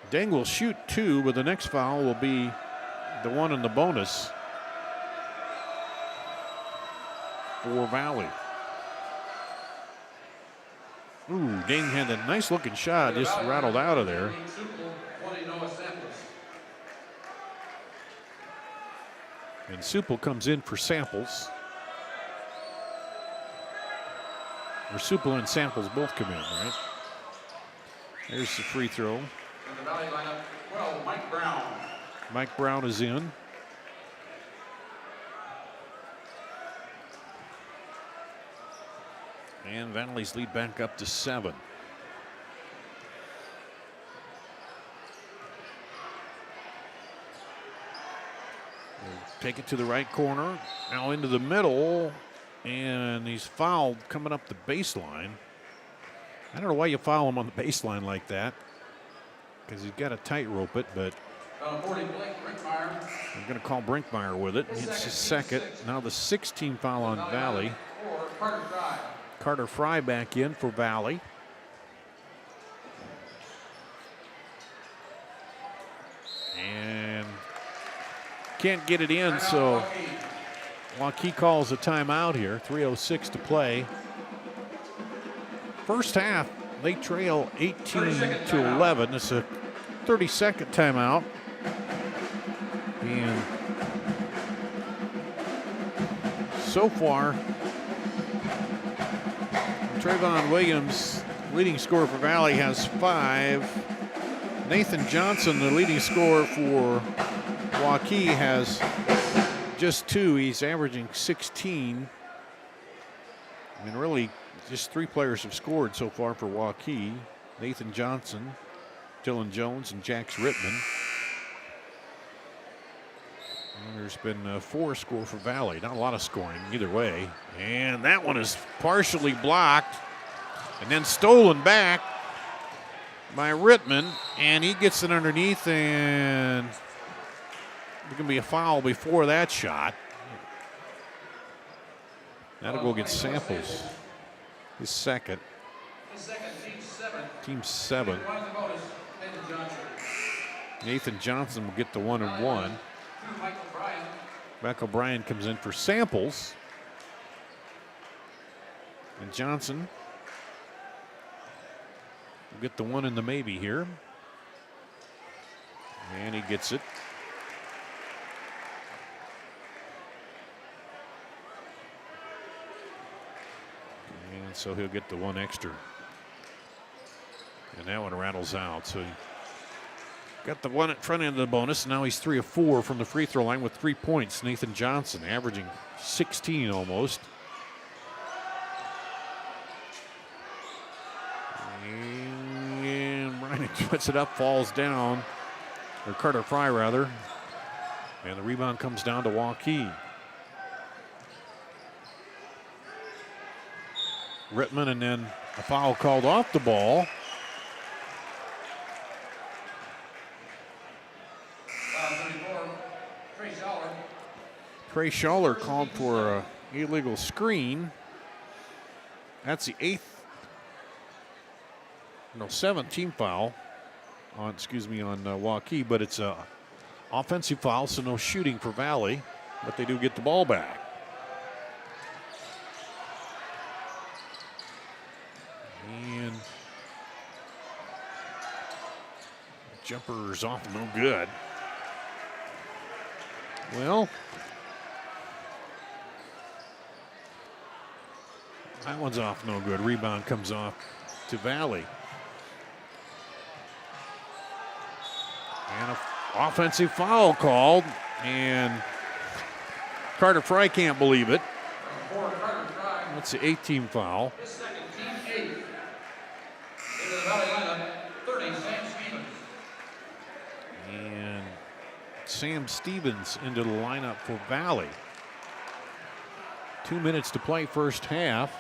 [SPEAKER 8] Deng will shoot 2, but the next foul will be the one in the bonus for Valley. Ooh, Deng had a nice looking shot, just rattled out of there. And Supple comes in for Samples. Or Supple and Samples both come in, right? There's the free throw.
[SPEAKER 9] In the Valley lineup, 12, Mike Brown.
[SPEAKER 8] Mike Brown is in. And Valley's lead back up to 7. Take it to the right corner. Now into the middle. And he's fouled coming up the baseline. I don't know why you foul him on the baseline like that, because he's got to tightrope it, but I'm going to call Brinkmeyer with it. It's his second. Now the 16th foul on Valley. Carter Fry back in for Valley. And can't get it in, so Waukee calls a timeout here. 3:06 to play. First half, they trail 18-11. It's a 30-second timeout. And so far, Trayvon Williams, leading scorer for Valley, has 5. Nathan Johnson, the leading scorer for Waukee, has just 2. He's averaging 16. And really, just 3 players have scored so far for Waukee. Nathan Johnson, Dylan Jones, and Jax Rittman. And there's been 4 score for Valley. Not a lot of scoring either way. And that one is partially blocked and then stolen back by Rittman. And he gets it underneath, and there's going to be a foul before that shot. That'll go against Samples. His second. Team 7. Nathan Johnson will get the 1-and-1. Michael Bryan comes in for Samples. And Johnson will get the 1 and the maybe here. And he gets it. And so he'll get the 1 extra. And that one rattles out. So he got the 1 at front end of the bonus. Now he's 3 of 4 from the free throw line with 3 points. Nathan Johnson averaging 16 almost. And Bryan puts it up, falls down. Or Carter Fry, rather. And the rebound comes down to Waukee. Rittman, and then a foul called off the ball. Trey Schaller called for an illegal screen. That's the 7th team foul on Waukee, but it's a offensive foul, so no shooting for Valley, but they do get the ball back. And jumper's off, no good. Well, that one's off, no good. Rebound comes off to Valley. And an offensive foul called, and Carter Fry can't believe it. That's the 8th foul.
[SPEAKER 9] His second, team 8. Into the Valley lineup, 30, Sam Stevens.
[SPEAKER 8] And Sam Stevens into the lineup for Valley. 2 minutes to play first half.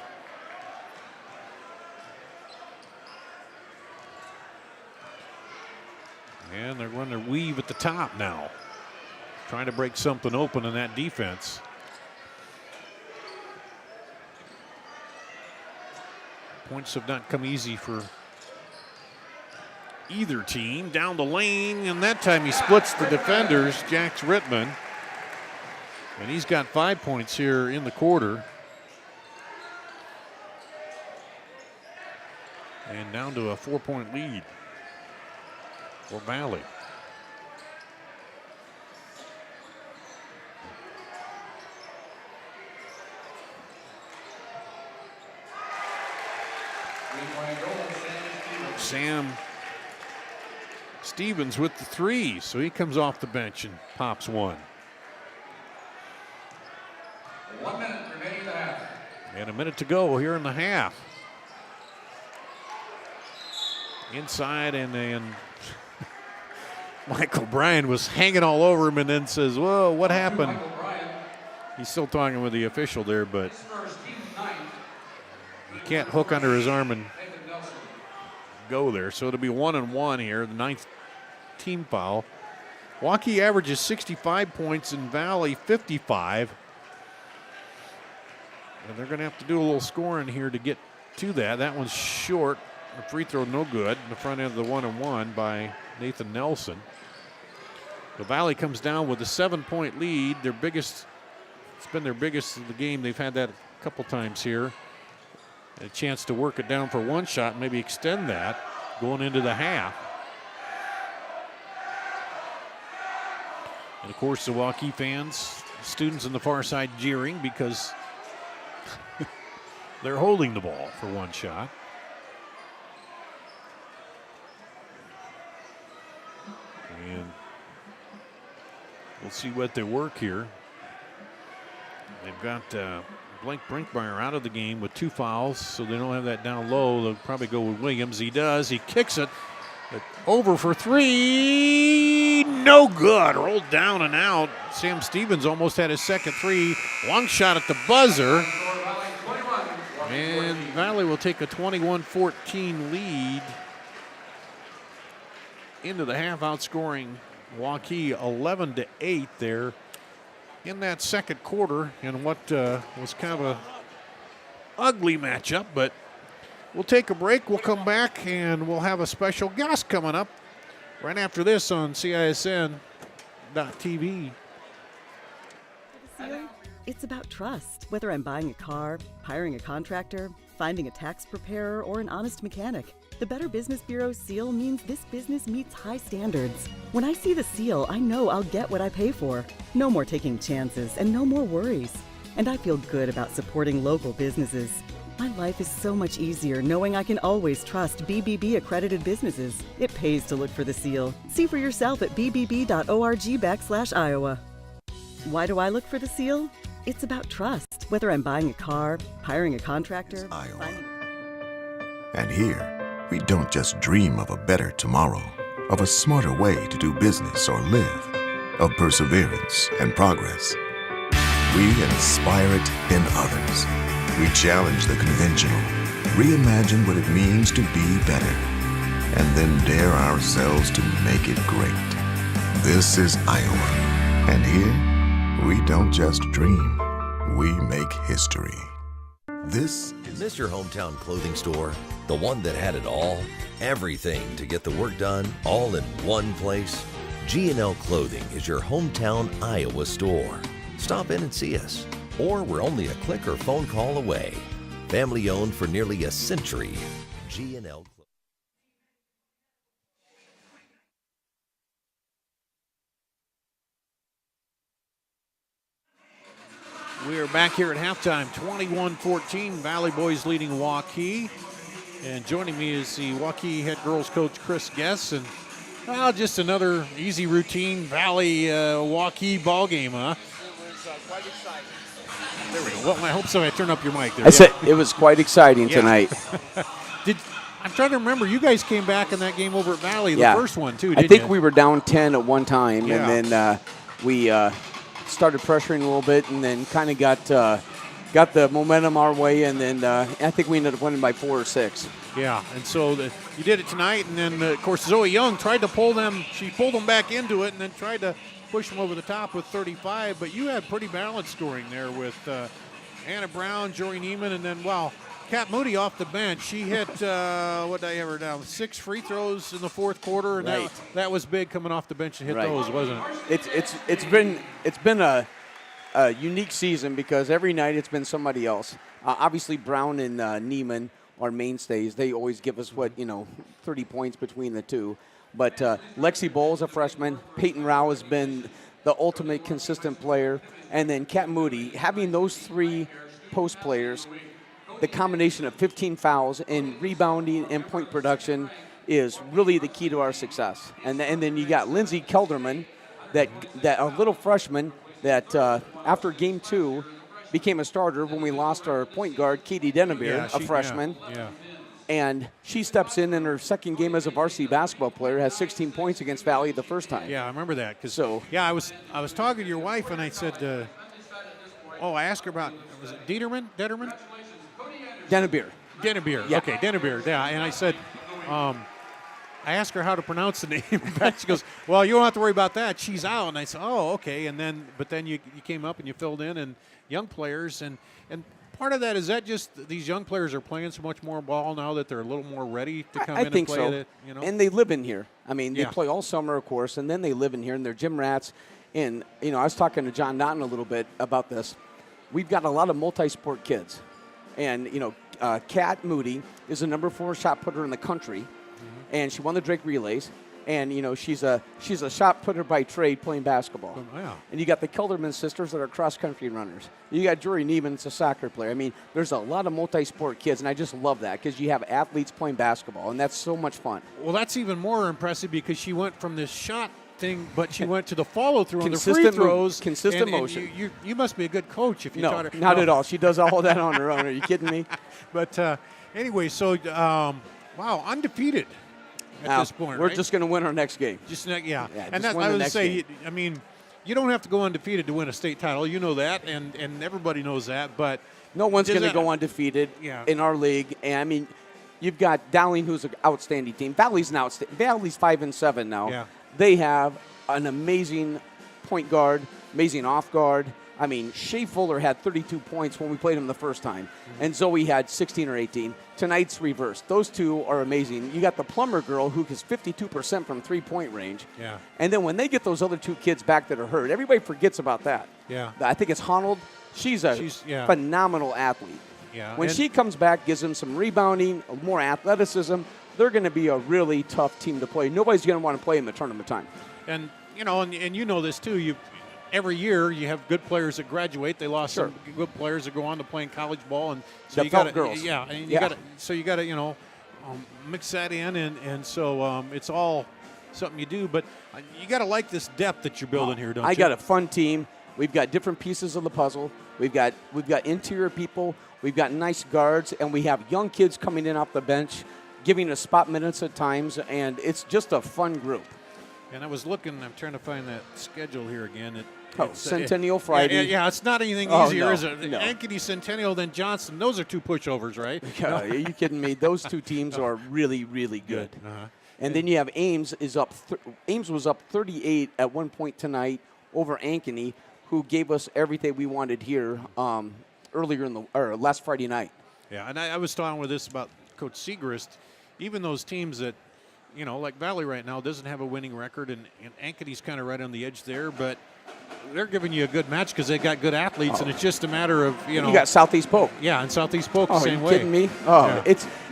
[SPEAKER 8] And they're going to weave at the top now, trying to break something open in that defense. Points have not come easy for either team. Down the lane, and that time he splits the defenders, Jax Rittman. And he's got 5 points here in the quarter. And down to a 4-point lead for Valley. Sam Stevens with the 3, so he comes off the bench and pops 1.
[SPEAKER 9] 1 minute remaining in the half.
[SPEAKER 8] And a minute to go here in the half. Inside, and then Michael Bryan was hanging all over him and then says, whoa, what happened? He's still talking with the official there, but he can't hook under his arm and go there. So it'll be 1-1 here, the 9th team foul. Waukee averages 65 points and Valley 55. And they're going to have to do a little scoring here to get to that. That one's short. The free throw no good. The front end of the 1-1 by Nathan Nelson. The Valley comes down with a 7-point lead. It's been their biggest of the game. They've had that a couple times here. A chance to work it down for one shot, maybe extend that going into the half. And of course, the Waukee fans, students on the far side jeering because they're holding the ball for one shot. And we'll see what they work here. They've got Blake Brinkmeyer out of the game with 2 fouls, so they don't have that down low. They'll probably go with Williams. He does. He kicks it. Over for 3. No good. Rolled down and out. Sam Stevens almost had his second 3. Long shot at the buzzer. And Valley will take a 21-14 lead into the half, outscoring Waukee 11-8 there in that second quarter in what was kind of a ugly matchup. But we'll take a break. We'll come back and we'll have a special guest coming up right after this on CISN.TV.
[SPEAKER 17] It's about trust. Whether I'm buying a car, hiring a contractor, finding a tax preparer, or an honest mechanic, the Better Business Bureau seal means this business meets high standards. When I see the seal, I know I'll get what I pay for. No more taking chances and no more worries. And I feel good about supporting local businesses. My life is so much easier knowing I can always trust BBB accredited businesses. It pays to look for the seal. See for yourself at bbb.org/Iowa. Why do I look for the seal? It's about trust. Whether I'm buying a car, hiring a contractor,
[SPEAKER 1] And here, we don't just dream of a better tomorrow, of a smarter way to do business or live, of perseverance and progress. We inspire it in others. We challenge the conventional, reimagine what it means to be better, and then dare ourselves to make it great. This is Iowa, and here, we don't just dream, we make history. This
[SPEAKER 4] Miss your hometown clothing store, the one that had it all, everything to get the work done, all in one place? G&L Clothing is your hometown Iowa store. Stop in and see us, or we're only a click or phone call away. Family owned for nearly a century. G&L Clothing.
[SPEAKER 8] We are back here at halftime, 21-14. Valley Boys leading Waukee. And joining me is the Waukee head girls coach, Chris Guess. And just another easy routine Valley Waukee ball game, huh?
[SPEAKER 21] It was quite exciting.
[SPEAKER 8] There we go. Well, I hope so. I turn up your mic there.
[SPEAKER 21] I said it was quite exciting tonight.
[SPEAKER 8] I'm trying to remember, you guys came back in that game over at Valley, the first one, too,
[SPEAKER 21] I think we were down 10 at one time, and then we started pressuring a little bit, and then kind of got the momentum our way, and then I think we ended up winning by 4 or 6.
[SPEAKER 8] Yeah, and so you did it tonight, and then, of course, Zoe Young tried to pull them. She pulled them back into it and then tried to push them over the top with 35, but you had pretty balanced scoring there with Anna Brown, Jory Neiman, and then, Kat Moody off the bench. She hit, what did I have her down, 6 free throws in the fourth quarter, and that was big coming off the bench and hit those, wasn't it?
[SPEAKER 21] It's been a unique season because every night it's been somebody else. Obviously, Brown and Neiman are mainstays. They always give us 30 points between the two. But Lexi Bowles, a freshman. Peyton Rao has been the ultimate consistent player. And then Kat Moody, having those 3 post players, the combination of 15 fouls and rebounding and point production is really the key to our success. And then you got Lindsay Kelderman, that a little freshman that after game 2 became a starter when we lost our point guard, Katie Dennebeer, a freshman.
[SPEAKER 8] Yeah.
[SPEAKER 21] And she steps in her second game as a varsity basketball player, has 16 points against Valley the first time.
[SPEAKER 8] Yeah, I remember that.
[SPEAKER 21] So
[SPEAKER 8] I was talking to your wife, and I said, I asked her about, was it Dennebeer? Dennebeer.
[SPEAKER 21] Yeah.
[SPEAKER 8] Okay, Dennebeer. Yeah, and I said, I asked her how to pronounce the name. She goes, well, you don't have to worry about that. She's out. And I said, oh, okay. And then, but then you came up and you filled in, and young players, and part of that is that just these young players are playing so much more ball now that they're a little more ready to come in and play
[SPEAKER 21] so.
[SPEAKER 8] it. You know?
[SPEAKER 21] And they live in here. I mean, they play all summer, of course, and then they live in here, and they're gym rats. And, I was talking to John Naughton a little bit about this. We've got a lot of multi-sport kids. And, Kat Moody is the number 4 shot putter in the country, and she won the Drake Relays. And, she's a shot putter by trade playing basketball.
[SPEAKER 8] Oh, wow.
[SPEAKER 21] And you got the Kelderman sisters that are cross-country runners. You got Jory Neiman, it's a soccer player. I mean, there's a lot of multi-sport kids, and I just love that because you have athletes playing basketball, and that's so much fun.
[SPEAKER 8] Well, that's even more impressive because she went from this shot thing, but she went to the follow-through on the free
[SPEAKER 21] Consistent
[SPEAKER 8] throws.
[SPEAKER 21] consistent
[SPEAKER 8] and
[SPEAKER 21] motion.
[SPEAKER 8] You must be a good coach if you taught her.
[SPEAKER 21] Not at all. She does all that on her own. Are you kidding me?
[SPEAKER 8] But anyway, so, wow, undefeated. At this point,
[SPEAKER 21] we're
[SPEAKER 8] right?
[SPEAKER 21] just going to win our next game.
[SPEAKER 8] And that's, I would say, I mean, you don't have to go undefeated to win a state title. You know that, and everybody knows that. But
[SPEAKER 21] no one's going to go undefeated in our league. And I mean, you've got Dowling, who's an outstanding team. Valley's 5-7 now.
[SPEAKER 8] Yeah.
[SPEAKER 21] They have an amazing point guard, amazing off guard. I mean, Shea Fuller had 32 points when we played him the first time, and Zoe had 16 or 18. Tonight's reversed. Those two are amazing. You got the Plummer girl who is 52% from three-point range.
[SPEAKER 8] Yeah.
[SPEAKER 21] And then when they get those other 2 kids back that are hurt, everybody forgets about that.
[SPEAKER 8] Yeah.
[SPEAKER 21] I think it's Honnold. She's a phenomenal athlete.
[SPEAKER 8] Yeah.
[SPEAKER 21] When she comes back, gives them some rebounding, more athleticism, they're going to be a really tough team to play. Nobody's going to want to play in the tournament time.
[SPEAKER 8] And, and you know this, too. Every year you have good players that graduate. They lost some good players that go on to playing college ball, and so
[SPEAKER 21] The
[SPEAKER 8] you got
[SPEAKER 21] girls.
[SPEAKER 8] and you got to mix that in, and so it's all something you do. But you got to like this depth that you're building here, don't you?
[SPEAKER 21] I got a fun team. We've got different pieces of the puzzle. We've got interior people. We've got nice guards, and we have young kids coming in off the bench, giving us spot minutes at times, and it's just a fun group.
[SPEAKER 8] And I was looking. I'm trying to find that schedule here again.
[SPEAKER 21] Centennial Friday.
[SPEAKER 8] Yeah, it's not anything easier,
[SPEAKER 21] no,
[SPEAKER 8] is it?
[SPEAKER 21] no.
[SPEAKER 8] Ankeny Centennial, then Johnston. Those are 2 pushovers, right?
[SPEAKER 21] Yeah, are you kidding me? Those 2 teams are really, really good. And then you have Ames is up. Ames was up 38 at one point tonight over Ankeny, who gave us everything we wanted here earlier last Friday night.
[SPEAKER 8] Yeah, and I was talking with this about Coach Segrist. Even those teams that, like Valley right now doesn't have a winning record, and Ankeny's kind of right on the edge there, but they're giving you a good match because they got good athletes, and it's just a matter of,
[SPEAKER 21] You got Southeast Polk.
[SPEAKER 8] Yeah, and Southeast Polk the same way.
[SPEAKER 21] Are you kidding me?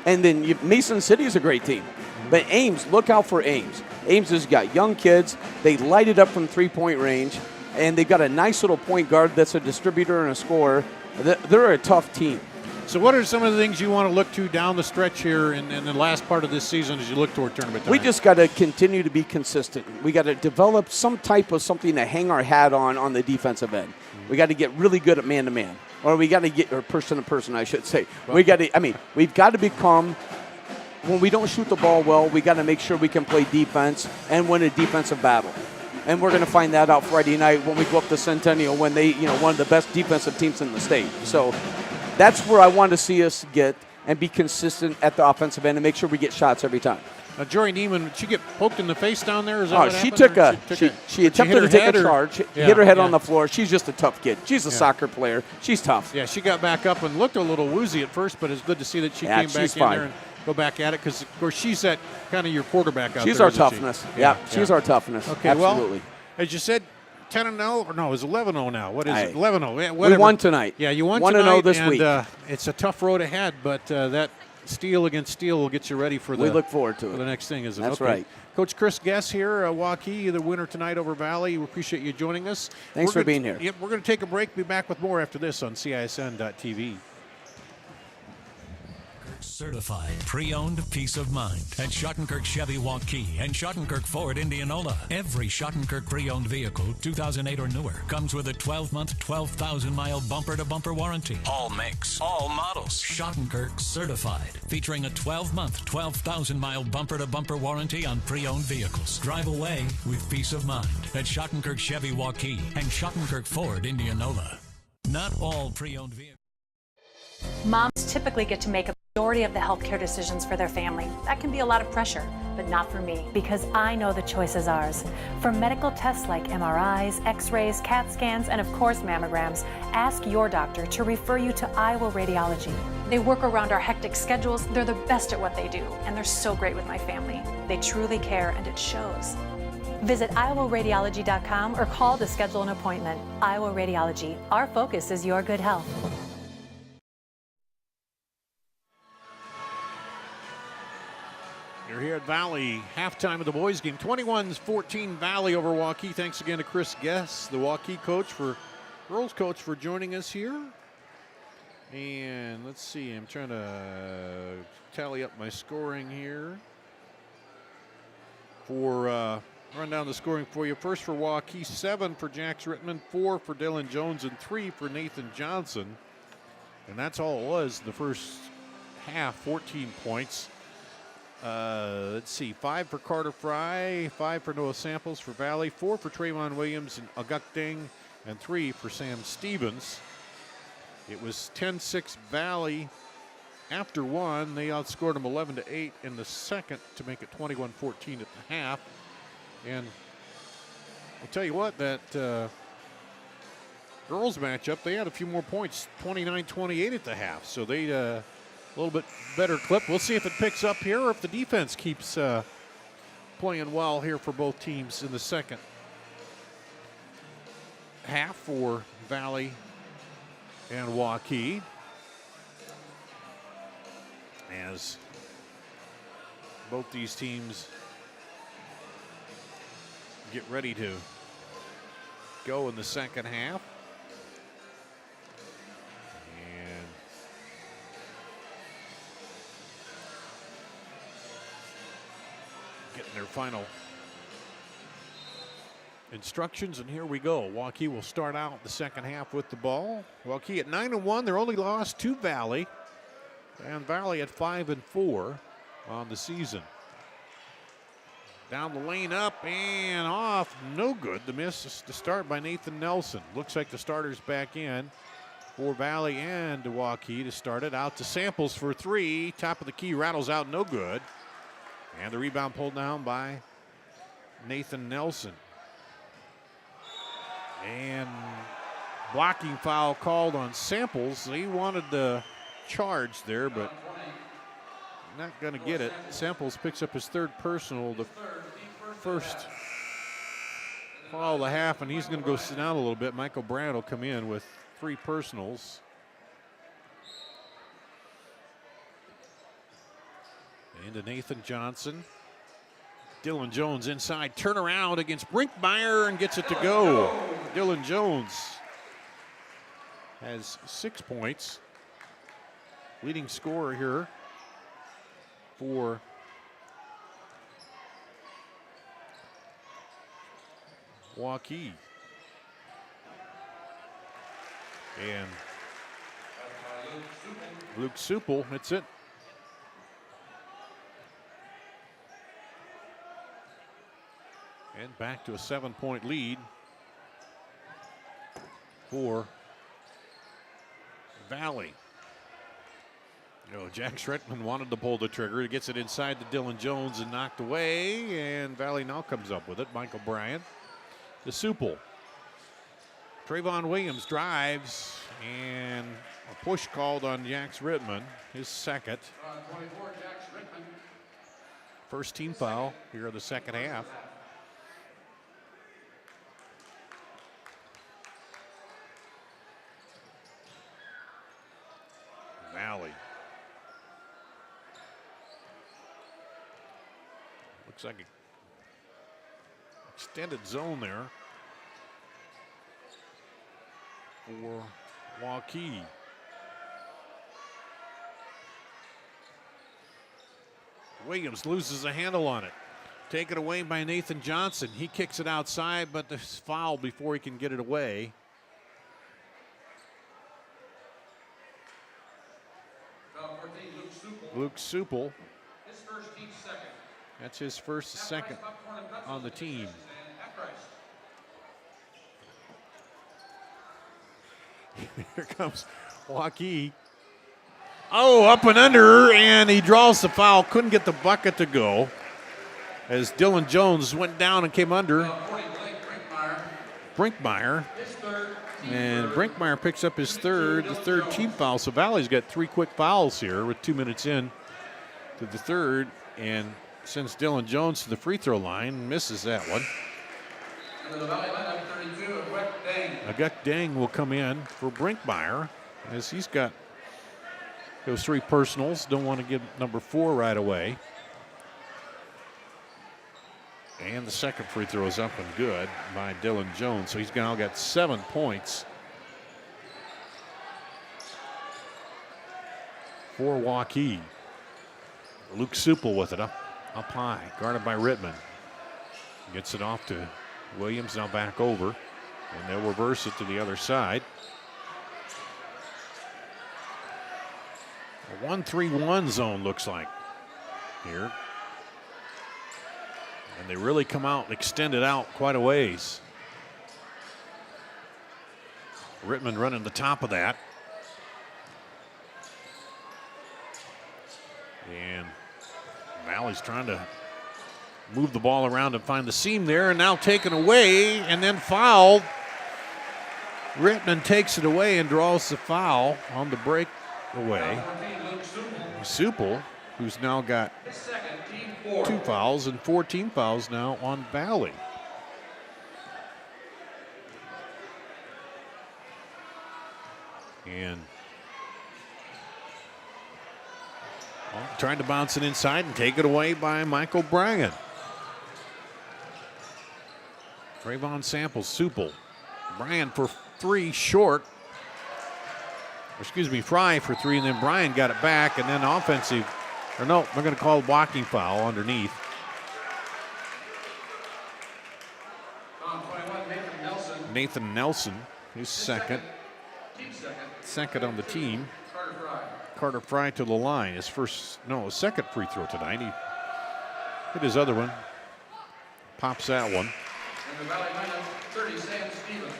[SPEAKER 21] And then Mason City is a great team. But Ames, look out for Ames. Ames has got young kids. They light it up from three-point range, and they've got a nice little point guard that's a distributor and a scorer. They're a tough team.
[SPEAKER 8] So what are some of the things you want to look to down the stretch here in the last part of this season as you look toward tournament time?
[SPEAKER 21] We just got to continue to be consistent. We got to develop some type of something to hang our hat on the defensive end. We got to get really good at man-to-man, or we got to get or person-to-person, I should say. We've got to become. When we don't shoot the ball well, we got to make sure we can play defense and win a defensive battle. And we're going to find that out Friday night when we go up to Centennial, when they, one of the best defensive teams in the state. So that's where I want to see us get and be consistent at the offensive end and make sure we get shots every time.
[SPEAKER 8] Now, Jory Neiman, did she get poked in the face down there? Is that what
[SPEAKER 21] she
[SPEAKER 8] happened?
[SPEAKER 21] she attempted to take a charge, hit her head on the floor. She's just a tough kid. She's a soccer player. She's tough.
[SPEAKER 8] Yeah, she got back up and looked a little woozy at first, but it's good to see that she came back in there and go back at it because, of course, she's that kind of your quarterback out there.
[SPEAKER 21] She's our toughness.
[SPEAKER 8] Yeah,
[SPEAKER 21] she's our toughness.
[SPEAKER 8] Okay,
[SPEAKER 21] absolutely.
[SPEAKER 8] Well, as you said, 10-0, or no, it's 11-0 now. What is it? 11-0. Yeah,
[SPEAKER 21] we won tonight.
[SPEAKER 8] Yeah, you won
[SPEAKER 21] 1-0 this week.
[SPEAKER 8] It's a tough road ahead, but that Steel against Steel will get you ready for the.
[SPEAKER 21] We look forward to it.
[SPEAKER 8] For the next thing, isn't it?
[SPEAKER 21] That's right.
[SPEAKER 8] Coach Chris Guess here, Waukee, the winner tonight over Valley. We appreciate you joining us.
[SPEAKER 21] Thanks for being here.
[SPEAKER 8] Yep, we're going to take a break. Be back with more after this on CISN.TV.
[SPEAKER 2] Certified pre-owned peace of mind at Schottenkirk Chevy Waukee and Schottenkirk Ford Indianola. Every Schottenkirk pre-owned vehicle, 2008 or newer, comes with a 12-month, 12,000-mile bumper-to-bumper warranty. All makes, all models. Schottenkirk Certified, featuring a 12-month, 12,000-mile bumper-to-bumper warranty on pre-owned vehicles. Drive away with peace of mind at Schottenkirk Chevy Waukee and Schottenkirk Ford Indianola. Not all pre-owned vehicles.
[SPEAKER 12] Moms typically get to make a majority of the healthcare decisions for their family. That can be a lot of pressure, but not for me, because I know the choice is ours. For medical tests like MRIs, X-rays, CAT scans, and of course mammograms, ask your doctor to refer you to Iowa Radiology. They work around our hectic schedules. They're the best at what they do, and they're so great with my family. They truly care, and it shows. Visit iowaradiology.com or call to schedule an appointment. Iowa Radiology. Our focus is your good health.
[SPEAKER 8] You're here at Valley, halftime of the boys game. 21-14 Valley over Waukee. Thanks again to Chris Guess, the Waukee girls coach, for joining us here. And let's see, I'm trying to tally up my scoring here. Run down the scoring for you. First for Waukee, 7 for Jax Rittman, 4 for Dylan Jones, and 3 for Nathan Johnson. And that's all it was the first half, 14 points. Let's see, 5 for Carter Fry, 5 for Noah Samples for Valley, 4 for Trayvon Williams and Agukding, and 3 for Sam Stevens. It was 10-6 Valley after 1. They outscored them 11-8 in the second to make it 21-14 at the half. And I'll tell you what, that girls matchup, they had a few more points, 29-28 at the half. So they a little bit better clip. We'll see if it picks up here or if the defense keeps playing well here for both teams in the second half for Valley and Waukee. As both these teams get ready to go in the second half. And getting their final instructions, and here we go. Waukee will start out the second half with the ball. Waukee at 9-1, their only loss to Valley, and Valley at 5-4 on the season. Down the lane, up and off, no good. The miss to start by Nathan Nelson. Looks like the starter's back in for Valley and Waukee to start it. Out to Samples for 3. Top of the key, rattles out, no good. And the rebound pulled down by Nathan Nelson. And blocking foul called on Samples. He wanted the charge there, but not going to get it. Samples picks up his third personal, the first foul of the half, and he's going to go sit down a little bit. Michael Brand will come in with 3 personals. Into Nathan Johnson. Dylan Jones inside, turnaround against Brinkmeyer and gets it to go. Dylan Jones has 6 points. Leading scorer here for Waukee. And Luke Supple, that's it. And back to a 7-point lead for Valley. You know, Jack Schrettman wanted to pull the trigger. He gets it inside to Dylan Jones and knocked away. And Valley now comes up with it. Michael Bryant to Supple. Trayvon Williams drives, and a push called on Jax Rittman, his second.
[SPEAKER 9] 24, Jax Rittman.
[SPEAKER 8] First team foul here in the second half. Valley. Looks like an extended zone there for Waukee. Williams loses a handle on it. Taken away by Nathan Johnson. He kicks it outside, but there's foul before he can get it away. Luke Supple.
[SPEAKER 9] His first, team second.
[SPEAKER 8] That's his first, second on the team. Here comes Waukee. Oh, up and under, and he draws the foul. Couldn't get the bucket to go as Dylan Jones went down and came under. Brinkmeyer. And Brinkmeyer picks up his the third team foul. So Valley's got 3 quick fouls here with 2 minutes in to the third, and sends Dylan Jones to the free throw line. Misses that one. Aguk Dang will come in for Brinkmeyer as he's got those 3 personals. Don't want to give number 4 right away. And the second free throw is up and good by Dylan Jones. So he's now got 7 points for Waukee. Luke Supple with it up high, guarded by Rittman. Gets it off to Williams, now back over, and they'll reverse it to the other side. A 1-3-1 zone looks like here. And they really come out and extend it out quite a ways. Rittman running the top of that. And Valley's trying to move the ball around and find the seam there, and now taken away and then fouled. Rittman takes it away and draws the foul on the breakaway. Supple, who's now got 2 fouls and 14 fouls now on Valley. And trying to bounce it inside and take it away by Michael Bryan. Trayvon Samples, Supple. Bryan for 3 short. Excuse me, Fry for 3, and then Bryan got it back, and then offensive. Or no, we're going to call a walking foul underneath. Nathan Nelson, his second. Second on the team. Carter Fry to the line. His second free throw tonight. He hit his other one. Pops that one.
[SPEAKER 9] And the Valley lineup, 30, Sam Stevens.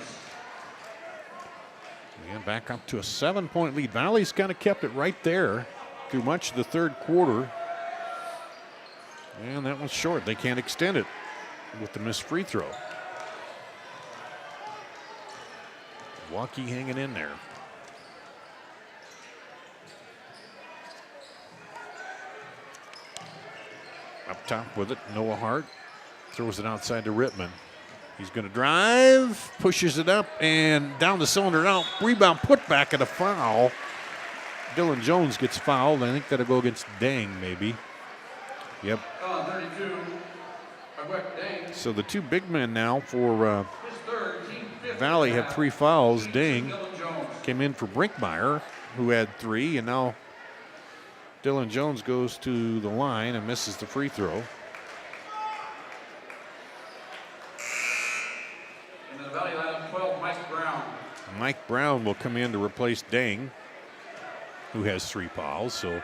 [SPEAKER 8] And back up to a 7-point lead. Valley's kind of kept it right there through much of the third quarter. And that one's short. They can't extend it with the missed free throw. Waukee hanging in there. Up top with it, Noah Hart throws it outside to Rittman. He's going to drive, pushes it up, and down the cylinder and out. Rebound put back at a foul. Dylan Jones gets fouled. I think that'll go against Dang, maybe. Yep.
[SPEAKER 9] 32, Dang.
[SPEAKER 8] So the 2 big men now for Valley have 3 fouls. Dang came in for Brinkmeyer, who had 3, and now Dylan Jones goes to the line and misses the free throw.
[SPEAKER 9] In the Valley lineup, 12, Mike Brown.
[SPEAKER 8] Mike Brown will come in to replace Dang, who has 3 fouls. So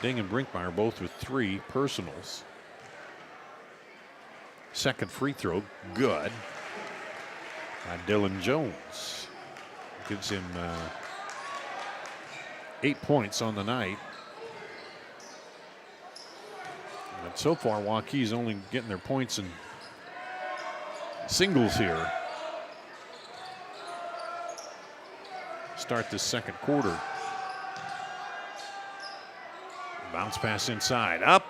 [SPEAKER 8] Dang and Brinkmeyer both with 3 personals. Second free throw, good. By Dylan Jones. Gives him 8 points on the night. But so far, Waukee's only getting their points in singles here. Start this second quarter. Bounce pass inside, up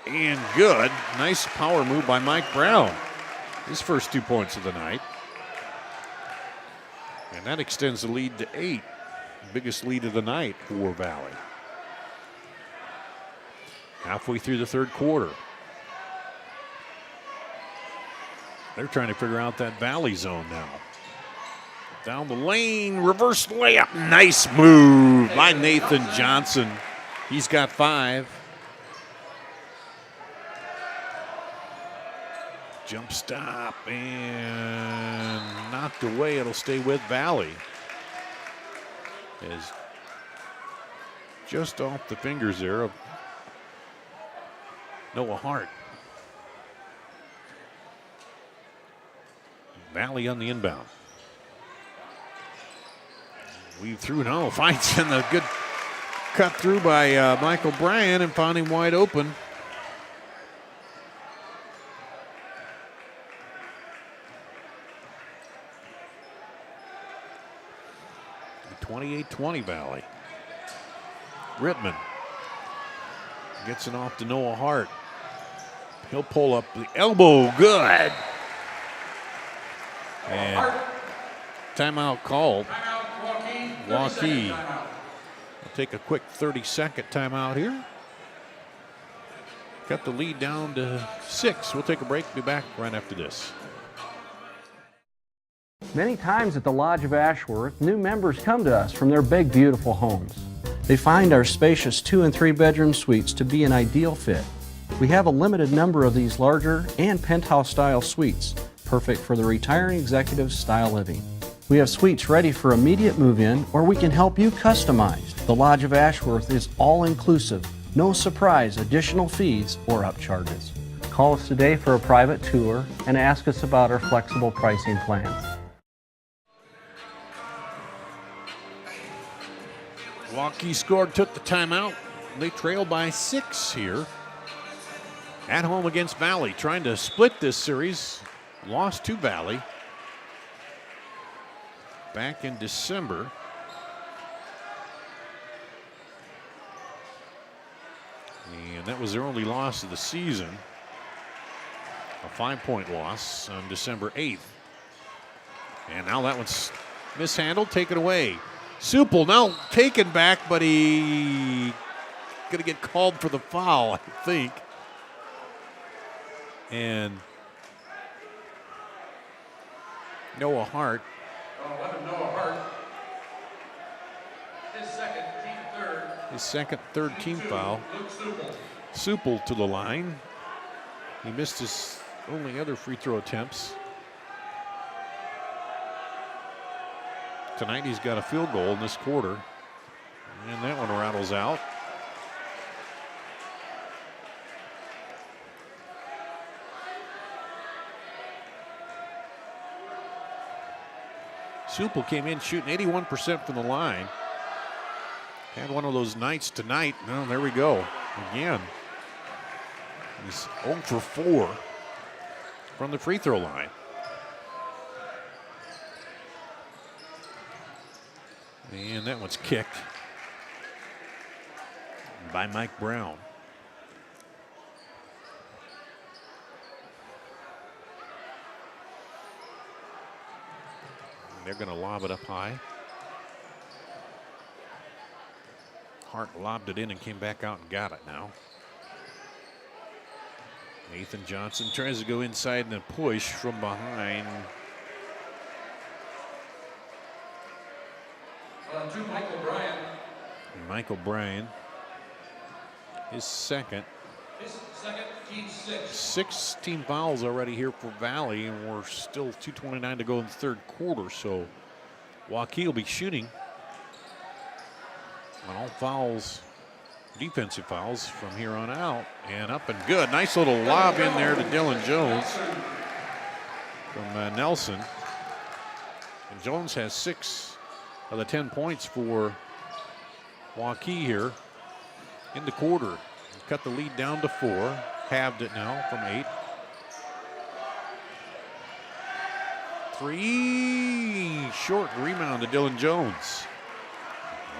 [SPEAKER 8] and good. Nice power move by Mike Brown. His first 2 points of the night. And that extends the lead to 8. Biggest lead of the night for Valley. Halfway through the third quarter. They're trying to figure out that Valley zone now. Down the lane, reverse layup. Nice move by Nathan Johnson. He's got 5. Jump stop and knocked away. It'll stay with Valley. Is just off the fingers there of Noah Hart. Valley on the inbound. Weave through now. Finds in the good cut through by Michael Bryan and found him wide open. The 28-20 Valley. Rittman gets it off to Noah Hart. He'll pull up the elbow. Good. And timeout called. Waukee. We'll take a quick 30-second timeout here. Got the lead down to 6. We'll take a break. Be back right after this.
[SPEAKER 11] Many times at the Lodge of Ashworth, new members come to us from their big, beautiful homes. They find our spacious 2- and 3-bedroom suites to be an ideal fit. We have a limited number of these larger and penthouse-style suites, perfect for the retiring executive style living. We have suites ready for immediate move-in, or we can help you customize. The Lodge of Ashworth is all-inclusive, no surprise additional fees or upcharges. Call us today for a private tour and ask us about our flexible pricing plans.
[SPEAKER 8] Waukee scored, took the timeout. They trail by 6 here. At home against Valley, trying to split this series. Lost to Valley back in December. And that was their only loss of the season. A 5-point loss on December 8th. And now that one's mishandled, taken away. Supple now taken back, but he gonna get called for the foul, I think. And Noah Hart.
[SPEAKER 9] 11, Noah Hart. His second, team third.
[SPEAKER 8] His second, third team foul. Supple to the line. He missed his only other free throw attempts. Tonight he's got a field goal in this quarter. And that one rattles out. Supple came in shooting 81% from the line. Had one of those nights tonight. Well, there we go. Again. He's 0 for 4 from the free throw line. And that one's kicked by Mike Brown. They're going to lob it up high. Hart lobbed it in and came back out and got it now. Nathan Johnson tries to go inside and a push from behind.
[SPEAKER 9] Michael Bryan.
[SPEAKER 8] Michael Bryan, his second.
[SPEAKER 9] His second, team 6.
[SPEAKER 8] 6 team fouls already here for Valley, and we're still 2:29 to go in the third quarter. So Waukee will be shooting on all fouls, defensive fouls from here on out, and up and good. Nice little lob in there to Dylan Jones from Nelson. And Jones has 6 of the 10 points for Waukee here in the quarter. Cut the lead down to 4. Halved it now from 8. 3 short rebound to Dylan Jones.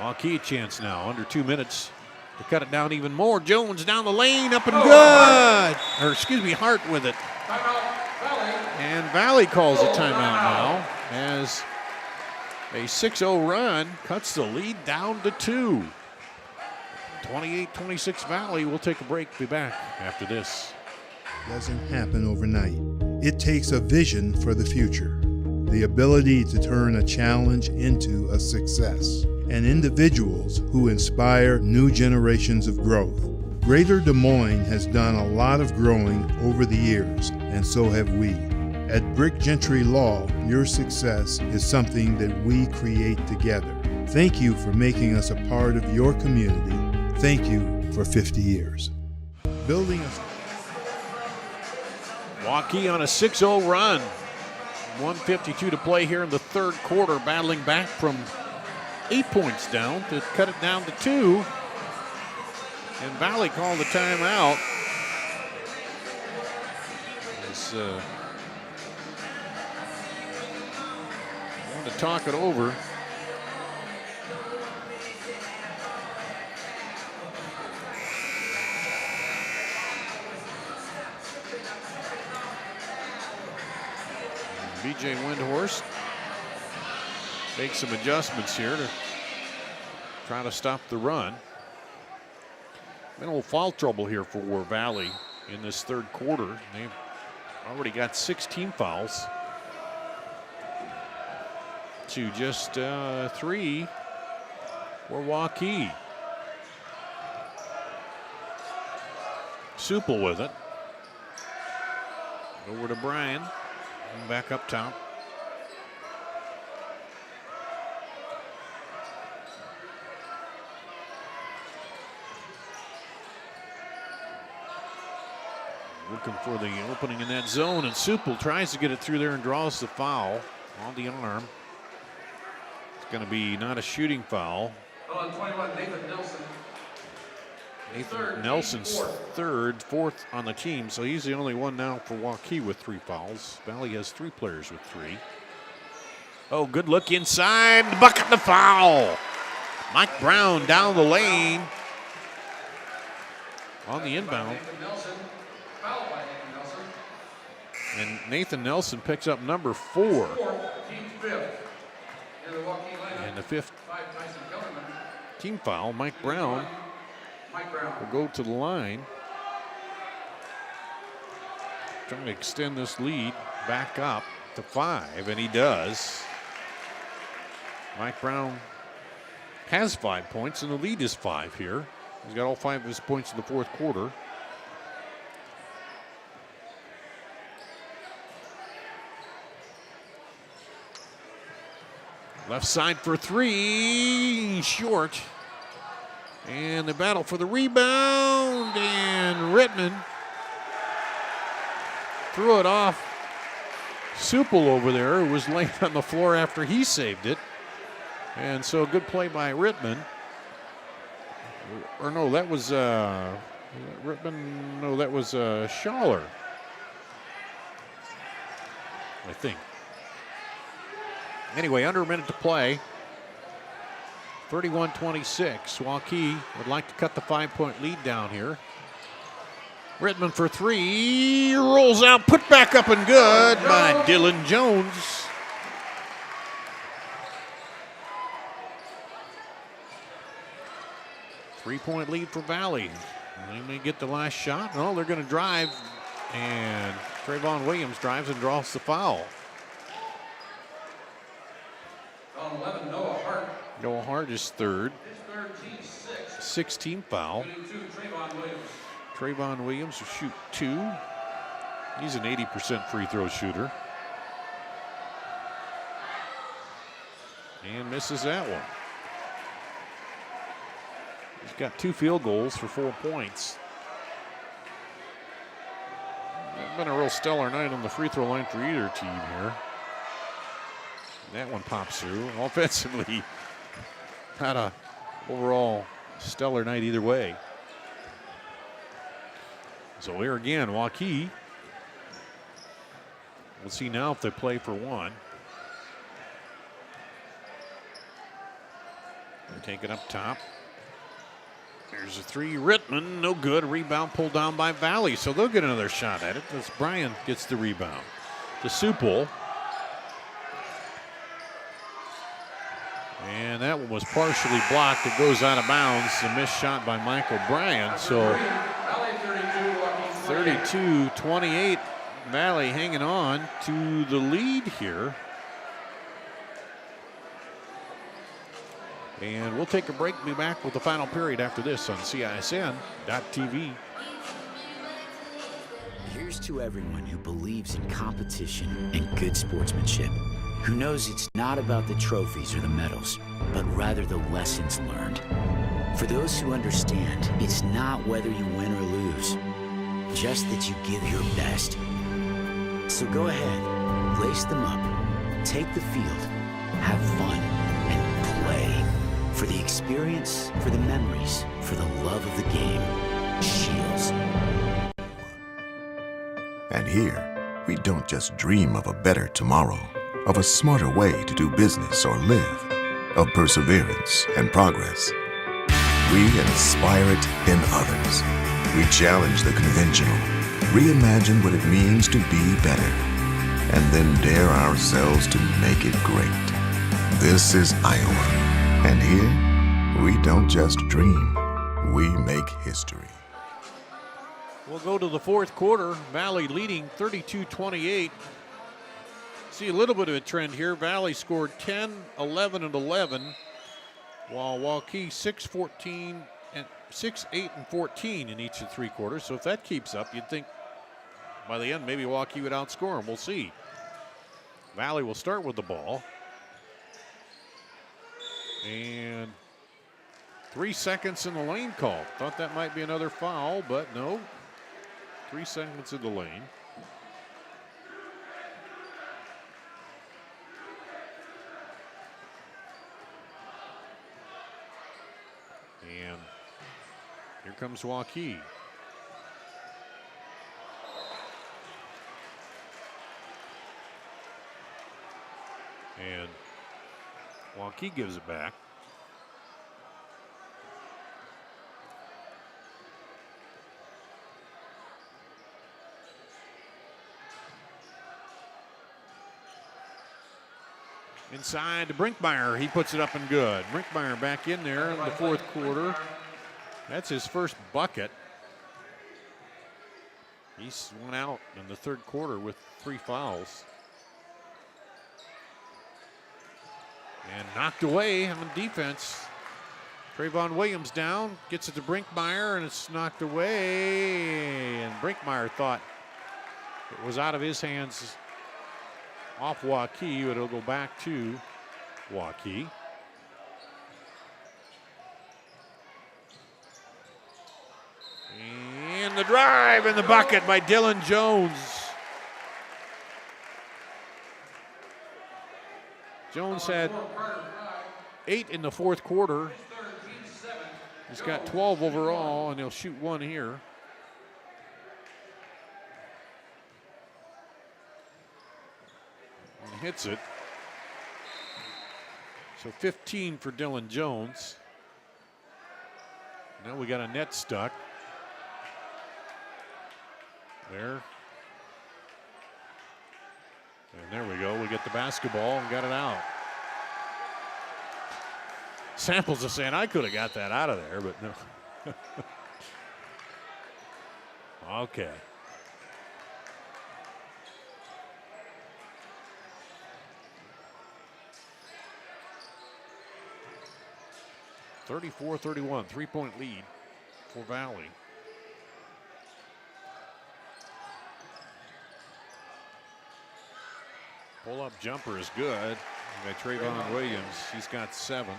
[SPEAKER 8] Waukee a chance now, under 2 minutes to cut it down even more. Jones down the lane, up and good. Or excuse me, Hart with it. And Valley calls a timeout now as a 6-0 run cuts the lead down to 2. 28-26 Valley. We'll take a break. Be back after this.
[SPEAKER 14] Doesn't happen overnight. It takes a vision for the future, the ability to turn a challenge into a success, and individuals who inspire new generations of growth. Greater Des Moines has done a lot of growing over the years, and so have we. At Brick Gentry Law, your success is something that we create together. Thank you for making us a part of your community. Thank you for 50 years. Building a
[SPEAKER 8] Waukee on a 6-0 run. 1:52 to play here in the third quarter, battling back from 8 points down to cut it down to 2. And Valley called the timeout. As wanted to talk it over. BJ Windhorst makes some adjustments here to try to stop the run. Been a little foul trouble here for Valley in this third quarter. They've already got 16 fouls to just 3 for Waukee. Supple with it. Over to Bryan. And back up top. Looking for the opening in that zone, and Supple tries to get it through there and draws the foul on the arm. It's going to be not a shooting foul.
[SPEAKER 9] On 21, Nathan Nelson.
[SPEAKER 8] Nathan Nelson's fourth on the team, so he's the only one now for Waukee with 3 fouls. Valley has 3 players with 3. Oh, good look inside, bucket the foul. Mike Brown down the lane on the inbound. And Nathan Nelson picks up number 4. And the 5th team foul. Mike Brown will go to the line. Trying to extend this lead back up to 5, and he does. Mike Brown has 5 points, and the lead is 5 here. He's got all 5 of his points in the fourth quarter. Left side for 3, short. And the battle for the rebound, and Rittman threw it off Supple over there, who was laying on the floor after he saved it. And so good play by Rittman. Or no, that was Rittman. No, that was Schaller, I think. Anyway, under a minute to play. 31-26. Waukee would like to cut the 5-point lead down here. Rittman for 3. Rolls out, put back up and good by Dylan Jones. Three-point lead for Valley. They may get the last shot. No, they're going to drive. And Trayvon Williams drives and draws the foul.
[SPEAKER 9] On 11, Noah Hart.
[SPEAKER 8] Noah Hart is third.
[SPEAKER 9] His third, team 6.
[SPEAKER 8] 16 foul.
[SPEAKER 9] Trayvon Williams.
[SPEAKER 8] Trayvon Williams will shoot 2. He's an 80% free throw shooter. And misses that one. He's got 2 field goals for 4 points. It's been a real stellar night on the free throw line for either team here. That one pops through. Offensively, not a overall stellar night either way. So here again, Waukee. We'll see now if they play for 1. They take it up top. There's a 3, Rittman, no good. Rebound pulled down by Valley, so they'll get another shot at it. As Bryan gets the rebound. To Supple. And that one was partially blocked. It goes out of bounds. A missed shot by Michael Bryan. So 32-28. Valley hanging on to the lead here. And we'll take a break, be back with the final period after this on CISN.TV.
[SPEAKER 3] Here's to everyone who believes in competition and good sportsmanship, who knows it's not about the trophies or the medals, but rather the lessons learned. For those who understand, it's not whether you win or lose, just that you give your best. So go ahead, lace them up, take the field, have fun, and play. For the experience, for the memories, for the love of the game. Shields.
[SPEAKER 1] And here, we don't just dream of a better tomorrow, of a smarter way to do business or live, of perseverance and progress. We inspire it in others. We challenge the conventional, reimagine what it means to be better, and then dare ourselves to make it great. This is Iowa, and here, we don't just dream, we make history.
[SPEAKER 8] We'll go to the fourth quarter. Valley leading 32-28. See a little bit of a trend here. Valley scored 10, 11, and 11, while Waukee 6, 8, and 14 in each of 3 quarters. So if that keeps up, you'd think by the end maybe Waukee would outscore them. We'll see. Valley will start with the ball. And 3 seconds in the lane call. Thought that might be another foul, but no. 3 seconds in the lane. And here comes Waukee. And Waukee gives it back. Inside to Brinkmeyer. He puts it up and good. Brinkmeyer back in there in the fourth quarter. That's his first bucket. He's went out in the third quarter with 3 fouls. And knocked away on defense. Trayvon Williams down, gets it to Brinkmeyer, and it's knocked away. And Brinkmeyer thought it was out of his hands off Waukee, but it'll go back to Waukee. And the drive in the bucket by Dylan Jones. Jones had 8 in the fourth quarter. He's got 12 overall, and he'll shoot 1 here. And hits it. So 15 for Dylan Jones. Now we got a net stuck. There. And there we go. We get the basketball and got it out. Samples is saying I could have got that out of there, but no. Okay. (34-31), 3-point lead for Valley. Pull-up jumper is good by Trayvon Williams. He's got 7.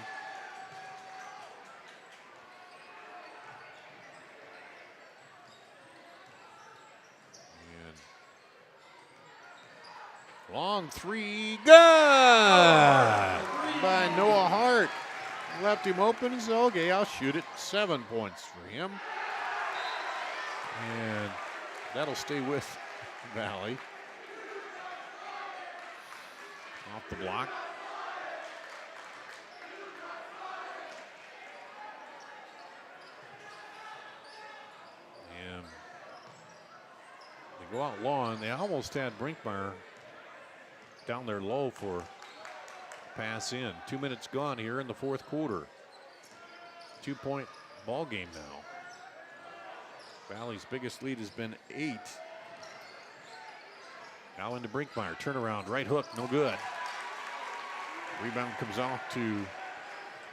[SPEAKER 8] And long 3, good by Noah Hart. Left him open. He said, okay, I'll shoot it. 7 points for him. And that'll stay with Valley. Off the block. And they go out long. They almost had Brinkmeyer down there low for pass in. 2 minutes gone here in the fourth quarter. 2-point ball game now. Valley's biggest lead has been 8. Now into Brinkmeyer. Turnaround, right hook, no good. Rebound comes off to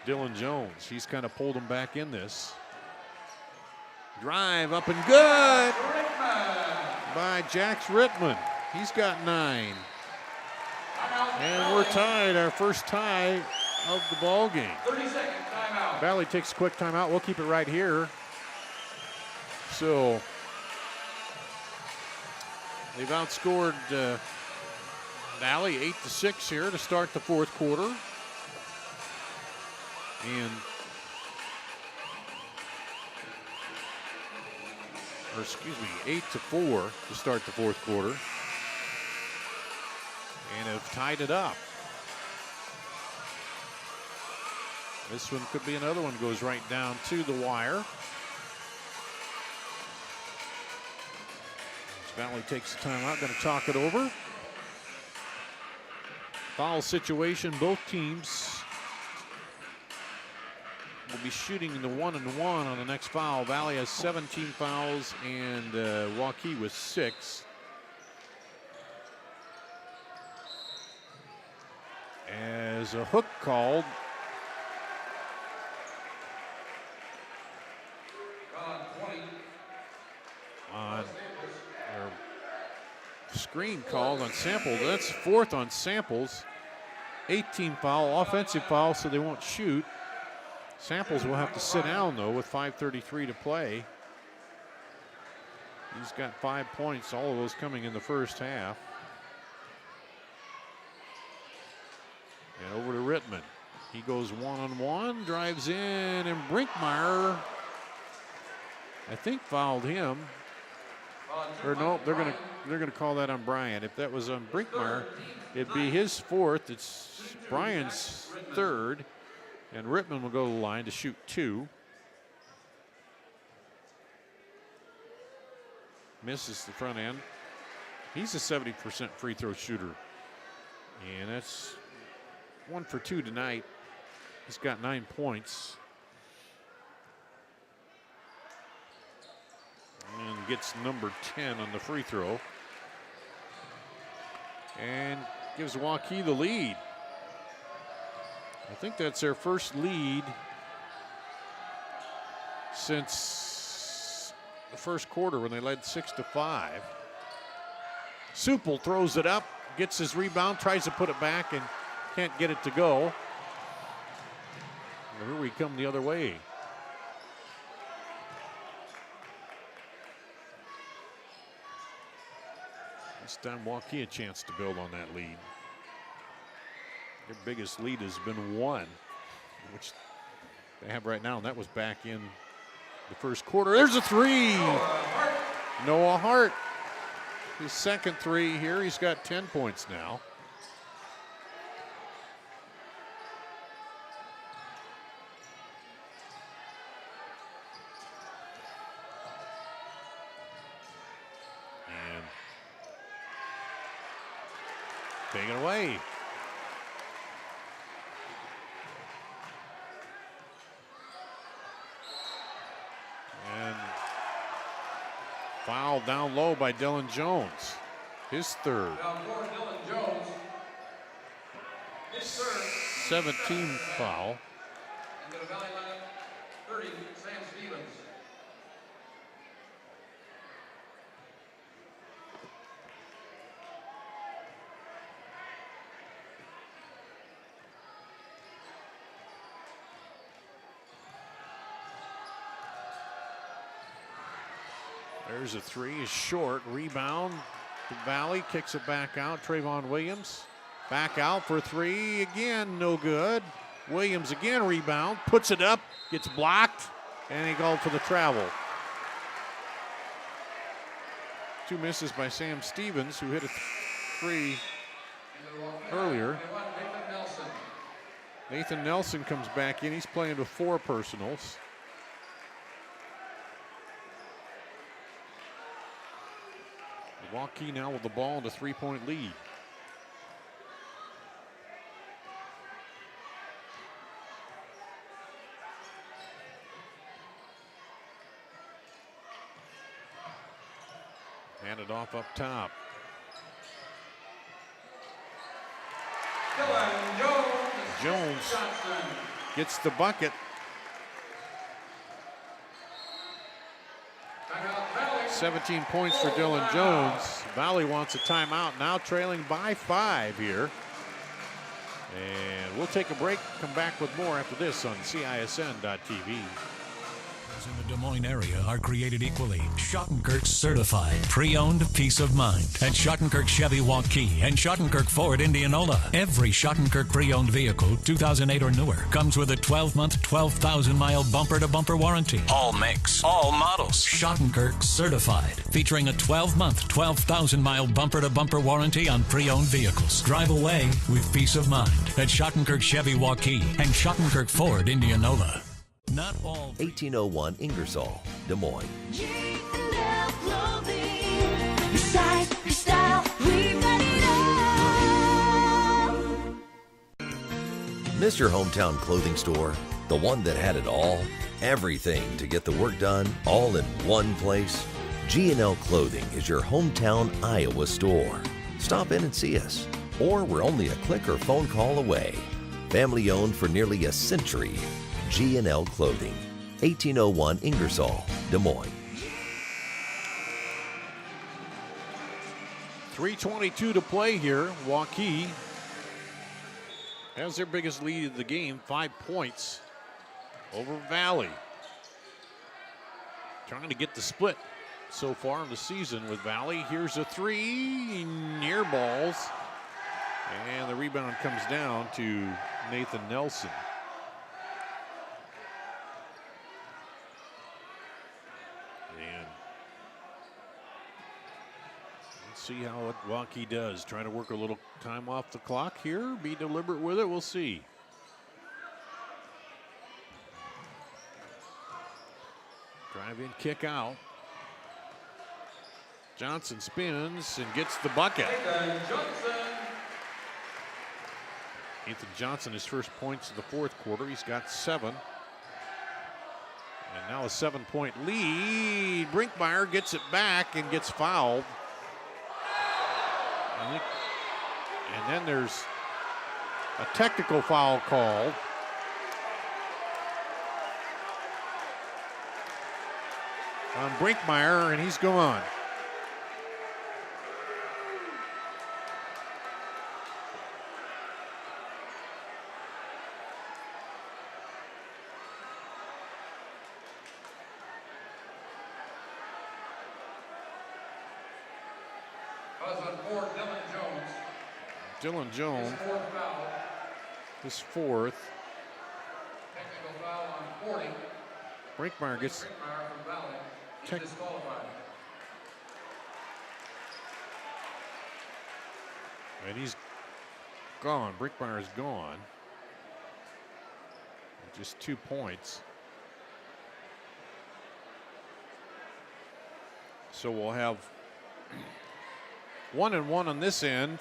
[SPEAKER 8] Dylan Jones. He's kind of pulled him back in this. Drive up and good by Jax Rittman. He's got 9. And we're tied, our first tie of the ball game.
[SPEAKER 9] 30-second timeout.
[SPEAKER 8] Valley takes a quick timeout. We'll keep it right here. So they've outscored Valley 8-6 here to start the fourth quarter. And or excuse me, 8-4 to start the fourth quarter. And have tied it up. This one could be another one, goes right down to the wire. Valley takes the timeout, going to talk it over. Foul situation, both teams will be shooting the 1-and-1 on the next foul. Valley has 17 fouls and Waukee with 6. As a hook called. On screen called on Sample. That's 4th on Samples. 18 foul, offensive foul, so they won't shoot. Samples will have to sit down though with 5:33 to play. He's got 5 points, all of those coming in the first half. And over to Rittman. He goes 1-on-1, drives in, and Brinkmeyer, I think, fouled him. Or no, they're gonna call that on Bryant. If that was on Brinkmeyer, it'd be his 4th. It's Bryant's 3rd, and Rittman will go to the line to shoot 2. Misses the front end. He's a 70% free throw shooter, and that's 1 for 2 tonight. He's got 9 points. And gets number 10 on the free throw. And gives Waukee the lead. I think that's their first lead since the first quarter when they led 6-5. Supple throws it up, gets his rebound, tries to put it back, and can't get it to go. And here we come the other way. This time Waukee a chance to build on that lead. Their biggest lead has been 1, which they have right now, and that was back in the first quarter. There's a 3. Noah Hart, his second 3 here. He's got 10 points now. Taken away. And foul down low by Dylan Jones. His 3rd.
[SPEAKER 9] Down low, Dylan Jones. His 3rd.
[SPEAKER 8] 17 foul.
[SPEAKER 9] And to the Valley line, 30, Sam Stevens.
[SPEAKER 8] There's a 3, is short. Rebound to Valley, kicks it back out. Trayvon Williams back out for 3 again, no good. Williams again, rebound, puts it up, gets blocked, and he called for the travel. 2 misses by Sam Stevens, who hit a 3 earlier. Nathan Nelson comes back in. He's playing with 4 personals. Waukee now with the ball and a 3-point lead. Handed off up top. Jones gets the bucket. 17 points for Dylan Jones. Valley wants a timeout, now trailing by 5 here. And we'll take a break, come back with more after this on CISN.TV.
[SPEAKER 2] In the Des Moines area are created equally. Schottenkirk certified, pre-owned peace of mind. At Schottenkirk Chevy Waukee and Schottenkirk Ford Indianola, every Schottenkirk pre-owned vehicle, 2008 or newer, comes with a 12-month, 12,000-mile bumper-to-bumper warranty. All makes, all models. Schottenkirk certified, featuring a 12-month, 12,000-mile bumper-to-bumper warranty on pre-owned vehicles. Drive away with peace of mind at Schottenkirk Chevy Waukee and Schottenkirk Ford Indianola. Not all.
[SPEAKER 4] 1801 Ingersoll, Des Moines.
[SPEAKER 5] G&L Clothing. Your size, your style, we've got it all.
[SPEAKER 4] Miss your hometown clothing store? The one that had it all? Everything to get the work done, all in one place? G&L Clothing is your hometown Iowa store. Stop in and see us. Or we're only a click or phone call away. Family owned for nearly a century. G&L Clothing, 1801 Ingersoll, Des Moines.
[SPEAKER 8] 3:22 to play here. Waukee has their biggest lead of the game, 5 points over Valley. Trying to get the split so far in the season with Valley. Here's a three, near balls. And the rebound comes down to Nathan Nelson. See how what Waukee does. Trying to work a little time off the clock here. Be deliberate with it. We'll see. Drive in, kick out. Johnson spins and gets the bucket. Ethan Johnson, his first points of the fourth quarter. He's got 7. And now a 7-point lead. Brinkmeyer gets it back and gets fouled. And then there's a technical foul called. On Brinkmeyer, and he's gone. Dylan Jones, his fourth.
[SPEAKER 9] Technical foul on 40.
[SPEAKER 8] Brinkmeyer gets
[SPEAKER 9] disqualified.
[SPEAKER 8] And he's gone. Brinkmeyer is gone. Just 2 points. So we'll have 1-1 on this end.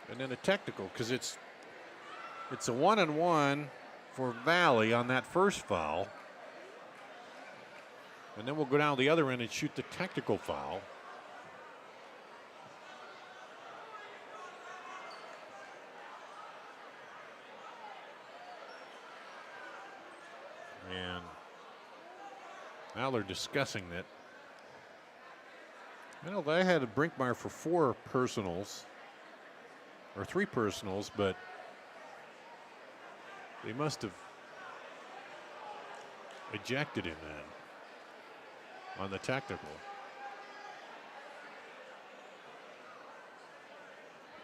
[SPEAKER 8] And then a technical, because it's a 1-1 for Valley on that first foul. And then we'll go down the other end and shoot the technical foul. And now they're discussing it. I know they had a Brinkmeyer for 4 personals. Or 3 personals, but they must have ejected him then on the technical.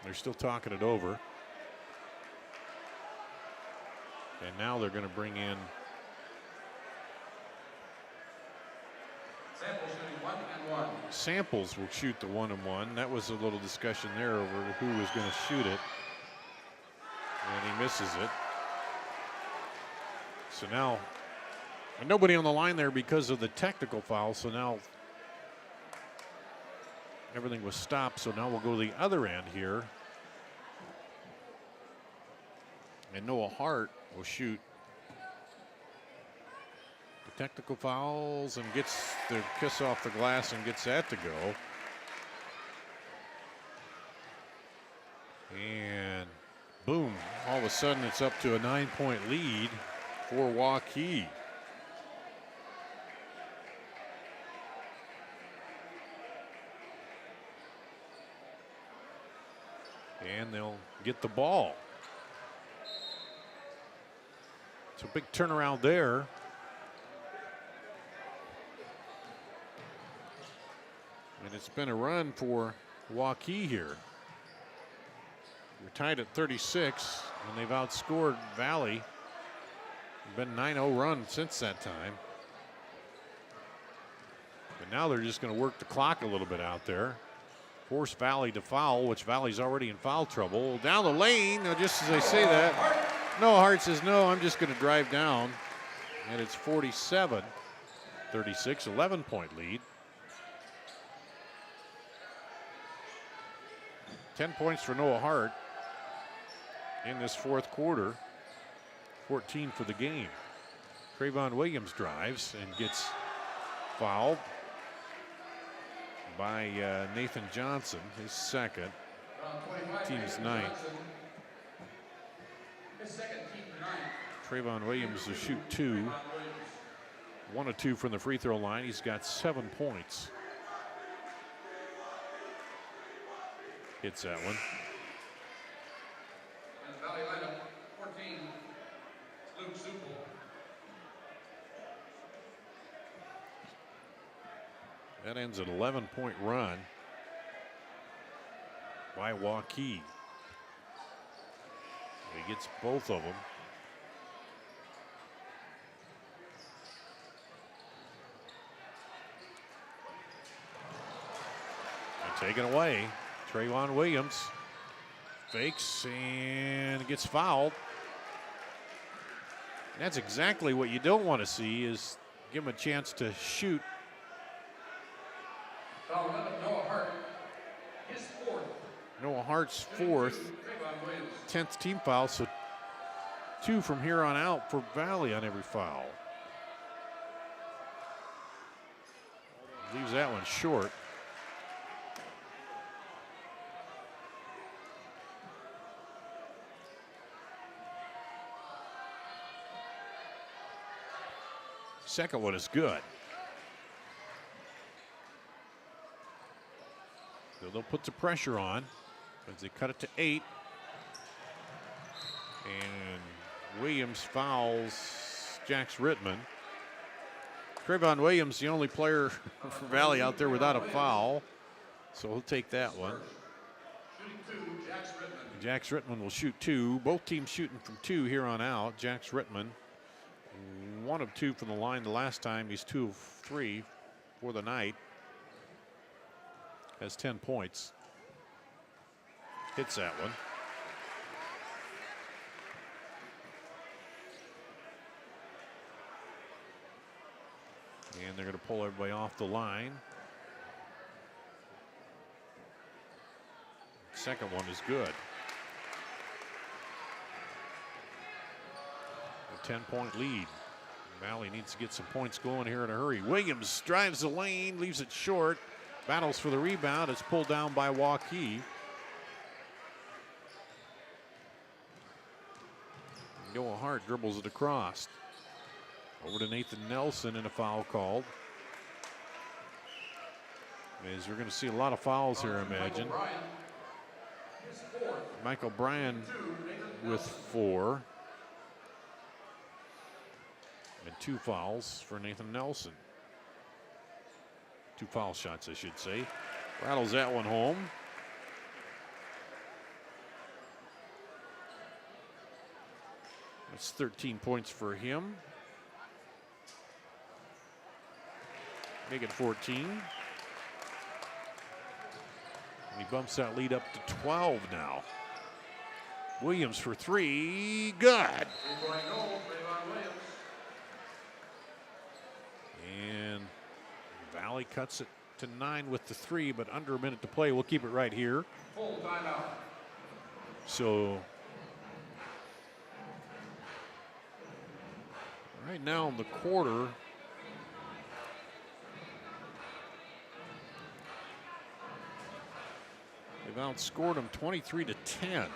[SPEAKER 8] They're still talking it over. And now they're going to bring in
[SPEAKER 9] Samples shooting 1-1.
[SPEAKER 8] Samples will shoot the 1-1. That was a little discussion there over who was going to shoot it. And he misses it. So now, and nobody on the line there because of the technical foul. So now everything was stopped. So now we'll go to the other end here. And Noah Hart will shoot technical fouls and gets the kiss off the glass and gets that to go. And boom, all of a sudden it's up to a 9-point lead for Waukee. And they'll get the ball. It's a big turnaround there. And it's been a run for Waukee here. We're tied at 36, and they've outscored Valley. Been a 9-0 run since that time. But now they're just going to work the clock a little bit out there. Force Valley to foul, which Valley's already in foul trouble. Down the lane, now just as I say that, Noah Hart says, no, I'm just going to drive down. And it's 47-36, 11-point lead. 10 points for Noah Hart in this fourth quarter. 14 for the game. Trayvon Williams drives and gets fouled by Nathan Johnson, his second. Team's ninth. Trayvon Williams will shoot 2. 1 of 2 from the free throw line. He's got 7 points. Hits that one.
[SPEAKER 9] Valley lineup 14, Luke Zuppel.
[SPEAKER 8] That ends an 11-point run by Waukee. He gets both of them. And taken away. Trayvon Williams fakes and gets fouled. And that's exactly what you don't want to see, is give him a chance to shoot.
[SPEAKER 9] Foul Noah Hart, his fourth.
[SPEAKER 8] Noah Hart's fourth, 10th team foul, so 2 from here on out for Valley on every foul. Leaves that one short. Second one is good. So they'll put the pressure on as they cut it to 8. And Williams fouls Jax Rittman. Trayvon Williams, the only player for Valley out there without a foul. So he'll take that one. Jax Rittman will shoot 2. Both teams shooting from 2 here on out. Jax Rittman, 1 of 2 from the line the last time. He's 2 of 3 for the night. Has 10 points. Hits that one. And they're going to pull everybody off the line. Second one is good. A 10-point lead. Valley needs to get some points going here in a hurry. Williams drives the lane, leaves it short. Battles for the rebound. It's pulled down by Waukee. Noah Hart dribbles it across. Over to Nathan Nelson, and a foul called. As we're going to see a lot of fouls here, I imagine. Michael Bryan with 4. And 2 fouls for Nathan Nelson. 2 foul shots, I should say. Rattles that one home. That's 13 points for him. Make it 14. And he bumps that lead up to 12 now. Williams for 3. Good. And Valley cuts it to 9 with the 3, but under a minute to play. We'll keep it right here.
[SPEAKER 9] Full timeout.
[SPEAKER 8] So right now in the quarter, They've outscored them 23-10.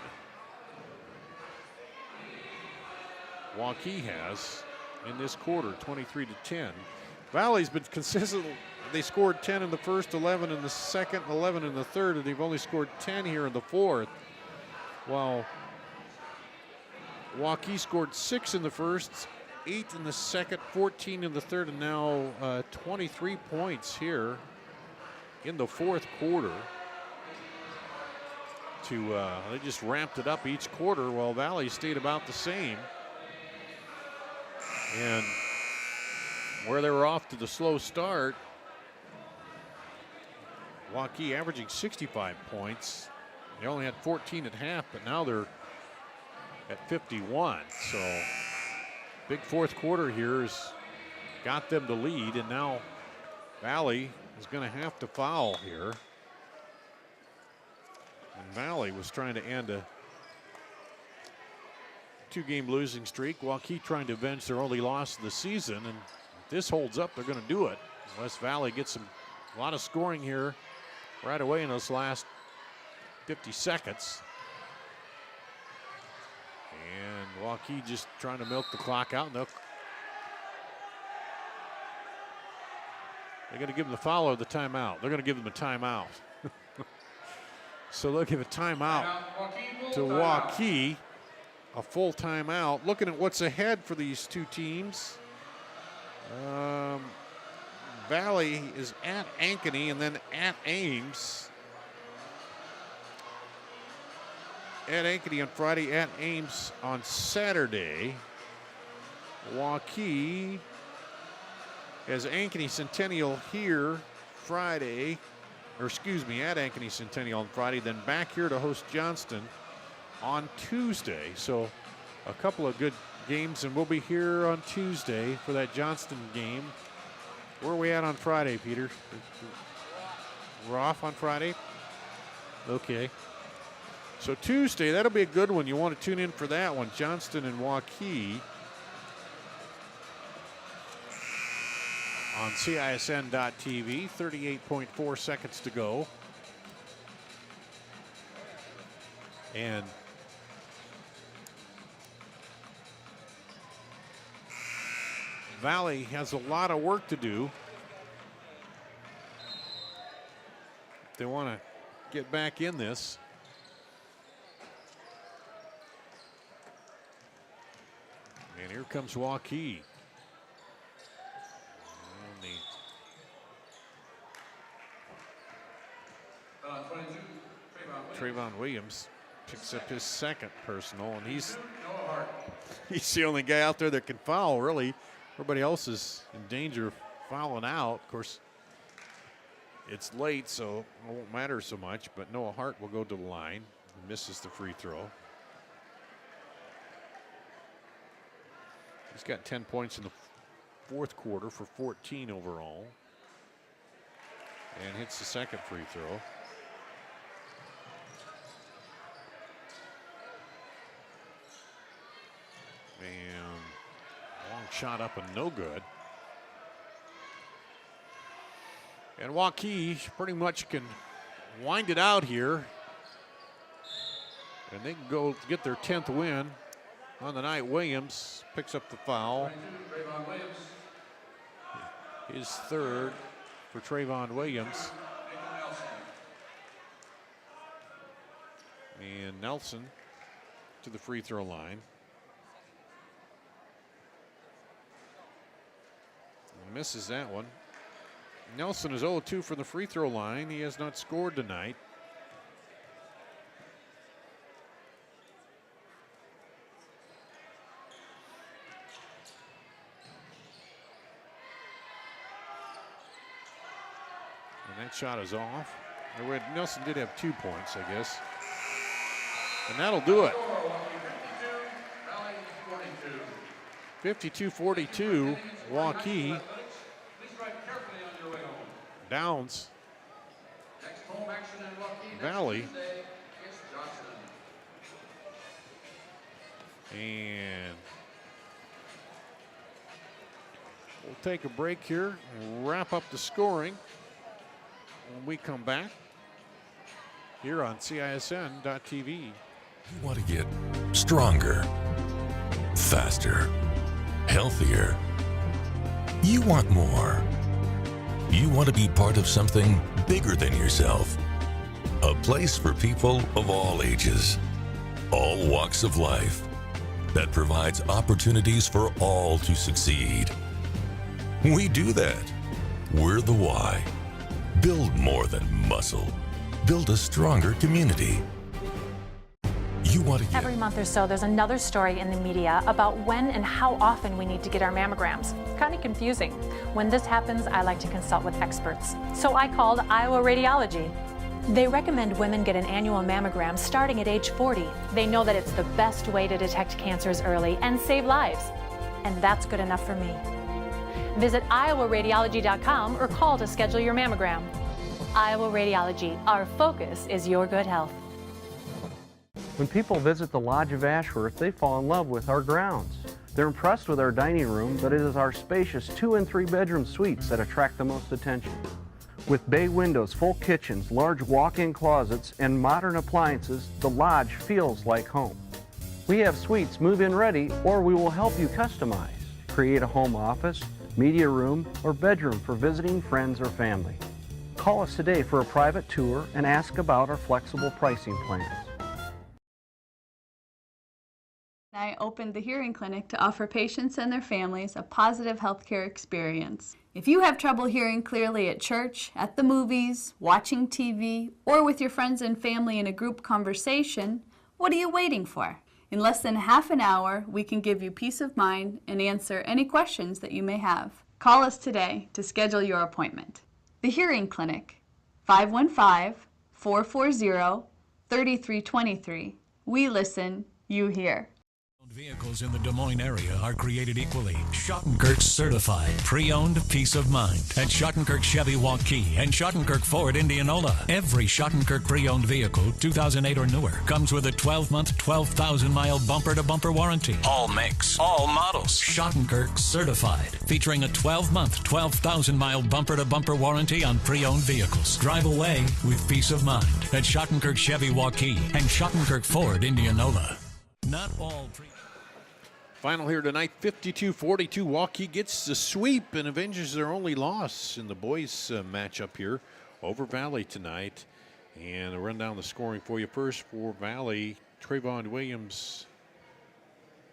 [SPEAKER 8] Waukee has in this quarter, 23-10. Valley's been consistent. They scored 10 in the first, 11 in the second, 11 in the third, and they've only scored 10 here in the fourth. While Waukee scored 6 in the first, 8 in the second, 14 in the third, and now 23 points here in the fourth quarter. They just ramped it up each quarter while Valley stayed about the same. And where they were off to the slow start, Waukee averaging 65 points. They only had 14 at half, but now they're at 51. So big fourth quarter here has got them to lead, and now Valley is going to have to foul here. And Valley was trying to end a 2-game losing streak. Waukee trying to avenge their only loss of the season, and if this holds up, they're going to do it. Unless Valley gets a lot of scoring here right away in those last 50 seconds. And Waukee just trying to milk the clock out. They're going to give them the foul or the timeout. They're going to give them a timeout. So they'll give a timeout to Waukee, a full timeout. Looking at what's ahead for these two teams. Valley is at Ankeny and then at Ames. At Ankeny on Friday, at Ames on Saturday. Waukee has Ankeny Centennial here Friday, at Ankeny Centennial on Friday, then back here to host Johnston on Tuesday. So a couple of good games, and we'll be here on Tuesday for that Johnston game. Where are we at on Friday, Peter? We're off on Friday? Okay. So Tuesday, that'll be a good one. You want to tune in for that one, Johnston and Waukee. On CISN.TV, 38.4 seconds to go. And Valley has a lot of work to do if they want to get back in this. And here comes Waukee. Trayvon Williams picks up his second personal, and he's the only guy out there that can foul, really. Everybody else is in danger of fouling out. Of course, it's late, so it won't matter so much, but Noah Hart will go to the line. He misses the free throw. He's got 10 points in the fourth quarter for 14 overall. And hits the second free throw. And long shot up and no good. And Waukee pretty much can wind it out here. And they can go get their 10th win on the night. Williams picks up the foul. His third for Trayvon Williams. And Nelson to the free throw line. Misses that one. Nelson is 0-2 from the free throw line. He has not scored tonight. And that shot is off. Nelson did have 2 points, I guess. And that'll do it. 52-42, Waukee. Downs. Valley. And we'll take a break here and wrap up the scoring when we come back. here on CISN.TV.
[SPEAKER 13] You want to get stronger, faster, healthier. You want more. You want to be part of something bigger than yourself. A place for people of all ages, all walks of life, that provides opportunities for all to succeed. We do that. We're the why. Build more than muscle. Build a stronger community. You want to get...
[SPEAKER 12] Every month or so, there's another story in the media about when and how often we need to get our mammograms. It's kind of confusing. When this happens, I like to consult with experts. So I called Iowa Radiology. They recommend women get an annual mammogram starting at age 40. They know that it's the best way to detect cancers early and save lives. And that's good enough for me. Visit iowaradiology.com or call to schedule your mammogram. Iowa Radiology, our focus is your good health.
[SPEAKER 11] When people visit the Lodge of Ashworth, they fall in love with our grounds. They're impressed with our dining room, but it is our spacious 2- and 3-bedroom suites that attract the most attention. With bay windows, full kitchens, large walk-in closets, and modern appliances, the Lodge feels like home. We have suites move-in ready, or we will help you customize. Create a home office, media room, or bedroom for visiting friends or family. Call us today for a private tour and ask about our flexible pricing plans.
[SPEAKER 15] I opened the hearing clinic to offer patients and their families a positive healthcare experience. If you have trouble hearing clearly at church, at the movies, watching TV, or with your friends and family in a group conversation, what are you waiting for? In less than half an hour, we can give you peace of mind and answer any questions that you may have. Call us today to schedule your appointment. The Hearing Clinic, 515-440-3323. We listen, you hear.
[SPEAKER 2] Vehicles in the Des Moines area are created equally. Schottenkirk certified, pre-owned peace of mind at Schottenkirk Chevy Waukee and Schottenkirk Ford Indianola. Every Schottenkirk pre-owned vehicle, 2008 or newer, comes with a 12-month, 12,000-mile bumper-to-bumper warranty. All makes, all models. Schottenkirk certified, featuring a 12-month, 12,000-mile bumper-to-bumper warranty on pre-owned vehicles. Drive away with peace of mind at Schottenkirk Chevy Waukee and Schottenkirk Ford Indianola. Not all...
[SPEAKER 8] Final here tonight, 52-42. Waukee gets the sweep and avenges their only loss in the boys matchup here over Valley tonight. And I'll run down the scoring for you. First for Valley, Trayvon Williams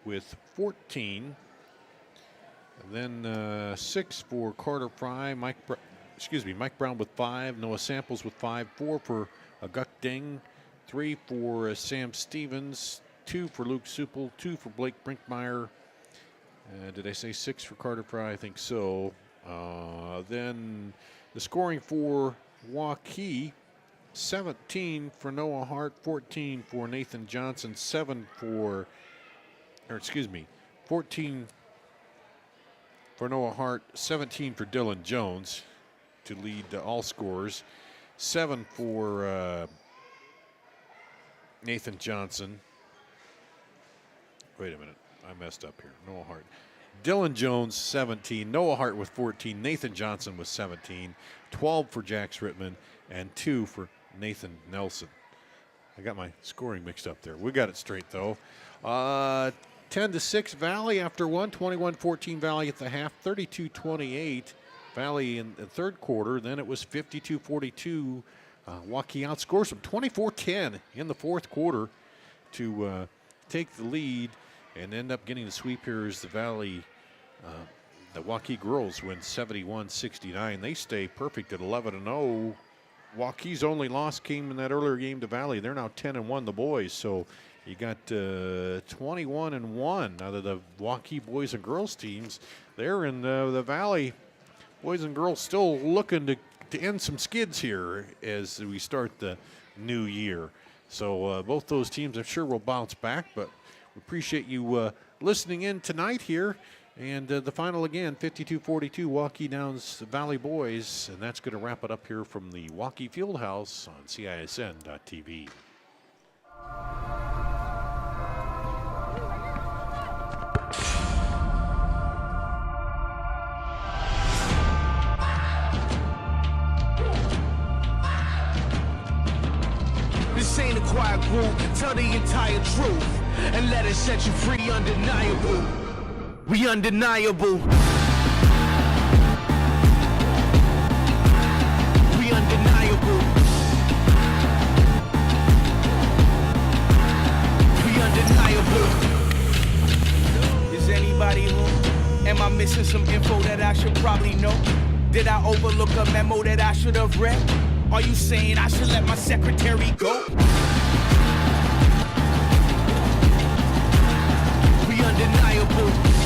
[SPEAKER 8] with 14. And then 6 for Carter Fry. Mike Brown with 5. Noah Samples with 5. 4 for Guk Ding. 3 for Sam Stevens. 2 for Luke Supple, 2 for Blake Brinkmeyer. Did I say 6 for Carter Fry? I think so. Then the scoring for Waukee, 17 for Noah Hart, 14 for Nathan Johnson, 14 for Noah Hart, 17 for Dylan Jones to lead all scorers, 7 for Nathan Johnson. Wait a minute. I messed up here. Noah Hart. Dylan Jones, 17. Noah Hart with 14. Nathan Johnson with 17. 12 for Jax Rittman. And 2 for Nathan Nelson. I got my scoring mixed up there. We got it straight, though. 10-6 Valley after one. 21-14 Valley at the half. 32-28 Valley in the third quarter. Then it was 52-42. Waukee outscores them 24-10 in the fourth quarter to take the lead and end up getting the sweep here as the Valley, the Waukee girls win 71-69. They stay perfect at 11-0. Waukee's only loss came in that earlier game to Valley. They're now 10-1, the boys. So you got 21-1 out of the Waukee boys and girls teams. They're in the Valley boys and girls still looking to end some skids here as we start the new year. So both those teams I'm sure will bounce back, but we appreciate you listening in tonight here. And the final again, 52-42, Waukee Downs Valley boys. And that's going to wrap it up here from the Waukee Fieldhouse on CISN.TV.
[SPEAKER 20] cool. Tell the entire truth and let it set you free. Undeniable. We undeniable. We undeniable. We undeniable. Is anybody home? Am I missing some info that I should probably know? Did I overlook a memo that I should have read? Are you saying I should let my secretary go? We undeniable.